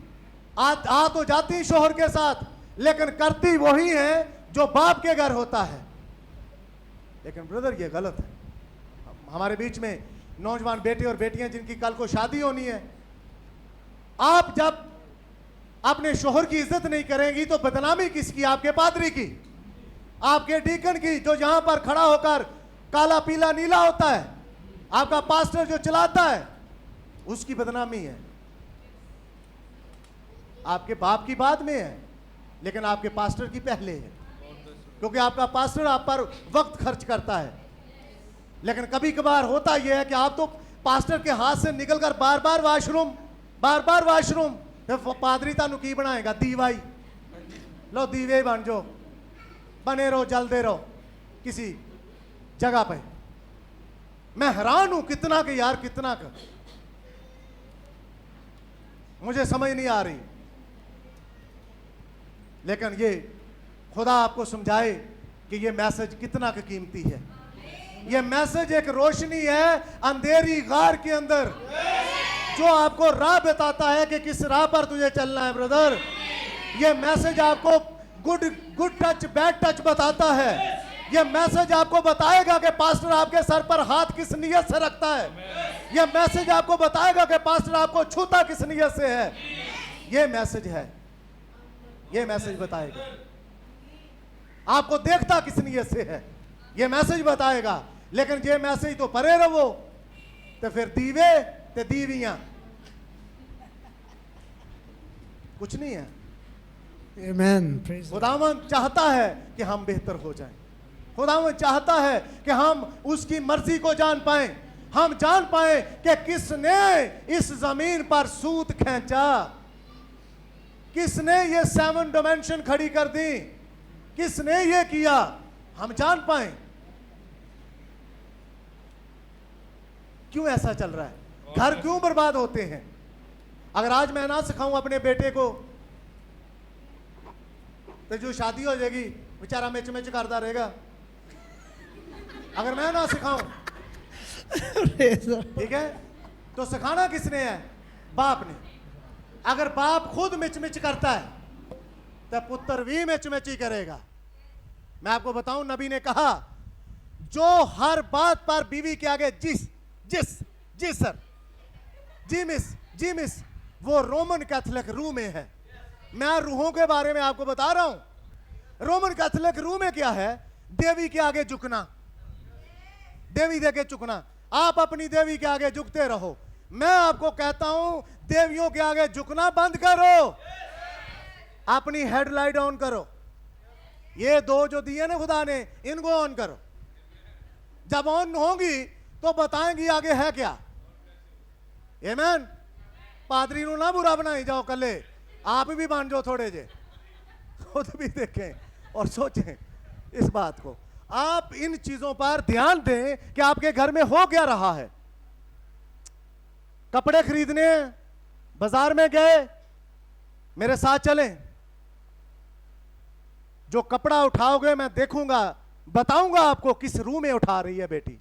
आ तो जाती शोहर के साथ, लेकिन करती वही है जो बाप के घर होता है। लेकिन ब्रदर ये गलत है। हमारे बीच में नौजवान बेटे और बेटियां जिनकी कल को शादी होनी है, आप जब अपने शोहर की इज्जत नहीं करेंगी तो बदनामी किसकी? आपके पादरी की, आपके डीकन की, जो यहां पर खड़ा होकर काला पीला नीला होता है, आपका पास्टर जो चलाता है, उसकी बदनामी है। आपके बाप की बाद में है, लेकिन आपके पास्टर की पहले है, क्योंकि आपका पास्टर आप पर वक्त खर्च करता है। लेकिन कभी कभार होता यह है कि आप तो पास्टर के हाथ से निकलकर बार बार वाशरूम, पादरी तानू की बनाएगा? दीवाई लो, दीवे बन जाओ, बने रहो, जलते रहो किसी जगह पे। मैं हैरान हूं कितना के यार, कितना का मुझे समझ नहीं आ रही। लेकिन ये खुदा आपको समझाए कि ये मैसेज कितना का कीमती है। ये मैसेज एक रोशनी है अंधेरी गार के अंदर, जो आपको राह बताता है कि किस राह पर तुझे चलना है ब्रदर। ये मैसेज आपको गुड टच बैड टच बताता है। ये मैसेज आपको बताएगा कि पास्टर आपके सर पर हाथ किस नियत से रखता है। ये मैसेज आपको बताएगा कि पास्टर आपको छूता किस नियत से है। ये मैसेज है, ये मैसेज बताएगा। आपको देखता किस नियत से है, ये मैसेज बताएगा। लेकिन ये मैसेज तो परे रहो, तो फिर दीवे ते दीवियां कुछ नहीं है। आमीन। खुदावंद चाहता है कि हम बेहतर हो जाएं। खुदावंद चाहता है कि हम उसकी मर्जी को जान पाएं। हम जान पाएं कि किसने इस जमीन पर सूत खींचा, किसने ये 7 डायमेंशन खड़ी कर दी, किसने ये किया, हम जान पाएं। क्यों ऐसा चल रहा है? घर क्यों बर्बाद होते हैं? अगर आज मैं ना सिखाऊं अपने बेटे को तो जो शादी हो जाएगी बेचारा मिच मिच करता रहेगा अगर मैं ना सिखाऊं। ठीक है, तो सिखाना किसने है? बाप ने। अगर बाप खुद मिच मिच करता है तो पुत्र भी मिच मिच ही करेगा। मैं आपको बताऊं, नबी ने कहा जो हर बात पर बीवी के आगे जिस जिस जी सर, जी मिस, वो रोमन कैथोलिक रू में है। मैं रूहों के बारे में आपको बता रहा हूं। रोमन कैथोलिक रू में क्या है? देवी के आगे झुकना, देवी देके झुकना। आप अपनी देवी के आगे झुकते रहो। मैं आपको कहता हूं देवियों के आगे झुकना बंद करो, अपनी हेडलाइट ऑन करो। ये दो जो दिए ना खुदा ने, इनको ऑन करो। जब ऑन होंगी तो बताएंगी आगे है क्या। आमीन। पादरी नु ना बुरा बनाई जाओ, कले आप भी बन जाओ थोड़े जे, खुद भी देखें और सोचें इस बात को। आप इन चीजों पर ध्यान दें कि आपके घर में हो क्या रहा है। कपड़े खरीदने बाजार में गए, मेरे साथ चलें। जो कपड़ा उठाओगे मैं देखूंगा, बताऊंगा आपको किस रूम में उठा रही है बेटी,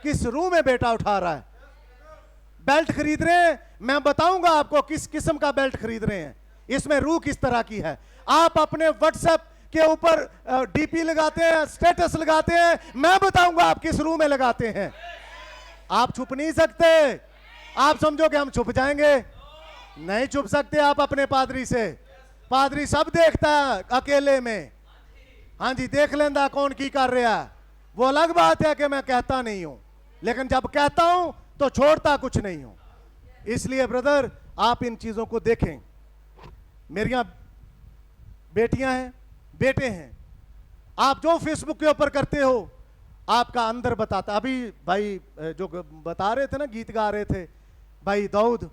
किस रूम में बेटा उठा रहा है। बेल्ट खरीद रहे हैं, मैं बताऊंगा आपको किस किस्म का बेल्ट खरीद रहे हैं, इसमें रूह किस तरह की है। आप अपने व्हाट्सएप के ऊपर डीपी लगाते हैं, स्टेटस लगाते हैं, मैं बताऊंगा आप किस रूह में लगाते हैं। आप छुप नहीं सकते। आप समझो कि हम छुप जाएंगे, नहीं छुप सकते आप अपने पादरी से। पादरी सब देखता है अकेले में। हाँ जी, देख लेंदा कौन की कर रहा है। वो अलग बात है कि मैं कहता नहीं हूं, लेकिन जब कहता हूं तो छोड़ता कुछ नहीं हूं। इसलिए ब्रदर, आप इन चीजों को देखें। मेरियां बेटियां हैं, बेटे हैं, आप जो फेसबुक के ऊपर करते हो आपका अंदर बताता। अभी भाई जो बता रहे थे ना, गीत गा रहे थे भाई दाऊद,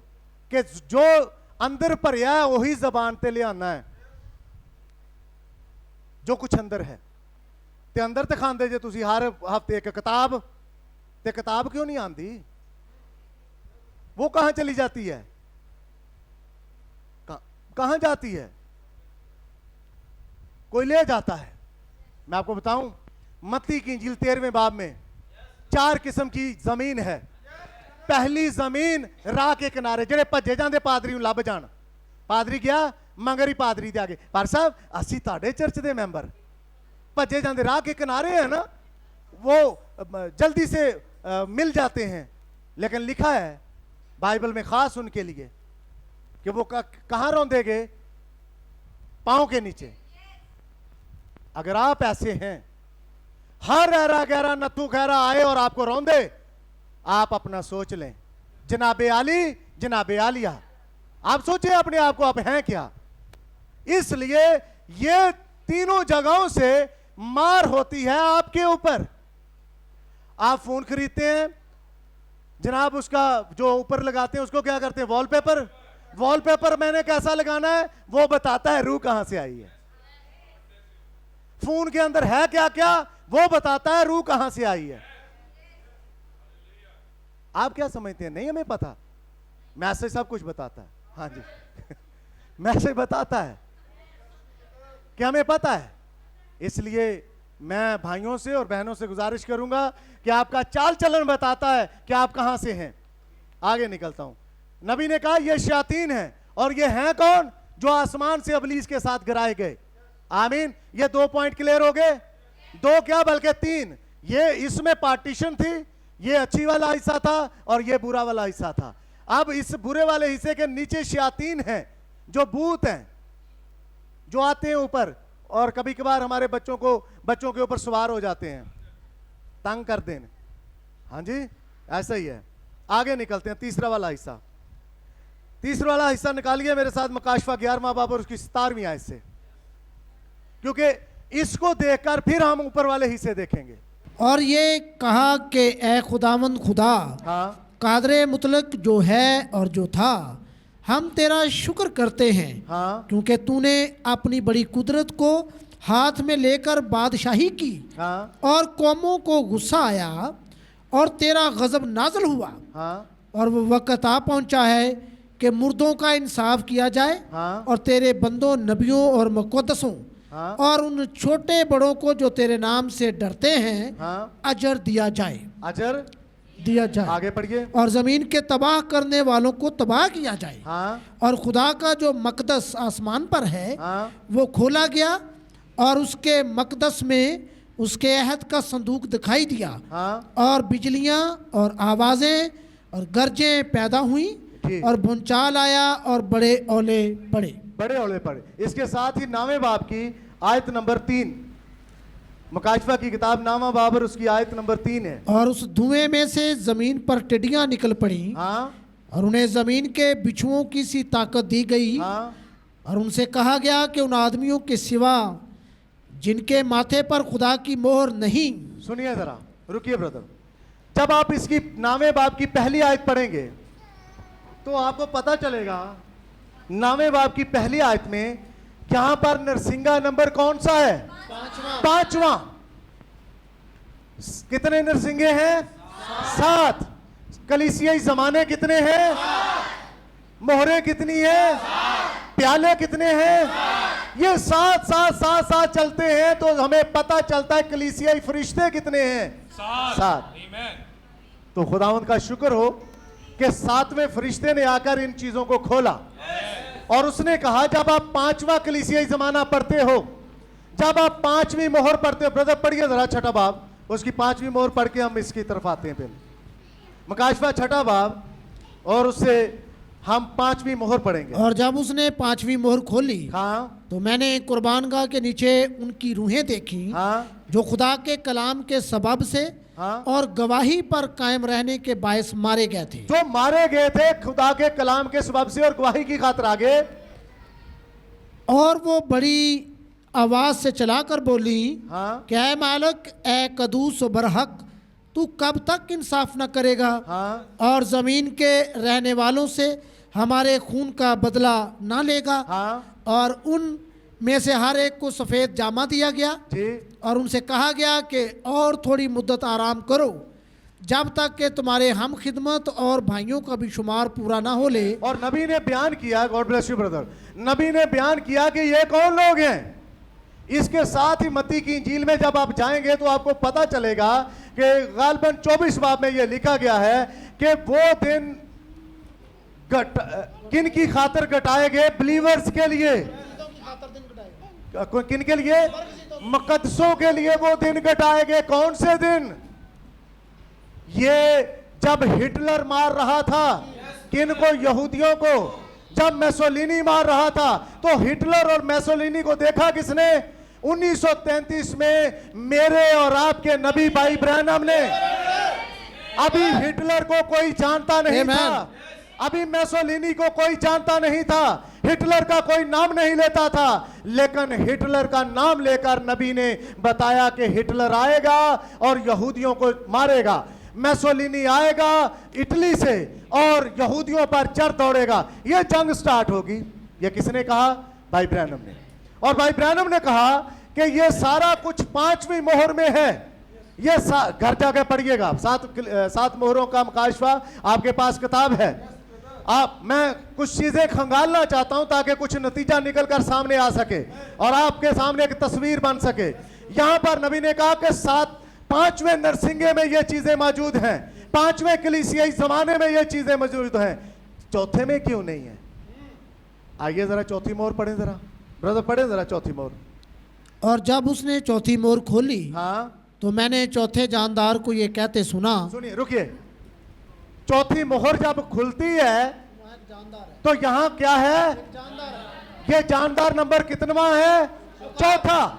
कि जो अंदर भरिया है वही जबान ते ले आना है। जो कुछ अंदर है ते अंदर ते खांदे जे तुसी हर हफ्ते एक किताब, ते किताब क्यों नहीं आंदी? वो कहां चली जाती है? कहां जाती है? कोई ले जाता है। मैं आपको बताऊं, मत्ती की इंजील 13वें बाब में 4 किस्म की जमीन है। पहली जमीन राह के किनारे, जेड़े भजे जाते पादरी लभ जान। पादरी गया मगर ही पादरी दे आगे, पर साहब असी ताड़े चर्च दे मैंबर, भजे जाते राह के किनारे है ना, वो जल्दी से मिल जाते हैं। लेकिन लिखा है बाइबल में खास उनके लिए कि वो कहां रोंदेगे? पांव के नीचे। अगर आप ऐसे हैं, हर ऐरा गहरा नत्थू खैरा आए और आपको रौंदे, आप अपना सोच लें। जनाबे आली, जनाबे आलिया, आप सोचें अपने आप को, आप हैं क्या। इसलिए ये तीनों जगहों से मार होती है आपके ऊपर। आप फोन खरीदते हैं जनाब, उसका जो ऊपर लगाते हैं उसको क्या करते हैं? वॉलपेपर। वॉलपेपर मैंने कैसा लगाना है वो बताता है रूह कहां से आई है। फोन के अंदर है क्या क्या वो बताता है रूह कहां से आई है। आप क्या समझते हैं? नहीं हमें पता, मैसेज सब कुछ बताता है। हाँ जी मैसेज बताता है कि हमें पता है। इसलिए मैं भाइयों से और बहनों से गुजारिश करूंगा कि आपका चाल चलन बताता है कि आप कहां से हैं। आगे निकलता हूं। नबी ने कहा ये शयातीन हैं, और ये हैं कौन? जो आसमान से इब्लीस के साथ गिराए गए। आमीन। ये 2 पॉइंट क्लियर हो गए। 2 क्या बल्कि 3। ये इसमें पार्टीशन थी, ये अच्छी वाला हिस्सा था और ये बुरा वाला हिस्सा था। अब इस बुरे वाले हिस्से के नीचे शयातीन हैं, जो भूत हैं, जो आते हैं ऊपर और कभी कभार हमारे बच्चों के ऊपर सवार हो जाते हैं, तंग कर देने। हाँ जी, ऐसा ही है। आगे निकलते हैं। तीसरा वाला हिस्सा निकालिए मेरे साथ, मकाशफा 11वां बाब और उसकी 17वीं आयत से, क्योंकि इसको देखकर फिर हम ऊपर वाले हिस्से देखेंगे। और ये कहा कि ए खुदावंद खुदा, हाँ, कादरे मुतलक जो है और जो था, हम तेरा शुक्र करते हैं। हाँ, क्योंकि तूने अपनी बड़ी कुदरत को हाथ में लेकर बादशाही की। हाँ, और कौमों को गुस्सा आया और तेरा गजब नाजल हुआ। हाँ, और वो वक़्त आ पहुंचा है कि मुर्दों का इंसाफ किया जाए। हाँ, और तेरे बंदों, नबियों और मुक़द्दसों हाँ। और उन छोटे बड़ों को जो तेरे नाम से डरते हैं हाँ, अजर दिया जाए, अजर दिया जाए। आगे पढ़िए। और ज़मीन के तबाह करने वालों को तबाह किया जाए। हाँ, और खुदा का जो मकदस आसमान पर है हाँ, वो खोला गया और उसके मकदस में उसके अहद का संदूक दिखाई दिया। हाँ, और बिजलियां और आवाज़ें और गरजें पैदा हुई ठीक। और भूचाल आया और बड़े ओले पड़े। बड़े ओले पड़े। इसके साथ ही नामे बाब की आयत नंबर 3, मुकाशफा की किताब नामा बाब और उसकी आयत नंबर 3 है। और उस धुएं में से ज़मीन पर टिड्डियां निकल पड़ी हाँ, और उन्हें ज़मीन के बिच्छुओं की सी ताकत दी गई। हाँ, और उनसे कहा गया कि उन आदमियों के सिवा जिनके माथे पर खुदा की मोहर नहीं। सुनिए जरा, रुकिए ब्रदर। जब आप इसकी नामे बाब की पहली आयत पढ़ेंगे तो आपको पता चलेगा नामे बाब की पहली आयत में यहां पर नरसिंगा नंबर कौन सा है? पांचवा। कितने नरसिंगे हैं? 7। कलीसियाई जमाने कितने हैं? मोहरें कितनी है? प्याले कितने हैं? ये 7 चलते हैं तो हमें पता चलता है कलीसियाई फरिश्ते कितने हैं? 7। Amen. तो खुदावंद का शुक्र हो कि 7वें फरिश्ते ने आकर इन चीजों को खोला और उसने कहा जब आप 5वां कलीसियाई जमाना पढ़ते हो, जब आप 5वीं मोहर पढ़ते हो, ब्रदर पढ़िए जरा छठा बाब, उसकी 5वीं मोहर पढ़ के हम इसकी तरफ आते हैं। पहले मुकाशफा छठा बाब और उससे हम 5वीं मोहर पढ़ेंगे। और जब उसने 5वीं मोहर खोली हाँ, तो मैंने कुर्बानगाह के नीचे उनकी रूहें देखी हाँ, जो खुदा के कलाम के सबब से हाँ, और गवाही पर कायम रहने के बायस मारे गए थे। जो मारे गए थे खुदा के कलाम के सबब से और गवाही की खातिर आगे। और वो बड़ी आवाज से चलाकर बोली हाँ, कि ऐ मालिक, ऐ कदूस व बरहक, तू कब तक इंसाफ न करेगा हाँ, और ज़मीन के रहने वालों से हमारे खून का बदला ना लेगा। हाँ, और उन में से हर एक को सफ़ेद जामा दिया गया जी, और उनसे कहा गया कि और थोड़ी मुद्दत आराम करो जब तक कि तुम्हारे हम खिदमत और भाइयों का भी शुमार पूरा ना हो ले। और नबी ने बयान किया, गॉड ब्लेस यू ब्रदर, नबी ने बयान किया कि ये कौन लोग हैं। इसके साथ ही मत्ती की इंजील में जब आप जाएंगे तो आपको पता चलेगा कि गालबन 24 बाब में ये लिखा गया है कि वो दिन किन की खातिर घटाए गए? बिलीवर्स के लिए। किन के लिए? मुकद्दसों के लिए वो दिन घटाए गए। कौन से दिन? ये जब हिटलर मार रहा था किन को? यहूदियों को। जब मैसोलिनी मार रहा था तो हिटलर और मैसोलिनी को देखा किसने? 1933 में मेरे और आपके नबी भाई ब्रैनम ने। अभी हिटलर को कोई जानता नहीं था, अभी मैसोलिनी को कोई जानता नहीं था, हिटलर का कोई नाम नहीं लेता था, लेकिन हिटलर का नाम लेकर नबी ने बताया कि हिटलर आएगा और यहूदियों को मारेगा। मैसोलिनी आएगा इटली से और यहूदियों पर चढ़ दौड़ेगा। यह जंग स्टार्ट होगी। यह किसने कहा? भाई ब्रैनम ने। और भाई ब्रैनम ने कहा कि यह सारा कुछ 5वीं मोहर में है। यह घर जाकर पढ़िएगा, 7 मोहरों का मुकाशफा आपके पास किताब है। मैं कुछ चीजें खंगालना चाहता हूं ताकि कुछ नतीजा निकलकर सामने आ सके और आपके सामने एक तस्वीर बन सके। यहां पर नबी ने कहा कि 5वें नरसिंगे में ये चीजें मौजूद हैं, 5वें कलीसियाई जमाने में ये चीजें मौजूद हैं, चौथे में क्यों नहीं है? आइए जरा चौथी मोहर पढ़ें, जरा ब्रदर पढ़े जरा चौथी मोहर। और जब उसने चौथी मोहर खोली हाँ, तो मैंने चौथे जानदार को ये कहते सुना। सुनिए, रुकिए। चौथी मोहर जब खुलती है तो यहां क्या है? ये जानदार नंबर कितनवा है? चौथा।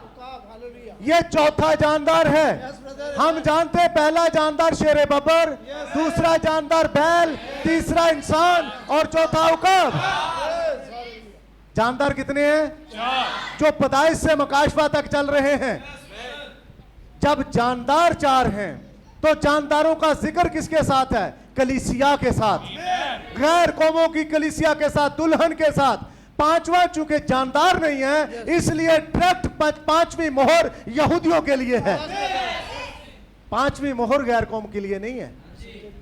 ये चौथा जानदार है। हम जानते हैं पहला जानदार शेरे बब्बर, दूसरा जानदार बैल, तीसरा इंसान और चौथा उकब। जानदार कितने हैं? जो पैदाइश से मुकाशफा तक चल रहे हैं। जब जानदार 4 हैं तो जानदारों का जिक्र किसके साथ है? कलीसिया के साथ, गैर कौमों की कलीसिया के साथ, दुल्हन के साथ। 5वां चूंकि जानदार नहीं है इसलिए डायरेक्ट 5वीं मोहर यहूदियों के लिए है, 5वीं मोहर गैर कौम के लिए नहीं है,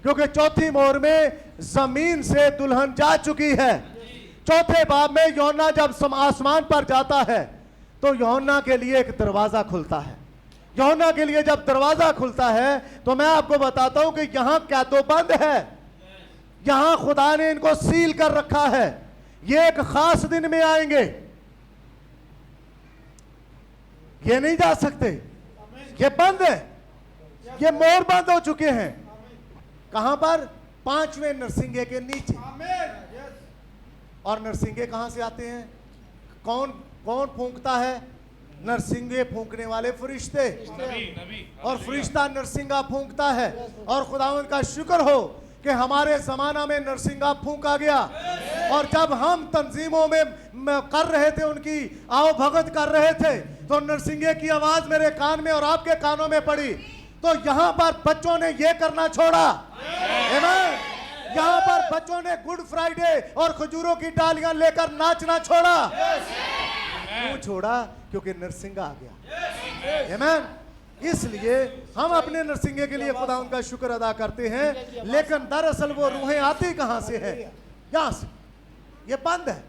क्योंकि चौथी मोहर में जमीन से दुल्हन जा चुकी है। चौथे बाब में यूहन्ना जब आसमान पर जाता है तो यूहन्ना के लिए एक दरवाजा खुलता है। यूहन्ना के लिए जब दरवाजा खुलता है तो मैं आपको बताता हूं कि यहां क्या तो बंद है, यहां खुदा ने इनको सील कर रखा है। ये एक खास दिन में आएंगे, ये नहीं जा सकते, ये बंद है, ये मोर बंद हो चुके हैं। कहां पर? 5वें नरसिंगे के नीचे। और नरसिंगे कहां से आते हैं? कौन कौन फूंकता है? नरसिंगे फूंकने वाले फरिश्ते, नबी नबी और फरिश्ता नरसिंगा फूंकता है। और खुदावंद का शुक्र हो कि हमारे जमाना में नरसिंगा फूंका गया। और जब हम तंजीमों में कर रहे थे, उनकी आओ भगत कर रहे थे, तो नरसिंगे की आवाज मेरे कान में और आपके कानों में पड़ी। तो यहां पर बच्चों ने ये करना छोड़ा। आमीन। यहां पर बच्चों ने गुड फ्राइडे और खजूरों की डालियां लेकर नाचना छोड़ा। क्यों छोड़ा? क्योंकि नरसिंगा आ गया। आमीन। इसलिए हम अपने नरसिंगे के लिए खुदा उनका शुक्र अदा करते हैं, लेकिन दरअसल वो रूहें आती कहां से है? यहां से। ये बंद है,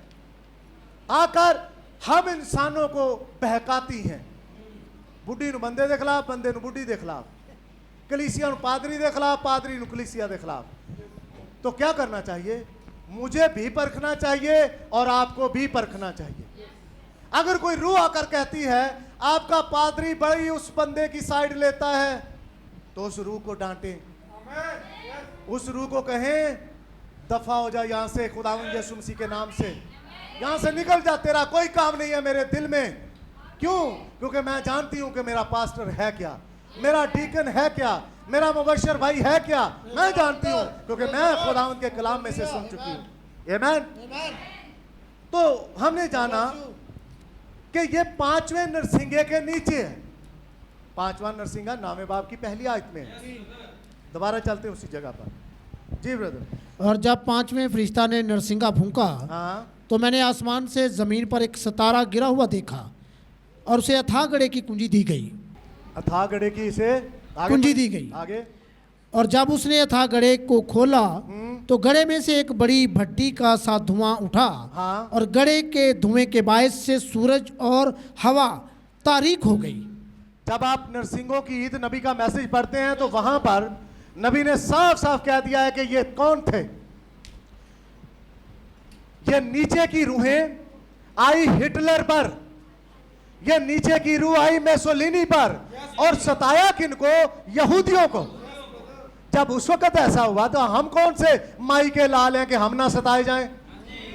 आकर हम इंसानों को बहकाती हैं। बुढ़ी नु बंदे दे खिलाफ, बंदे नु बुढ़ी दे खिलाफ, कलीसिया नु पादरी दे खिलाफ, पादरी नु कलीसिया दे खिलाफ। तो क्या करना चाहिए? मुझे भी परखना चाहिए और आपको भी परखना चाहिए। अगर कोई रूह आकर कहती है आपका पादरी बड़ी उस बंदे की साइड लेता है, तो उस रूह को डांटें, उस रूह को कहें दफा हो जा यहां से, खुदावंद यीशु मसीह के नाम से यहां से निकल जा, तेरा कोई काम नहीं है मेरे दिल में। क्यों? क्योंकि मैं जानती हूं कि मेरा पास्टर है क्या, मेरा डीकन है क्या, मेरा मुबशर भाई है क्या। मैं जानती हूं क्योंकि मैं खुदावंद के कलाम में से सुन चुकी हूं। आमीन। तो हमने जाना कि ये 5वें नरसिंगे के नीचे है। 5वां नरसिंगा नामे बाप की पहली आयत में है। दोबारा चलते उसी जगह पर। जी ब्रदर। और जब 5वें फरिश्ता ने नरसिंगा फूंका, हाँ, तो मैंने आसमान से ज़मीन पर एक सितारा गिरा हुआ देखा और उसे अथाह गड़े की कुंजी दी गई। अथाह गड़े की इसे कुंजी दी गई। आगे। और जब उसने अथाह गड़े को खोला तो गड़े में से एक बड़ी भट्टी का सा धुआं उठा। हाँ। और गड़े के धुएं के बायस से सूरज और हवा तारीक हो गई। जब आप नरसिंगों की ईद नबी का मैसेज पढ़ते हैं तो वहां पर नबी ने साफ साफ कह दिया है कि ये कौन थे। ये नीचे की रूहें आई हिटलर पर, ये नीचे की रूह आई मेसोलिनी पर, और सताया किनको? यहूदियों को। जब उस वक्त ऐसा हुआ तो हम कौन से माई के लाल हैं कि हम ना सताए जाएं?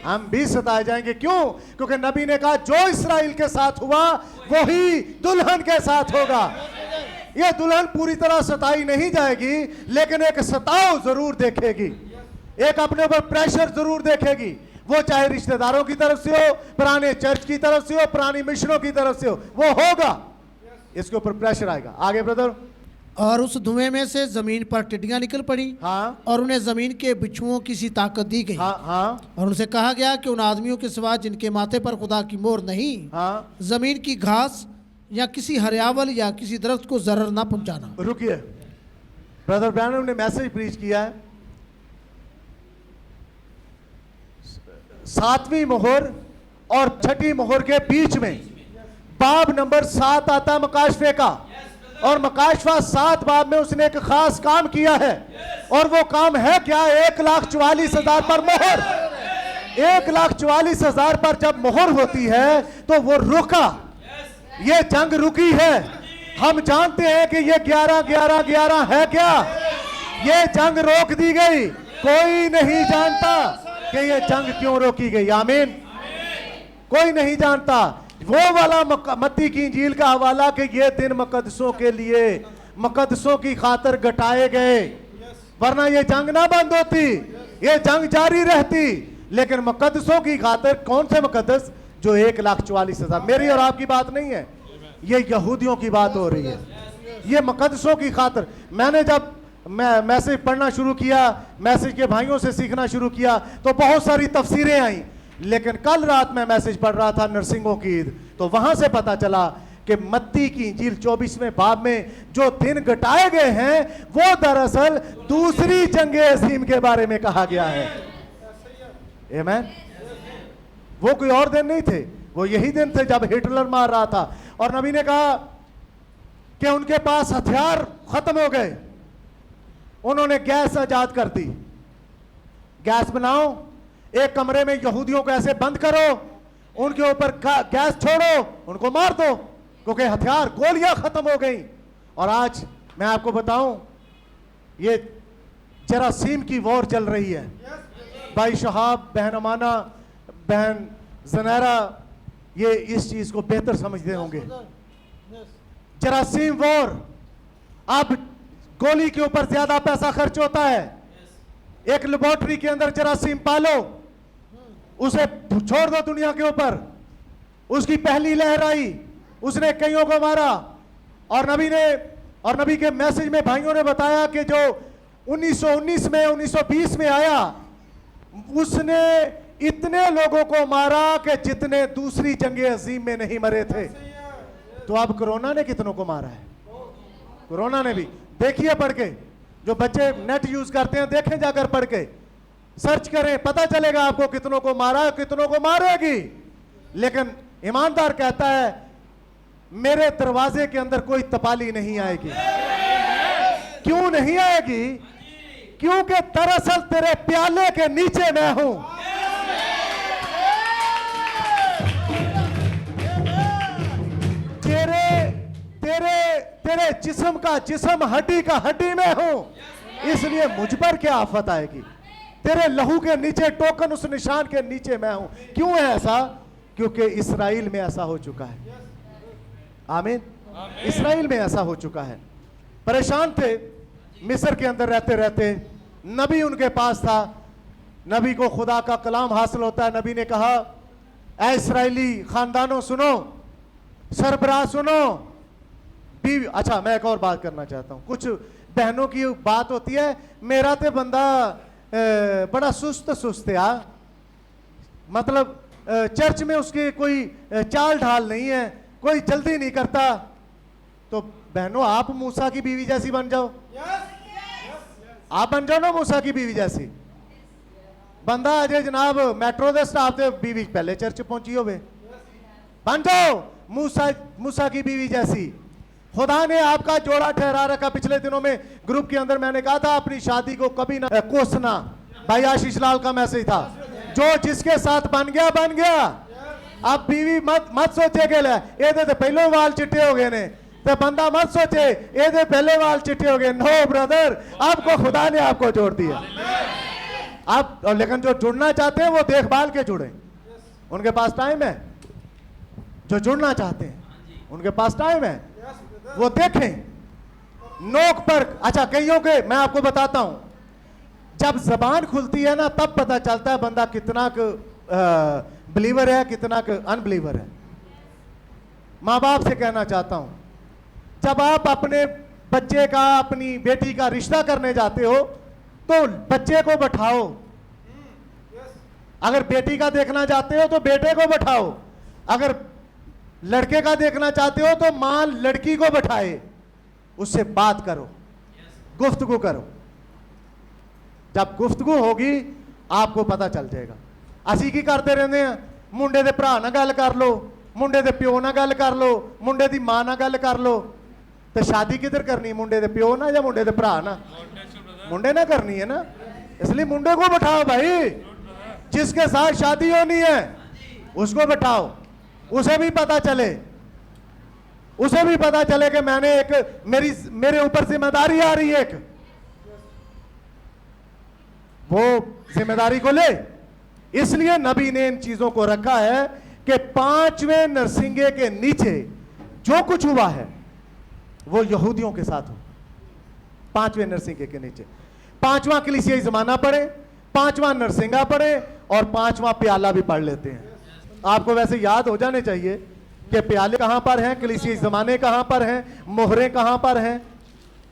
हम भी सताए जाएंगे। क्यों? क्योंकि नबी ने कहा जो इस्राएल के साथ हुआ वही दुल्हन के साथ होगा। ये दुल्हन पूरी तरह सताई नहीं जाएगी, लेकिन एक सताव जरूर देखेगी, एक अपने ऊपर प्रेशर जरूर देखेगी। वो चाहे रिश्तेदारों की तरफ से हो, पुराने चर्च की तरफ से हो, पुरानी मिशनों की तरफ से हो, वो होगा, इसके ऊपर प्रेशर आएगा। आगे ब्रदर। और उस धुएं में से जमीन पर टिड्डियां निकल पड़ी। हाँ, और उन्हें जमीन के बिच्छुओं की सी ताकत दी गई। हाँ, हाँ, और उनसे कहा गया कि उन आदमियों के सिवा जिनके माथे पर खुदा की मोहर नहीं, हाँ। जमीन की घास या किसी हरियावल या किसी दरख्त को जरर ना पहुंचाना। रुकिए, ब्रदर ब्रैनम ने मैसेज प्रीच किया है, 7वीं मोहर और 6ठी मोहर के बीच में बाब नंबर 7 आता है मकाशफे का, और मकाशफा 7 बाब में उसने एक खास काम किया है। और वो काम है क्या? 1,44,000 पर मोहर। 1,44,000 पर जब मोहर होती है तो वो रुका, ये जंग रुकी है। हम जानते हैं कि ये 11-11-11 है क्या? ये जंग रोक दी गई। कोई नहीं जानता कि ये जंग क्यों रोकी गई। आमीन। कोई नहीं जानता। वो वाला मत्ती की इंजील का हवाला कि ये दिन मुकद्दसों के लिए, मुकद्दसों की खातिर घटाए गए, वरना ये जंग ना बंद होती, ये जंग जारी रहती। लेकिन मुकद्दसों की खातिर, कौन से मुकद्दस? जो 1,44,000। मेरी और आपकी बात नहीं है, ये यहूदियों की बात हो रही है। ये मुकद्दसों की खातिर। मैंने जब मैं मैसेज पढ़ना शुरू किया, मैसेज के भाइयों से सीखना शुरू किया, तो बहुत सारी तफसीरें आई। लेकिन कल रात मैं मैसेज पढ़ रहा था नरसिंगों की ईद, तो वहां से पता चला कि मत्ती की इंजील 24वें बाब में जो दिन घटाए गए हैं वो दरअसल दूसरी जंगे अजीम के बारे में कहा गया है। आमीन। वो कोई और दिन नहीं थे, वो यही दिन थे जब हिटलर मार रहा था, और नबी ने कहा कि उनके पास हथियार खत्म हो गए, उन्होंने गैस आजाद कर दी। गैस बनाओ, एक कमरे में यहूदियों को ऐसे बंद करो, उनके ऊपर गैस छोड़ो, उनको मार दो, क्योंकि हथियार, गोलियां खत्म हो गई। और आज मैं आपको बताऊं, ये जरासीम की वॉर चल रही है। भाई शहाब, बहन अमाना, बहन ज़नैरा, ये इस चीज को बेहतर समझते होंगे। जरासीम वॉर, अब गोली के ऊपर ज्यादा पैसा खर्च होता है। एक लेबोरेटरी के अंदर जरासीम पालो, उसे छोड़ दो दुनिया के ऊपर। उसकी पहली लहर आई, उसने कईयों को मारा, और नबी के मैसेज में भाइयों ने बताया कि जो 1919 में 1920 में आया, उसने इतने लोगों को मारा कि जितने दूसरी जंगे अजीम में नहीं मरे थे। तो अब कोरोना ने कितनों को मारा है? कोरोना ने भी, देखिए पढ़ के, जो बच्चे नेट यूज करते हैं देखें, जाकर पढ़ के सर्च करें, पता चलेगा आपको कितनों को मारा, कितनों को मारेगी। लेकिन ईमानदार कहता है मेरे दरवाजे के अंदर कोई तपाली नहीं आएगी। क्यों नहीं आएगी? क्योंकि दरअसल तेरे प्याले के नीचे मैं हूं। तेरे जिस्म का जिस्म, हड्डी का हड्डी में हूं, इसलिए मुझ पर क्या आफत आएगी? तेरे लहू के नीचे, टोकन उस निशान के नीचे मैं हूं। क्यों है ऐसा? क्योंकि इस्राएल में ऐसा हो चुका है। आमीन। इस्राएल में ऐसा हो चुका है। परेशान थे मिस्र के अंदर रहते रहते, नबी उनके पास था, नबी को खुदा का कलाम हासिल होता है। नबी ने कहा, ऐ इस्राएली खानदानों सुनो, सरबराह सुनो, बीवी। अच्छा, मैं एक और बात करना चाहता हूं। कुछ बहनों की बात होती है, मेरा तो बंदा बड़ा सुस्त है, मतलब चर्च में उसकी कोई चाल ढाल नहीं है, कोई जल्दी नहीं करता। तो बहनों, आप मूसा की बीवी जैसी बन जाओ। आप बन जाओ ना मूसा की बीवी जैसी। बंदा अजय जनाब मेट्रो दे स्टाफ ते बीवी पहले चर्च पहुंची होवे, बन जाओ मूसा की बीवी जैसी। खुदा ने आपका जोड़ा ठहरा रखा। पिछले दिनों में ग्रुप के अंदर मैंने कहा था, अपनी शादी को कभी ना कोसना। भाई आशीष लाल का मैसेज था, जो जिसके साथ बन गया बन गया। अब बीवी मत सोचे के ये तो पहले वाल चिट्टे हो गए ने, तो बंदा मत सोचे ये पहले वाल चिट्टे हो गए। नो ब्रदर, आपको खुदा ने आपको जोड़ दिया। आप, लेकिन जो जुड़ना चाहते हैं वो देखभाल के जुड़े, उनके पास टाइम है। जो जुड़ना चाहते हैं उनके पास टाइम है, वो देखें नोक पर। अच्छा, कईयों के मैं आपको बताता हूं, जब जबान खुलती है ना, तब पता चलता है बंदा कितना बिलीवर है, कितना अनबिलीवर है। माँ बाप से कहना चाहता हूं, जब आप अपने बच्चे का, अपनी बेटी का रिश्ता करने जाते हो, तो बच्चे को बैठाओ। अगर बेटी का देखना चाहते हो तो बेटे को बैठाओ। अगर लड़के का देखना चाहते हो तो मां लड़की को बैठाए, उससे बात करो, गुफ्तगू करो। जब गुफ्तगू होगी आपको पता चल जाएगा। असी की करते रहते हैं, मुंडे दे भरा नाल गल कर लो, मुंडे दे प्यो नाल गल कर लो, मुंडे दी मां नाल गल कर लो। तो शादी किधर करनी, मुंडे दे प्यो ना या मुंडे दे भरा ना? मुंडे ना करनी है ना, इसलिए मुंडे को बैठाओ भाई। जिसके साथ शादी होनी है उसको बैठाओ, उसे भी पता चले, उसे भी पता चले कि मैंने एक मेरे ऊपर जिम्मेदारी आ रही है, एक वो जिम्मेदारी को ले। इसलिए नबी ने इन चीजों को रखा है कि पांचवें नरसिंगे के नीचे जो कुछ हुआ है वो यहूदियों के साथ हो। पांचवें नरसिंगे के नीचे पांचवा कलीसियाई जमाना पढ़े, पांचवा नरसिंगा पढ़े और पांचवा प्याला भी पढ़ लेते हैं। आपको वैसे याद हो जाने चाहिए कि प्याले कहां पर हैं, कलीसियाई जमाने कहां पर हैं, मोहरें कहां पर हैं।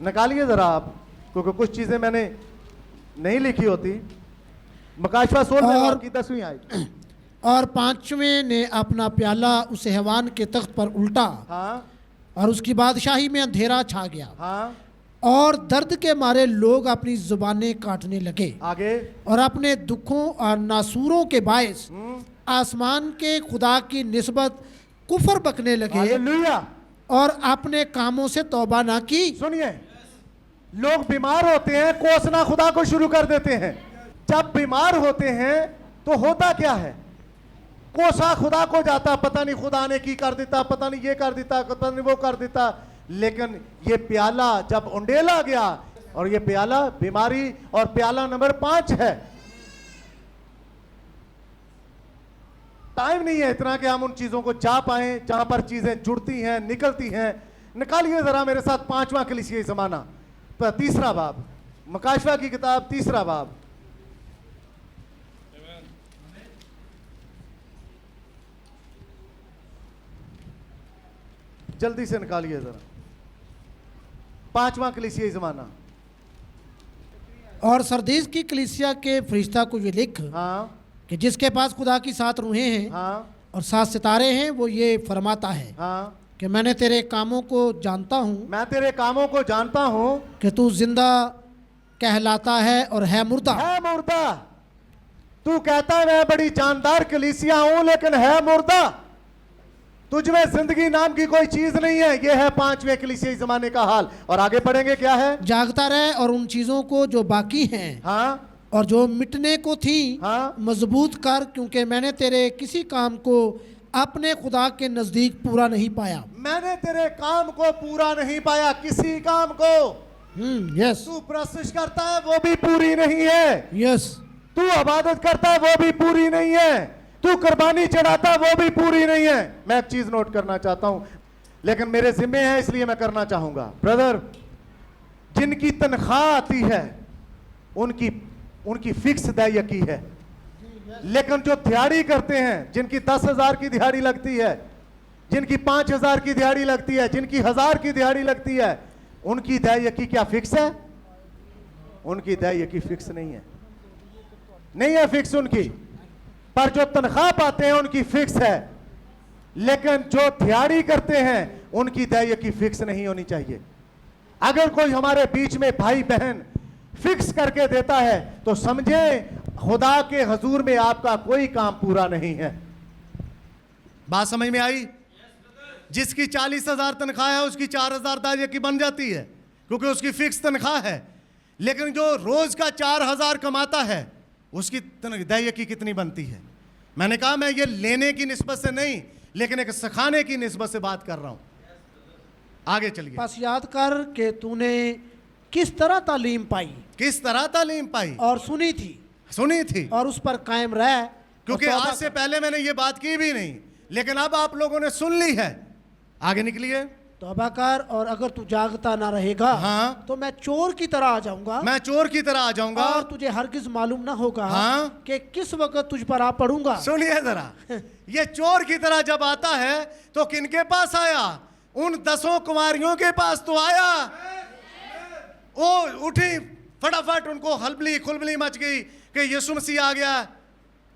निकालिए जरा आप, क्योंकि कुछ चीजें मैंने नहीं लिखी होती। मकाशवा 16 की 10वीं आयत। और पांचवें ने अपना प्याला उस हैवान के तख्त पर उल्टा, हाँ, और उसकी बादशाही में अंधेरा छा गया। हाँ, और दर्द के मारे लोग अपनी जुबानें काटने लगे आगे और अपने दुखों और नासूरों के बायस आसमान के खुदा की निस्बत कुफर बकने लगे हालेलुया। और अपने कामों से तौबा ना की। सुनिए, लोग बीमार होते हैं, कोसना खुदा को शुरू कर देते हैं। जब बीमार होते हैं तो होता क्या है, कोसा खुदा को जाता, पता नहीं खुदा ने की कर देता, पता नहीं ये कर देता, पता नहीं वो कर देता। लेकिन ये प्याला जब उंडेला गया, और ये प्याला बीमारी और प्याला नंबर 5 है। टाइम नहीं है इतना कि हम उन चीजों को जा पाए जहां पर चीजें जुड़ती हैं, निकलती हैं। निकालिए जरा मेरे साथ 5वां कलीसियाई ज़माना, 3रा बाब, मकाशवा की किताब 3रा बाब। जल्दी से निकालिए जरा 5वां कलीसियाई ज़माना। और सरदीस की कलीसिया के फरिश्ता को ये लिख हाँ कि जिसके पास खुदा की 7 रूहें हैं हाँ और 7 सितारे हैं, वो ये फरमाता है हाँ, कि मैंने तेरे कामों को जानता हूँ मैं तेरे कामों को जानता हूं कि तू जिंदा कहलाता है और है मुर्दा। है मुर्दा। तू कहता है मैं बड़ी जानदार कलीसिया हूं, लेकिन है मुर्दा। तुझ में जिंदगी नाम की कोई चीज नहीं है। यह है 5वें कलीसियाई ज़माने का हाल। और आगे पढ़ेंगे क्या है। जागता रहे और उन चीज़ों को जो बाकी हैं हाँ और जो मिटने को थी हाँ। मजबूत कर, क्योंकि मैंने तेरे किसी काम को अपने खुदा के नज़दीक पूरा नहीं पाया। मैंने तेरे काम को पूरा नहीं पाया, किसी काम को। यस तू प्रशिश करता है वो भी पूरी नहीं है, यस तू इबादत करता है वो भी पूरी नहीं है, तू कुर्बानी चढ़ाता है वो भी पूरी नहीं है। मैं एक चीज नोट करना चाहता हूं, लेकिन मेरे जिम्मे है इसलिए मैं करना चाहूंगा। ब्रदर, जिनकी तनख्वाह आती है उनकी फिक्स दायकी है, लेकिन जो दिहाड़ी करते हैं, जिनकी 10,000 की दिहाड़ी लगती है, जिनकी 5,000 की दिहाड़ी लगती है, जिनकी 1,000 की दिहाड़ी लगती है, उनकी दायकी क्या फिक्स है? उनकी दायकी फिक्स नहीं है, नहीं है फिक्स उनकी। पर जो तनख्वाह पाते हैं उनकी फिक्स है, लेकिन जो दिहाड़ी करते हैं उनकी दायकी फिक्स नहीं होनी चाहिए। अगर कोई हमारे बीच में भाई बहन फिक्स करके देता है तो समझे खुदा के हजूर में आपका कोई काम पूरा नहीं है। बात समझ में आई? जिसकी 40,000 तनख्वाह है उसकी 4,000 दायकी बन जाती है, क्योंकि उसकी फिक्स तनख्वाह है। लेकिन जो रोज का 4,000 कमाता है उसकी दायकी कितनी बनती है? मैंने कहा मैं ये लेने की निस्बत से नहीं, लेकिन एक सिखाने की निस्बत से बात कर रहा हूं। आगे चलिए। बस याद कर कि तूने किस तरह तालीम पाई, किस तरह तालीम पाई और सुनी थी और उस पर कायम रह। क्योंकि आज से पहले मैंने ये बात की भी नहीं, लेकिन अब आप लोगों ने सुन ली है। आगे निकलिए। तौबा कर, और अगर तू जागता ना रहेगा हाँ। तो मैं चोर की तरह आ जाऊंगा, मैं चोर की तरह आ जाऊंगा, और तुझे हरगिज मालूम ना होगा हाँ। कि किस वक्त तुझ पर आ पड़ूंगा। सुनिए जरा, ये चोर की तरह जब आता है तो किनके पास आया? उन 10 कुमारियों के पास तो आया। वो उठी फटाफट, उनको हलबली खुलबली मच गई कि यीशु मसीह आ गया।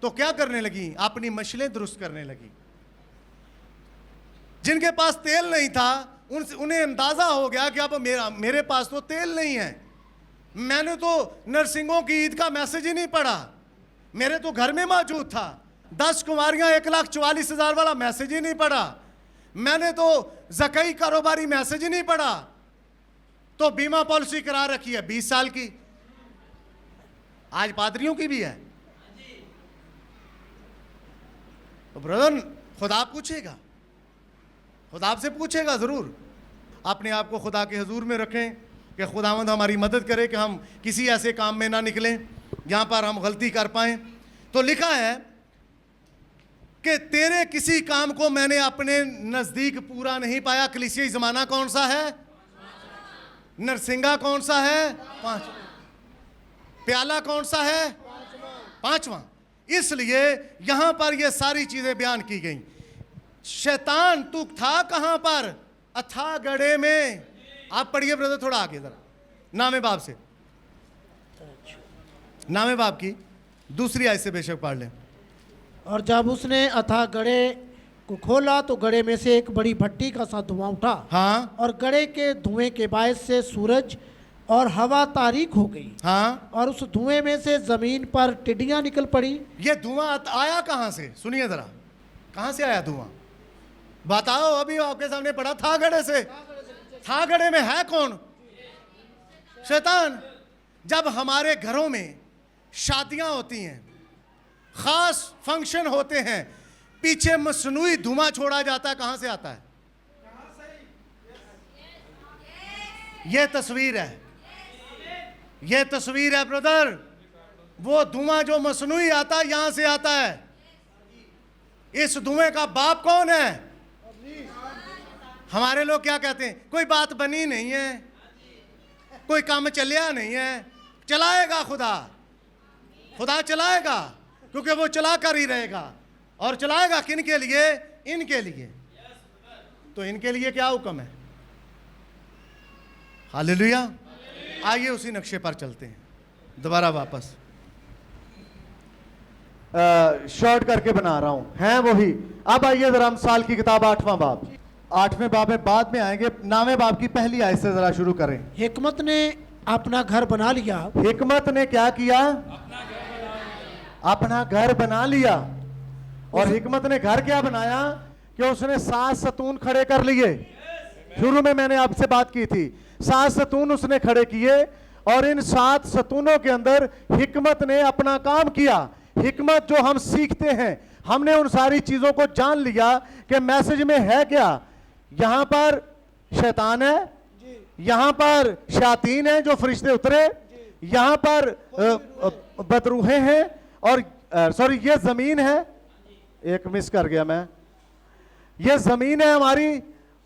तो क्या करने लगी? अपनी मछलें दुरुस्त करने लगी। जिनके पास तेल नहीं था उन्हें अंदाजा हो गया कि अब मेरे पास तो तेल नहीं है। मैंने तो नरसिंहों की ईद का मैसेज ही नहीं पढ़ा, मेरे तो घर में मौजूद था। 10 कुमारियां 1,44,000 वाला मैसेज ही नहीं पढ़ा, मैंने तो ज़कई कारोबारी मैसेज ही नहीं पढ़ा। तो बीमा पॉलिसी करा रखी है 20 साल की, आज पादरियों की भी है। तो ब्रदर, खुदा पूछेगा, खुदा आपसे पूछेगा जरूर। अपने आप को खुदा के हजूर में रखें कि खुदावंद हमारी मदद करे कि हम किसी ऐसे काम में ना निकलें जहां पर हम गलती कर पाएं। तो लिखा है कि तेरे किसी काम को मैंने अपने नजदीक पूरा नहीं पाया। कलीसियाई ज़माना कौन सा है? नरसिंगा कौन सा है? 5। प्याला कौन सा है? 5वां। इसलिए यहां पर ये सारी चीजें बयान की गई। शैतान तू था कहां पर? अथाह गड्ढे में। आप पढ़िए ब्रदर थोड़ा आगे जरा, नामे बाप से, नामे बाप की 2 आयत से बेशक पढ़ लें। और जब उसने अथाह गड्ढे को खोला तो गड्ढे में से एक बड़ी भट्टी का सा धुआं उठा। हाँ। और गड्ढे के धुएं के बायस से सूरज और हवा तारीक हो गई हाँ, और उस धुएं में से जमीन पर टिड्डियां निकल पड़ी। ये धुआं आया कहां से? सुनिए जरा, कहां से आया धुआं? बताओ। अभी आपके सामने पड़ा था गड़े से। था गड़े में है कौन? शैतान। जब हमारे घरों में शादियां होती हैं, खास फंक्शन होते हैं, पीछे मसनूई धुआं छोड़ा जाता है, कहां से आता है? यह तस्वीर है, यह तस्वीर है ब्रदर। वो धुआं जो मसनूई आता है यहां से आता है। इस धुएं का बाप कौन है? हमारे लोग क्या कहते हैं? कोई बात बनी नहीं है, कोई काम चलिया नहीं है। चलाएगा खुदा, खुदा चलाएगा, क्योंकि वो चला कर ही रहेगा। और चलाएगा किन के लिए? इनके लिए। तो इनके लिए क्या हुक्म है? हालेलुया। आइए उसी नक्शे पर चलते हैं दोबारा वापस। शॉर्ट करके बना रहा हूं, हैं वही। अब आइए जरा हम साल की किताब 8वां बाब, 8वें बाब में बाद में आएंगे। 9वें बाब की पहली आयत से जरा शुरू करें। हिकमत ने अपना घर बना लिया। हिकमत ने क्या किया? अपना घर बना लिया। और हिकमत ने घर क्या बनाया? कि उसने 7 सतून खड़े कर लिए। शुरू में मैंने आपसे बात की थी, 7 सतून उसने खड़े किए और इन 7 सतूनों के अंदर हिकमत ने अपना काम किया। हिकमत जो हम सीखते हैं, हमने उन सारी चीजों को जान लिया कि मैसेज में है क्या। यहां पर शैतान है, यहां पर शयातीन है जो फरिश्ते उतरे, यहां पर बदरूहे हैं, और सॉरी ये जमीन है, एक मिस कर गया मैं। ये जमीन है हमारी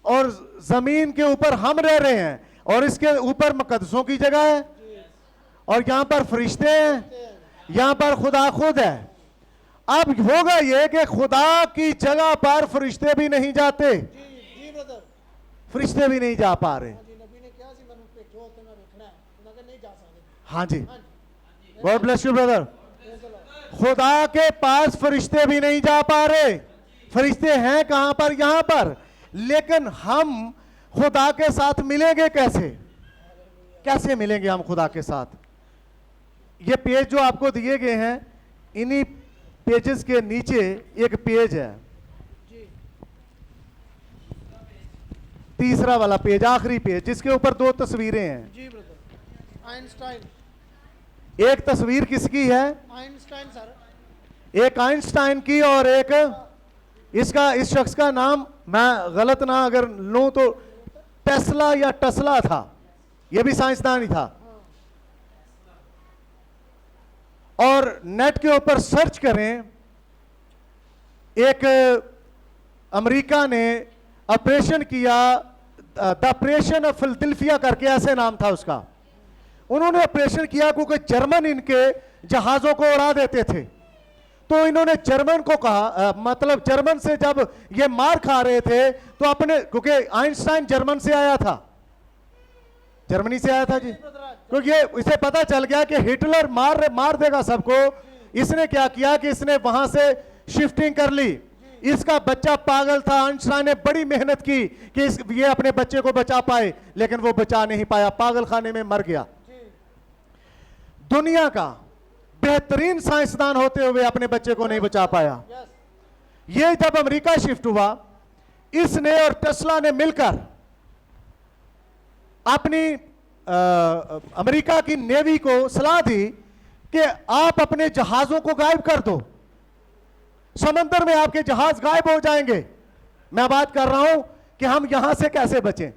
और जमीन के ऊपर हम रह रहे हैं, और इसके ऊपर मुकद्दसों की जगह है, और यहां पर फरिश्ते हैं, यहां पर खुदा खुद है। अब होगा ये कि खुदा की जगह पर फरिश्ते भी नहीं जाते, फरिश्ते भी नहीं जा पा रहे। हाँ जी, गॉड ब्लेस यू ब्रदर। खुदा के पास फरिश्ते भी नहीं जा पा रहे। फरिश्ते हैं कहां पर? यहां पर। लेकिन हम खुदा के साथ मिलेंगे कैसे? कैसे मिलेंगे हम खुदा के साथ? ये पेज जो आपको दिए गए हैं, इन्हीं पेजेस के नीचे एक पेज है, तीसरा वाला पेज, आखिरी पेज, जिसके ऊपर 2 तस्वीरें हैं। जी ब्रदर। आइंस्टाइन। एक तस्वीर किसकी है? Einstein sir. एक आइंस्टाइन की और एक इस शख्स का नाम मैं गलत ना अगर लूं तो टेस्ला या टस्ला था। यह भी साइंसदान ही था। और नेट के ऊपर सर्च करें, एक अमेरिका ने ऑपरेशन किया, द ऑपरेशन ऑफ फिलाडेल्फिया करके ऐसे नाम था उसका। उन्होंने ऑपरेशन किया क्योंकि जर्मन इनके जहाजों को उड़ा देते थे। तो इन्होंने जर्मन को कहा, मतलब जर्मन से जब ये मार खा रहे थे तो अपने, क्योंकि आइंस्टाइन जर्मन से आया था, जर्मनी से आया था जी, क्योंकि इसे पता चल गया कि हिटलर मार देगा सबको। इसने क्या किया कि इसने वहां से शिफ्टिंग कर ली। इसका बच्चा पागल था। आइंस्टाइन ने बड़ी मेहनत की कि ये अपने बच्चे को बचा पाए, लेकिन वो बचा नहीं पाया, पागल खाने में मर गया। दुनिया का बेहतरीन साइंसदान होते हुए अपने बच्चे को नहीं बचा पाया। ये जब अमेरिका शिफ्ट हुआ, इसने और टेस्ला ने मिलकर अपनी अमेरिका की नेवी को सलाह दी कि आप अपने जहाजों को गायब कर दो, समंदर में आपके जहाज गायब हो जाएंगे। मैं बात कर रहा हूं कि हम यहां से कैसे बचें।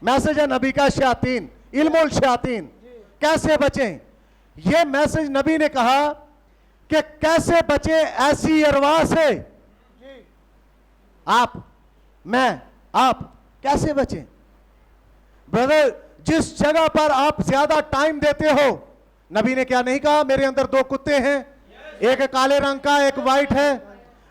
मैसेज है नबी का, शयातीन, इल्मुल शयातीन, कैसे बचें। यह मैसेज नबी ने कहा कि कैसे बचें ऐसी अरवाह से। आप कैसे बचें ब्रदर? जिस जगह पर आप ज्यादा टाइम देते हो, नबी ने क्या नहीं कहा? मेरे अंदर 2 कुत्ते हैं, एक काले रंग का, एक वाइट है।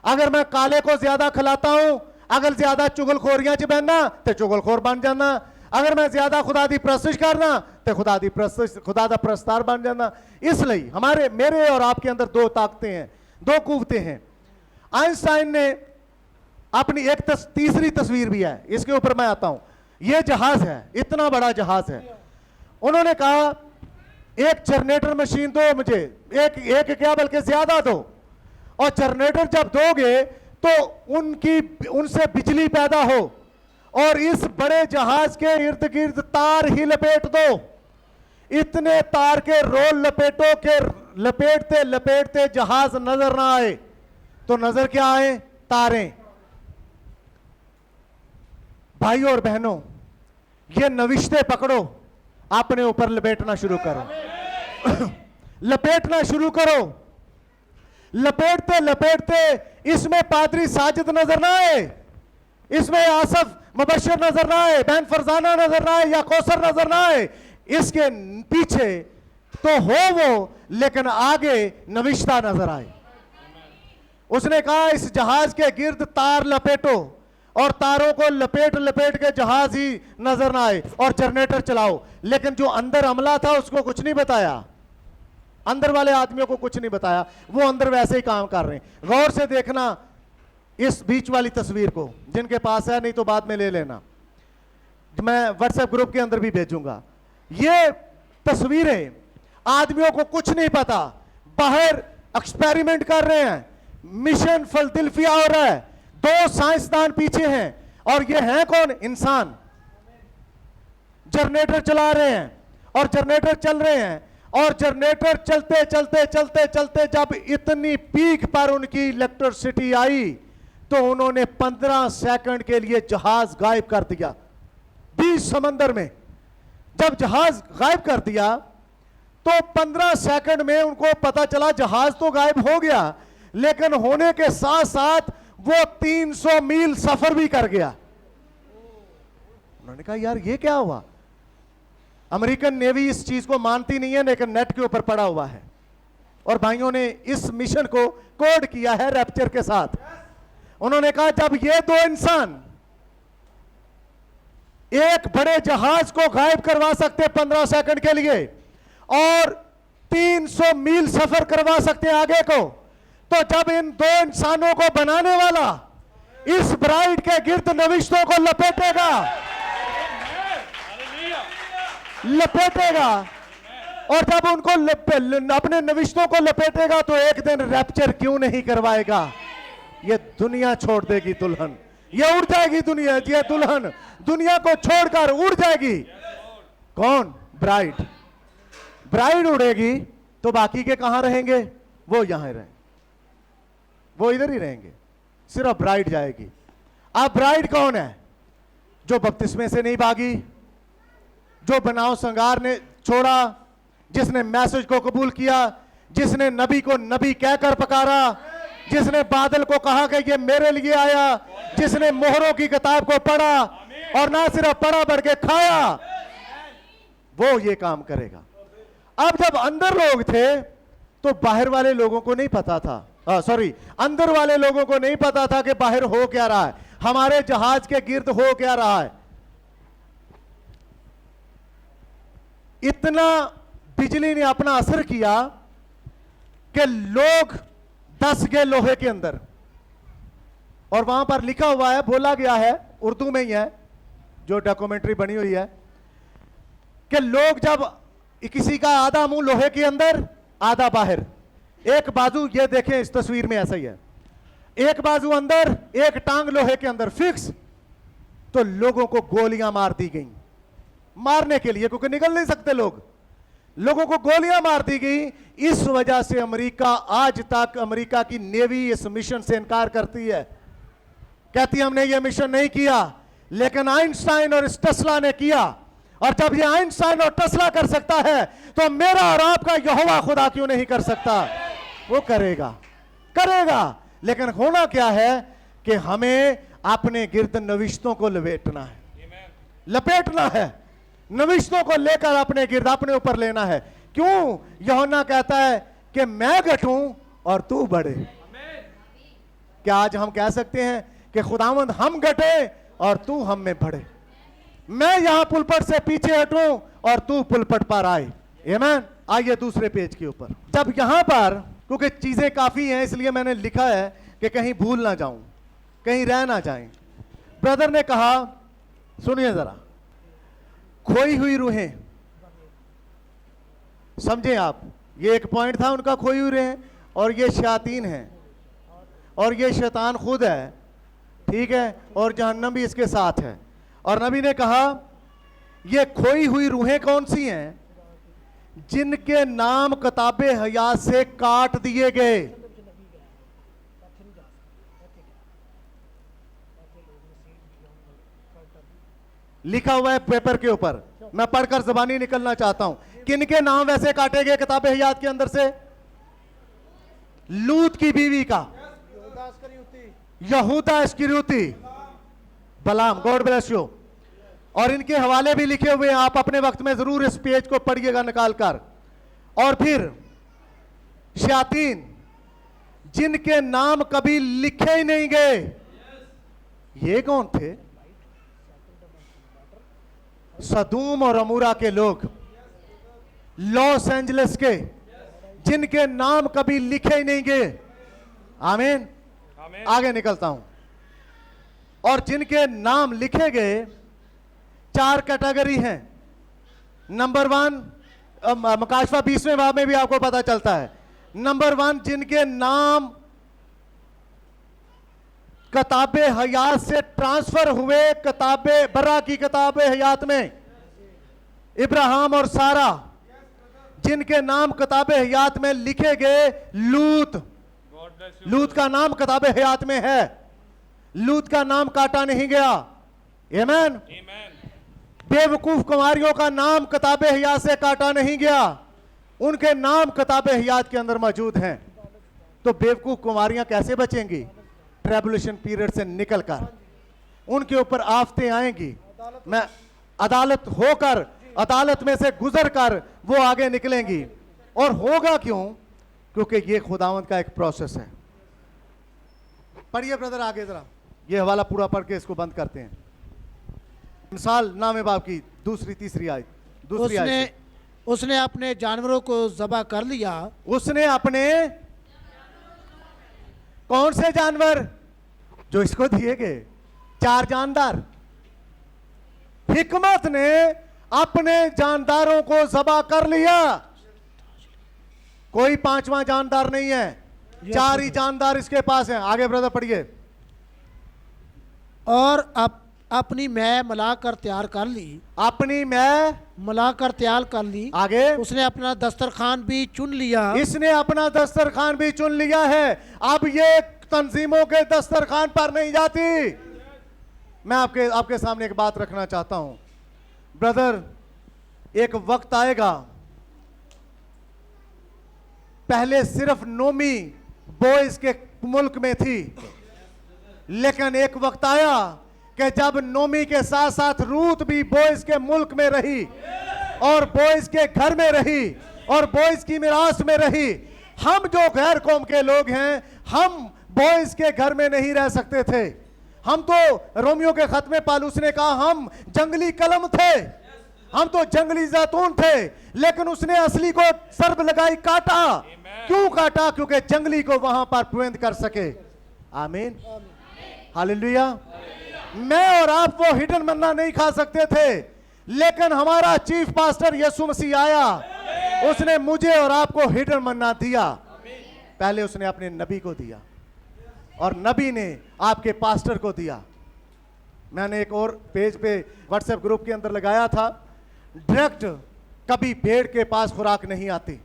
अगर मैं काले को ज्यादा खिलाता हूं, अगर ज्यादा चुगलखोरियां च बहना तो चुगलखोर बन जाना। अगर मैं ज्यादा खुदा दी प्रस्तुत करना तो खुदा दा प्रस्तार बन जाना। इसलिए मेरे और आपके अंदर 2 ताकतें हैं, 2 कुव्वतें हैं। आइंस्टाइन ने अपनी एक तीसरी तस्वीर भी है, इसके ऊपर मैं आता हूं। यह जहाज है, इतना बड़ा जहाज है। उन्होंने कहा एक जनरेटर मशीन दो मुझे, एक क्या बल्कि ज्यादा दो, और जनरेटर जब दोगे तो उनसे बिजली पैदा हो, और इस बड़े जहाज के इर्द गिर्द तार ही लपेट दो। इतने तार के रोल लपेटो के लपेटते लपेटते जहाज नजर ना आए, तो नजर क्या आए? तारें। भाइयों और बहनों, ये नविश्ते पकड़ो, अपने ऊपर लपेटना शुरू करो। लपेटना शुरू करो। लपेटते लपेटते इसमें पादरी साजिद नजर ना आए, इसमें आसफ मुबशर नजर ना आए, बहन फरजाना नजर ना आए, या कौसर नजर ना आए, इसके पीछे तो हो वो, लेकिन आगे नविश्ता नजर आए। उसने कहा इस जहाज के गिर्द तार लपेटो, और तारों को लपेट लपेट के जहाज ही नजर ना आए, और जनरेटर चलाओ। लेकिन जो अंदर अमला था उसको कुछ नहीं बताया, अंदर वाले आदमियों को कुछ नहीं बताया, वो अंदर वैसे ही काम कर रहे हैं। गौर से देखना इस बीच वाली तस्वीर को, जिनके पास है, नहीं तो बाद में ले लेना, मैं व्हाट्सएप ग्रुप के अंदर भी भेजूंगा। ये तस्वीरें, आदमियों को कुछ नहीं पता, बाहर एक्सपेरिमेंट कर रहे हैं, मिशन फिलदिल्फिया हो रहा है, 2 साइंसदान पीछे हैं, और ये हैं कौन? इंसान। जनरेटर चला रहे हैं, और जनरेटर चल रहे हैं, और जनरेटर चलते चलते चलते चलते जब इतनी पीक पर उनकी इलेक्ट्रिसिटी आई, तो उन्होंने 15 सेकंड के लिए जहाज गायब कर दिया बीच समंदर में। जब जहाज गायब कर दिया तो 15 सेकंड में उनको पता चला जहाज तो गायब हो गया, लेकिन होने के साथ साथ वो 300 मील सफर भी कर गया। उन्होंने कहा यार ये क्या हुआ? अमेरिकन नेवी इस चीज को मानती नहीं है, लेकिन नेट के ऊपर पड़ा हुआ है, और भाइयों ने इस मिशन को कोड किया है रैप्चर के साथ। उन्होंने कहा जब ये 2 इंसान एक बड़े जहाज को गायब करवा सकते 15 सेकंड के लिए, और 300 मील सफर करवा सकते हैं आगे को, तो जब इन 2 इंसानों को बनाने वाला इस ब्राइड के गिर्द नविश्तों को लपेटेगा, और जब उनको अपने नविश्तों को लपेटेगा, तो एक दिन रैप्चर क्यों नहीं करवाएगा? ये दुनिया छोड़ देगी दुल्हन, ये उड़ जाएगी दुनिया, ये दुल्हन दुनिया को छोड़कर उड़ जाएगी। कौन? ब्राइड। ब्राइड उड़ेगी तो बाकी के कहां रहेंगे? वो यहां रहेंगे, वो इधर ही रहेंगे, सिर्फ ब्राइड जाएगी। अब ब्राइड कौन है? जो बपतिस्मे से नहीं भागी, जो बनाव संगार ने छोड़ा, जिसने मैसेज को कबूल किया, जिसने नबी को नबी कहकर पुकारा, जिसने बादल को कहा कि ये मेरे लिए आया, जिसने मोहरों की किताब को पढ़ा, और ना सिर्फ पढ़ा बल्कि खाया, वो ये काम करेगा। अब जब अंदर लोग थे तो बाहर वाले लोगों को नहीं पता था, अंदर वाले लोगों को नहीं पता था कि बाहर हो क्या रहा है, हमारे जहाज के गिर्द हो क्या रहा है। इतना बिजली ने अपना असर किया कि लोग दस गए लोहे के अंदर, और वहां पर लिखा हुआ है, बोला गया है, उर्दू में ही है, जो डॉक्यूमेंट्री बनी हुई है, कि लोग जब किसी का आधा मुंह लोहे के अंदर आधा बाहर, एक बाजू, ये देखें इस तस्वीर में ऐसा ही है, एक बाजू अंदर एक टांग लोहे के अंदर फिक्स, तो लोगों को गोलियां मार दी गई, मारने के लिए, क्योंकि निकल नहीं सकते लोग, लोगों को गोलियां मार दी गई। इस वजह से अमेरिका आज तक, अमेरिका की नेवी इस मिशन से इनकार करती है, कहती हमने ये मिशन नहीं किया, लेकिन आइंस्टाइन और टेस्ला ने किया, और जब ये आइंस्टाइन और टेस्ला कर सकता है तो मेरा और आपका यहोवा खुदा क्यों नहीं कर सकता? वो करेगा, करेगा। लेकिन होना क्या है कि हमें अपने गिर्द नविश्तों को लपेटना है, लपेटना है, नविश्तों को लेकर अपने गिर्द अपने ऊपर लेना है। क्यों? यूहन्ना कहता है कि मैं घटूं और तू बढ़े। क्या आज हम कह सकते हैं कि खुदावंद हम घटे और तू हम में बढ़े, मैं यहां पुलपट से पीछे हटूं और तू पुलपट पर आए? आमीन। आइए दूसरे पेज के ऊपर। जब यहां पर, क्योंकि चीजें काफी हैं इसलिए मैंने लिखा है कि कहीं भूल ना जाऊं, कहीं रह ना जाएं। ब्रदर ने कहा, सुनिए जरा, खोई हुई रूहें समझे आप, ये एक पॉइंट था उनका, खोई हुए हैं, और ये शयातीन है, और ये शैतान खुद है, ठीक है, और जहन्नम भी इसके साथ है। और नबी ने कहा ये खोई हुई रूहें कौन सी हैं? जिनके नाम किताबे हयात से काट दिए गए। लिखा हुआ है पेपर के ऊपर, मैं पढ़कर जबानी निकलना चाहता हूं। किनके नाम वैसे काटे गए किताबे हयात के अंदर से? लूत की बीवी का, यहूदा इस्करियोती, बलाम, गॉड ब्लेस यू। और इनके हवाले भी लिखे हुए हैं, आप अपने वक्त में जरूर इस पेज को पढ़िएगा निकाल कर। और फिर शयातीन जिनके नाम कभी लिखे ही नहीं गए, ये कौन थे? सदूम और अमूरा के लोग, लॉस एंजलिस के, जिनके नाम कभी लिखे ही नहीं गए। आमीन। आमीन। आगे निकलता हूं। और जिनके नाम लिखे गए, 4 कैटेगरी हैं। नंबर 1, मकाशफा 20वें बाब में भी आपको पता चलता है। नंबर 1, जिनके नाम किताबे हयात से ट्रांसफर हुए किताबे बर्रा की किताबे हयात में, इब्राहिम और सारा, जिनके नाम किताबे हयात में लिखे गए। लूत, God bless you. लूत का नाम किताबे हयात में है, लूत का नाम काटा नहीं गया। आमीन। Amen. बेवकूफ कुमारियों का नाम किताबे हयात से काटा नहीं गया, उनके नाम किताबे हयात के अंदर मौजूद हैं। तो बेवकूफ कुमारियां कैसे बचेंगी? ट्रैबुलेशन पीरियड से निकलकर उनके ऊपर आफतें आएंगी, मैं अदालत होकर, अदालत में से गुजर कर वो आगे निकलेंगी। और होगा क्यों? क्योंकि ये खुदावंद का एक प्रोसेस है। पढ़िए ब्रदर आगे जरा, ये हवाला पूरा पढ़ के इसको बंद करते हैं। मिसाल नामे बाब की 2-3 आयत, दूसरी आयत। उसने अपने जानवरों को ज़बह कर लिया। उसने अपने कौन से जानवर? जो इसको दिए गए 4 जानदार। हिकमत ने अपने जानदारों को ज़बह कर लिया। कोई 5वां जानदार नहीं है, 4 ही जानदार इसके पास हैं। आगे ब्रदर पढ़िए। और अपनी मैं मिलाकर तैयार कर ली। अपनी मैं मिलाकर तैयार कर ली। आगे उसने अपना दस्तरखान भी चुन लिया। इसने अपना दस्तरखान भी चुन लिया है। अब ये तंजीमों के दस्तरखान पर नहीं जाती। मैं आपके सामने एक बात रखना चाहता हूं ब्रदर, एक वक्त आएगा, पहले सिर्फ नोमी बोइज के मुल्क में थी, लेकिन एक वक्त आया कि जब नोमी के साथ साथ रूत भी बोइज के मुल्क में रही और बोइज के घर में रही और बोइज की मिरास में रही। हम जो गैर कौम के लोग हैं, हम बोइज के घर में नहीं रह सकते थे। हम तो रोमियो के खत में पालूस ने कहा हम जंगली कलम थे, हम तो जंगली जैतून थे, लेकिन उसने असली को सर्ब लगाई काटा। क्यों काटा? क्योंकि जंगली को वहां पर पुएंद कर सके। आमीन, हालेलुया। मैं और आप वो हिडन मन्ना नहीं खा सकते थे, लेकिन हमारा चीफ पास्टर यीशु मसीह आया, उसने मुझे और आपको हिडन मन्ना दिया। पहले उसने अपने नबी को दिया और नबी ने आपके पास्टर को दिया। मैंने एक और पेज पे व्हाट्सएप ग्रुप के अंदर लगाया था, डायरेक्ट कभी भेड़ के पास खुराक नहीं आती।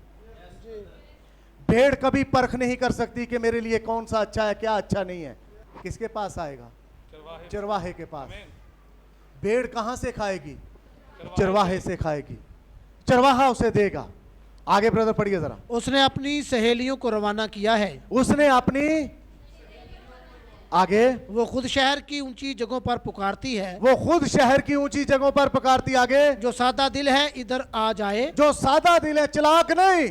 भेड़ कभी परख नहीं कर सकती कि मेरे लिए कौन सा अच्छा है, क्या अच्छा नहीं है। किसके पास आएगा? चरवाहे के पास। भेड़ कहां से खाएगी? चरवाहे से खाएगी, चरवाहा उसे देगा। आगे ब्रदर पढ़िए जरा। उसने अपनी सहेलियों को रवाना किया है। उसने अपनी, आगे, वो खुद शहर की ऊंची जगहों पर पुकारती है। वो खुद शहर की ऊंची जगहों पर पुकारती। आगे, जो सादा दिल है इधर आ जाए। जो सादा दिल है, चलाक नहीं,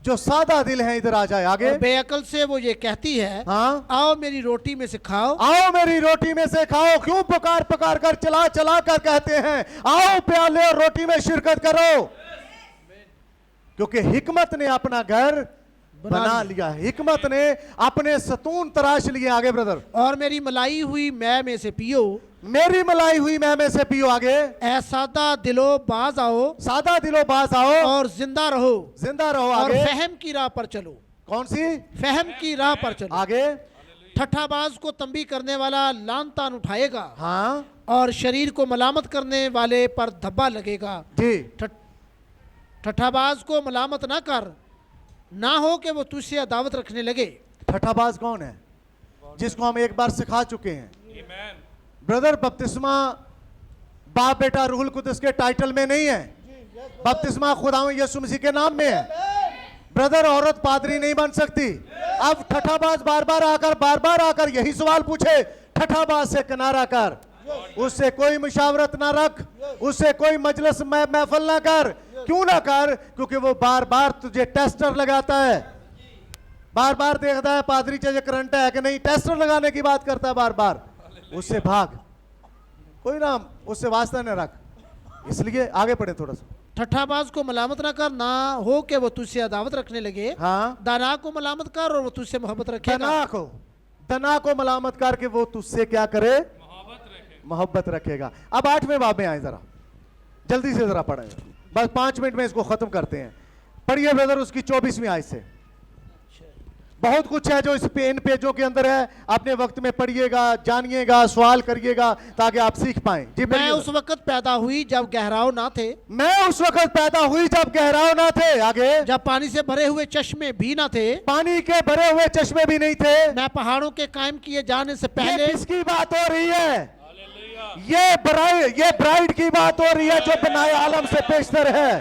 जो सादा दिल है इधर आ जाए। आगे, और बेअकल से वो ये कहती है, हाँ, आओ मेरी रोटी में से खाओ। आओ मेरी रोटी में से खाओ। क्यों पुकार पुकार कर, चला चला कर कहते हैं आओ प्याले और रोटी में शिरकत करो? क्योंकि हिकमत ने अपना घर बना लिया है, हिकमत ने अपने सतून तराश लिए। आगे ब्रदर। और मेरी मलाई हुई मैं में से पियो। मेरी मलाई हुई मैं में से पियो। आगे, ऐ सादा दिलो बाज आओ सादा दिलो बाज आओ और जिंदा रहो जिंदा रहो। और आगे, फहम की राह पर चलो। कौन सी? फहम की राह पर चलो। आगे, ठट्ठाबाज को तंबी करने वाला लान तान उठाएगा हाँ और शरीर को मलामत करने वाले पर धब्बा लगेगा। जी, ठट्ठाबाज को मलामत ना कर, ना हो कि वो तुझसे अदावत रखने लगे। ठठाबाज कौन है? जिसको हम एक बार सिखा चुके हैं। Amen. ब्रदर, बपतिस्मा बाप बेटा रूहुल कुदस के टाइटल में नहीं है, बपतिस्मा खुदावंद यीशु मसीह के नाम में है। ब्रदर, औरत पादरी नहीं बन सकती। अब ठठाबाज बार बार आकर यही सवाल पूछे, ठठाबाज से किनारा कर, उससे कोई मुशावरत ना रख, उससे कोई मजलिस महफिल ना कर। क्यों ना कर? क्योंकि वो बार बार तुझे टेस्टर लगाता है, बार बार देखता है पादरी चाहिए करंट है कि नहीं, टेस्टर लगाने की बात करता है बार बार। उससे भाग, कोई ना उससे वास्ता न रख। इसलिए आगे पढ़े थोड़ा सा। ठट्ठाबाज को मलामत ना कर, ना हो कि वो तुझसे अदावत रखने लगे। हाँ, दाना को मलामत कर और वो तुझसे मोहब्बत रखेगा। दना को मलामत करके वो तुझसे क्या करे? मोहब्बत रखेगा। अब 8वें बाब में आए, जरा जल्दी से जरा पढ़े, बस 5 मिनट में इसको खत्म करते हैं। पढ़िए ब्रदर उसकी 24वीं आयत से। बहुत कुछ है जो इन पेजों के अंदर है, अपने वक्त में पढ़िएगा, जानिएगा, सवाल करिएगा ताकि आप सीख पाएं। जी, मैं उस वक्त पैदा हुई जब गहराव ना थे, मैं उस वक्त पैदा हुई जब गहराव ना थे। आगे, जब पानी से भरे हुए चश्मे भी ना थे, पानी के भरे हुए चश्मे भी नहीं थे। मैं पहाड़ों के कायम किए जाने से ये पहले। किसकी बात हो रही है? ये ब्राइड की बात हो रही है जो बनाए आलम से पेशतर है,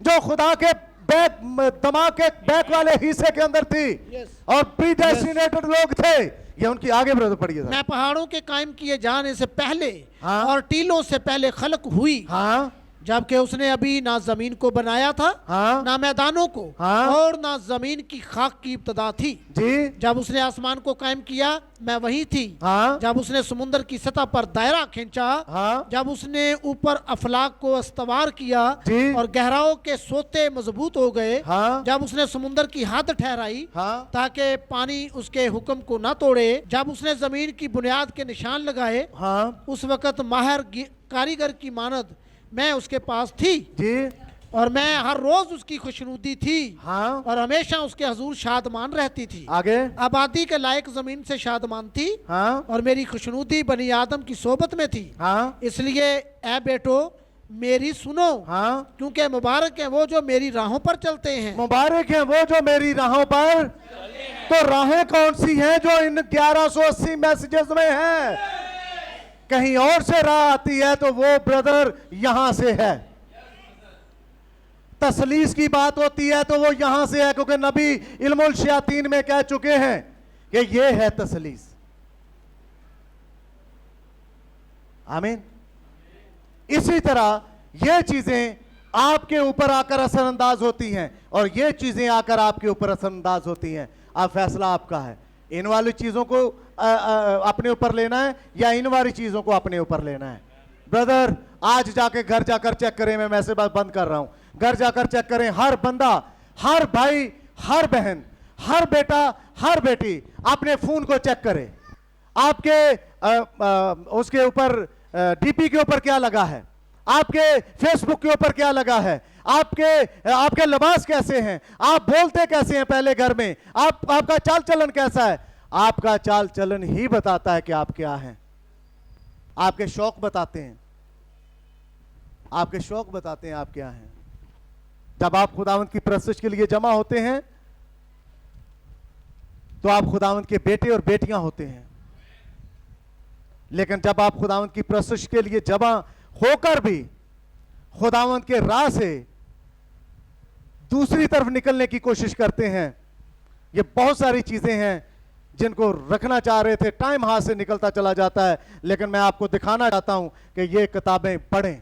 जो खुदा के दिमाग के बैक वाले हिस्से के अंदर थी और प्रीडेस्टिनेटेड लोग थे। ये उनकी आगे ब्रदर पढ़िए। मैं पहाड़ों के कायम किए जाने से पहले हाँ? और टीलों से पहले खलक हुई, हाँ, जबकि उसने अभी ना जमीन को बनाया था, हाँ? ना मैदानों को, हाँ? और ना जमीन की खाक की इब्तदा थी। जी, जब उसने आसमान को कायम किया मैं वही थी। हाँ? जब उसने समुद्र की सतह पर दायरा खींचा, हाँ? जब उसने ऊपर अफलाक को अस्तवार किया जी, और गहराओं के सोते मजबूत हो गए, हाँ? जब उसने समुद्र की हद ठहराई हाँ? ताकि पानी उसके हुक्म को ना तोड़े, जब उसने जमीन की बुनियाद के निशान लगाए, हाँ? उस वक्त माहिर कारीगर की मानद मैं उसके पास थी जी, और मैं हर रोज उसकी खुशनुदी थी हाँ? और हमेशा उसके हजूर शादमान रहती थी। आगे, आबादी के लायक जमीन से शादमान थी हाँ? और मेरी खुशनुदी बनी आदम की सोबत में थी। हाँ? इसलिए ए बेटो मेरी सुनो, हाँ? क्योंकि मुबारक है वो जो मेरी राहों पर चलते हैं। मुबारक है वो जो मेरी राहों पर। तो राहें कौन सी हैं जो इन 1180 मैसेजेस में हैं? कहीं और से राह आती है तो वो ब्रदर यहां से है। तसलीस की बात होती है तो वो यहां से है, क्योंकि नबी इल्मुल शयातीन में कह चुके हैं कि ये है तसलीस। आमीन। इसी तरह ये चीजें आपके ऊपर आकर असरअंदाज होती हैं और ये चीजें आकर आपके ऊपर असरअंदाज होती हैं। अब फैसला आपका है, इन वाली चीजों को अपने ऊपर लेना है या इन वाली चीजों को अपने ऊपर लेना है। ब्रदर, आज जाके घर जाकर चेक करें, मैं मैसेज बंद कर रहा हूं, घर जाकर चेक करें, हर बंदा, हर भाई, हर बहन, हर बेटा, हर बेटी अपने फोन को चेक करे। आपके उसके ऊपर डीपी के ऊपर क्या लगा है, आपके फेसबुक के ऊपर क्या लगा है, आपके लिबास कैसे हैं, आप बोलते कैसे हैं पहले घर में, आपका चाल चलन कैसा है। आपका चाल चलन ही बताता है कि आप क्या हैं। आपके शौक बताते हैं, आपके शौक बताते हैं आप क्या हैं। जब आप खुदावंद की परस्तिश के लिए जमा होते हैं तो आप खुदावंद के बेटे और बेटियां होते हैं, लेकिन जब आप खुदावंद की परस्तिश के लिए जमा होकर भी खुदावंद के राह से दूसरी तरफ निकलने की कोशिश करते हैं, ये बहुत सारी चीजें हैं जिनको रखना चाह रहे थे, टाइम हाथ से निकलता चला जाता है। लेकिन मैं आपको दिखाना चाहता हूं कि ये किताबें पढ़ें,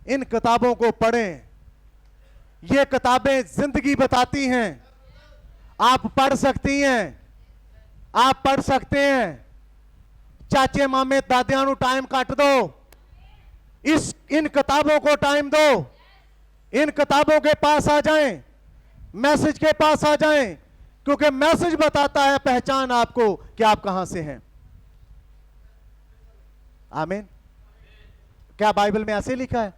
इन किताबों को पढ़ें। ये किताबें जिंदगी बताती हैं। आप पढ़ सकती हैं, आप पढ़ सकते हैं। चाचे मामे दादियां नु टाइम काट दो, इन किताबों को टाइम दो, इन किताबों के पास आ जाएं, मैसेज के पास आ जाएं, क्योंकि मैसेज बताता है पहचान आपको कि आप कहां से हैं। आमीन। क्या बाइबल में ऐसे लिखा है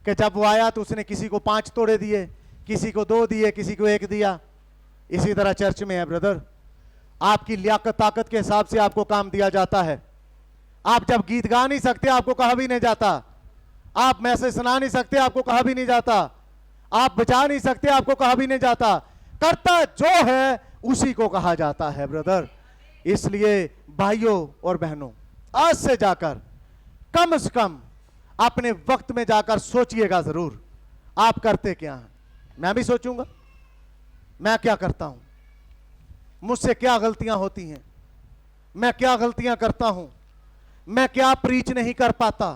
कि जब वो आया तो उसने किसी को 5 तोड़े दिए, किसी को 2 दिए, किसी को 1 दिया? इसी तरह चर्च में है ब्रदर, आपकी लियाकत ताकत के हिसाब से आपको काम दिया जाता है। आप जब गीत गा नहीं सकते आपको कहा भी नहीं जाता, आप मैसेज सुना नहीं सकते आपको कहा भी नहीं जाता, आप बचा नहीं सकते आपको कहा भी नहीं जाता। करता जो है उसी को कहा जाता है ब्रदर। इसलिए भाइयों और बहनों, आज से जाकर कम से कम अपने वक्त में जाकर सोचिएगा जरूर आप करते क्या हैं। मैं भी सोचूंगा मैं क्या करता हूं, मुझसे क्या गलतियां होती हैं, मैं क्या गलतियां करता हूं, मैं क्या प्रीच नहीं कर पाता,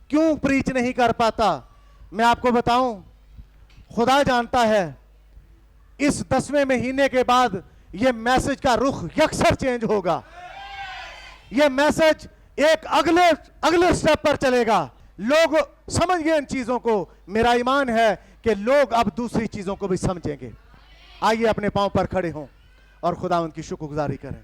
क्यों प्रीच नहीं कर पाता। मैं आपको बताऊं, खुदा जानता है इस 10वें महीने के बाद यह मैसेज का रुख यकसर चेंज होगा। यह मैसेज एक अगले स्टेप पर चलेगा। लोग समझ गए इन चीजों को। मेरा ईमान है कि लोग अब दूसरी चीजों को भी समझेंगे। आइए अपने पांव पर खड़े हों और खुदा उनकी शुक्रगुजारी करें।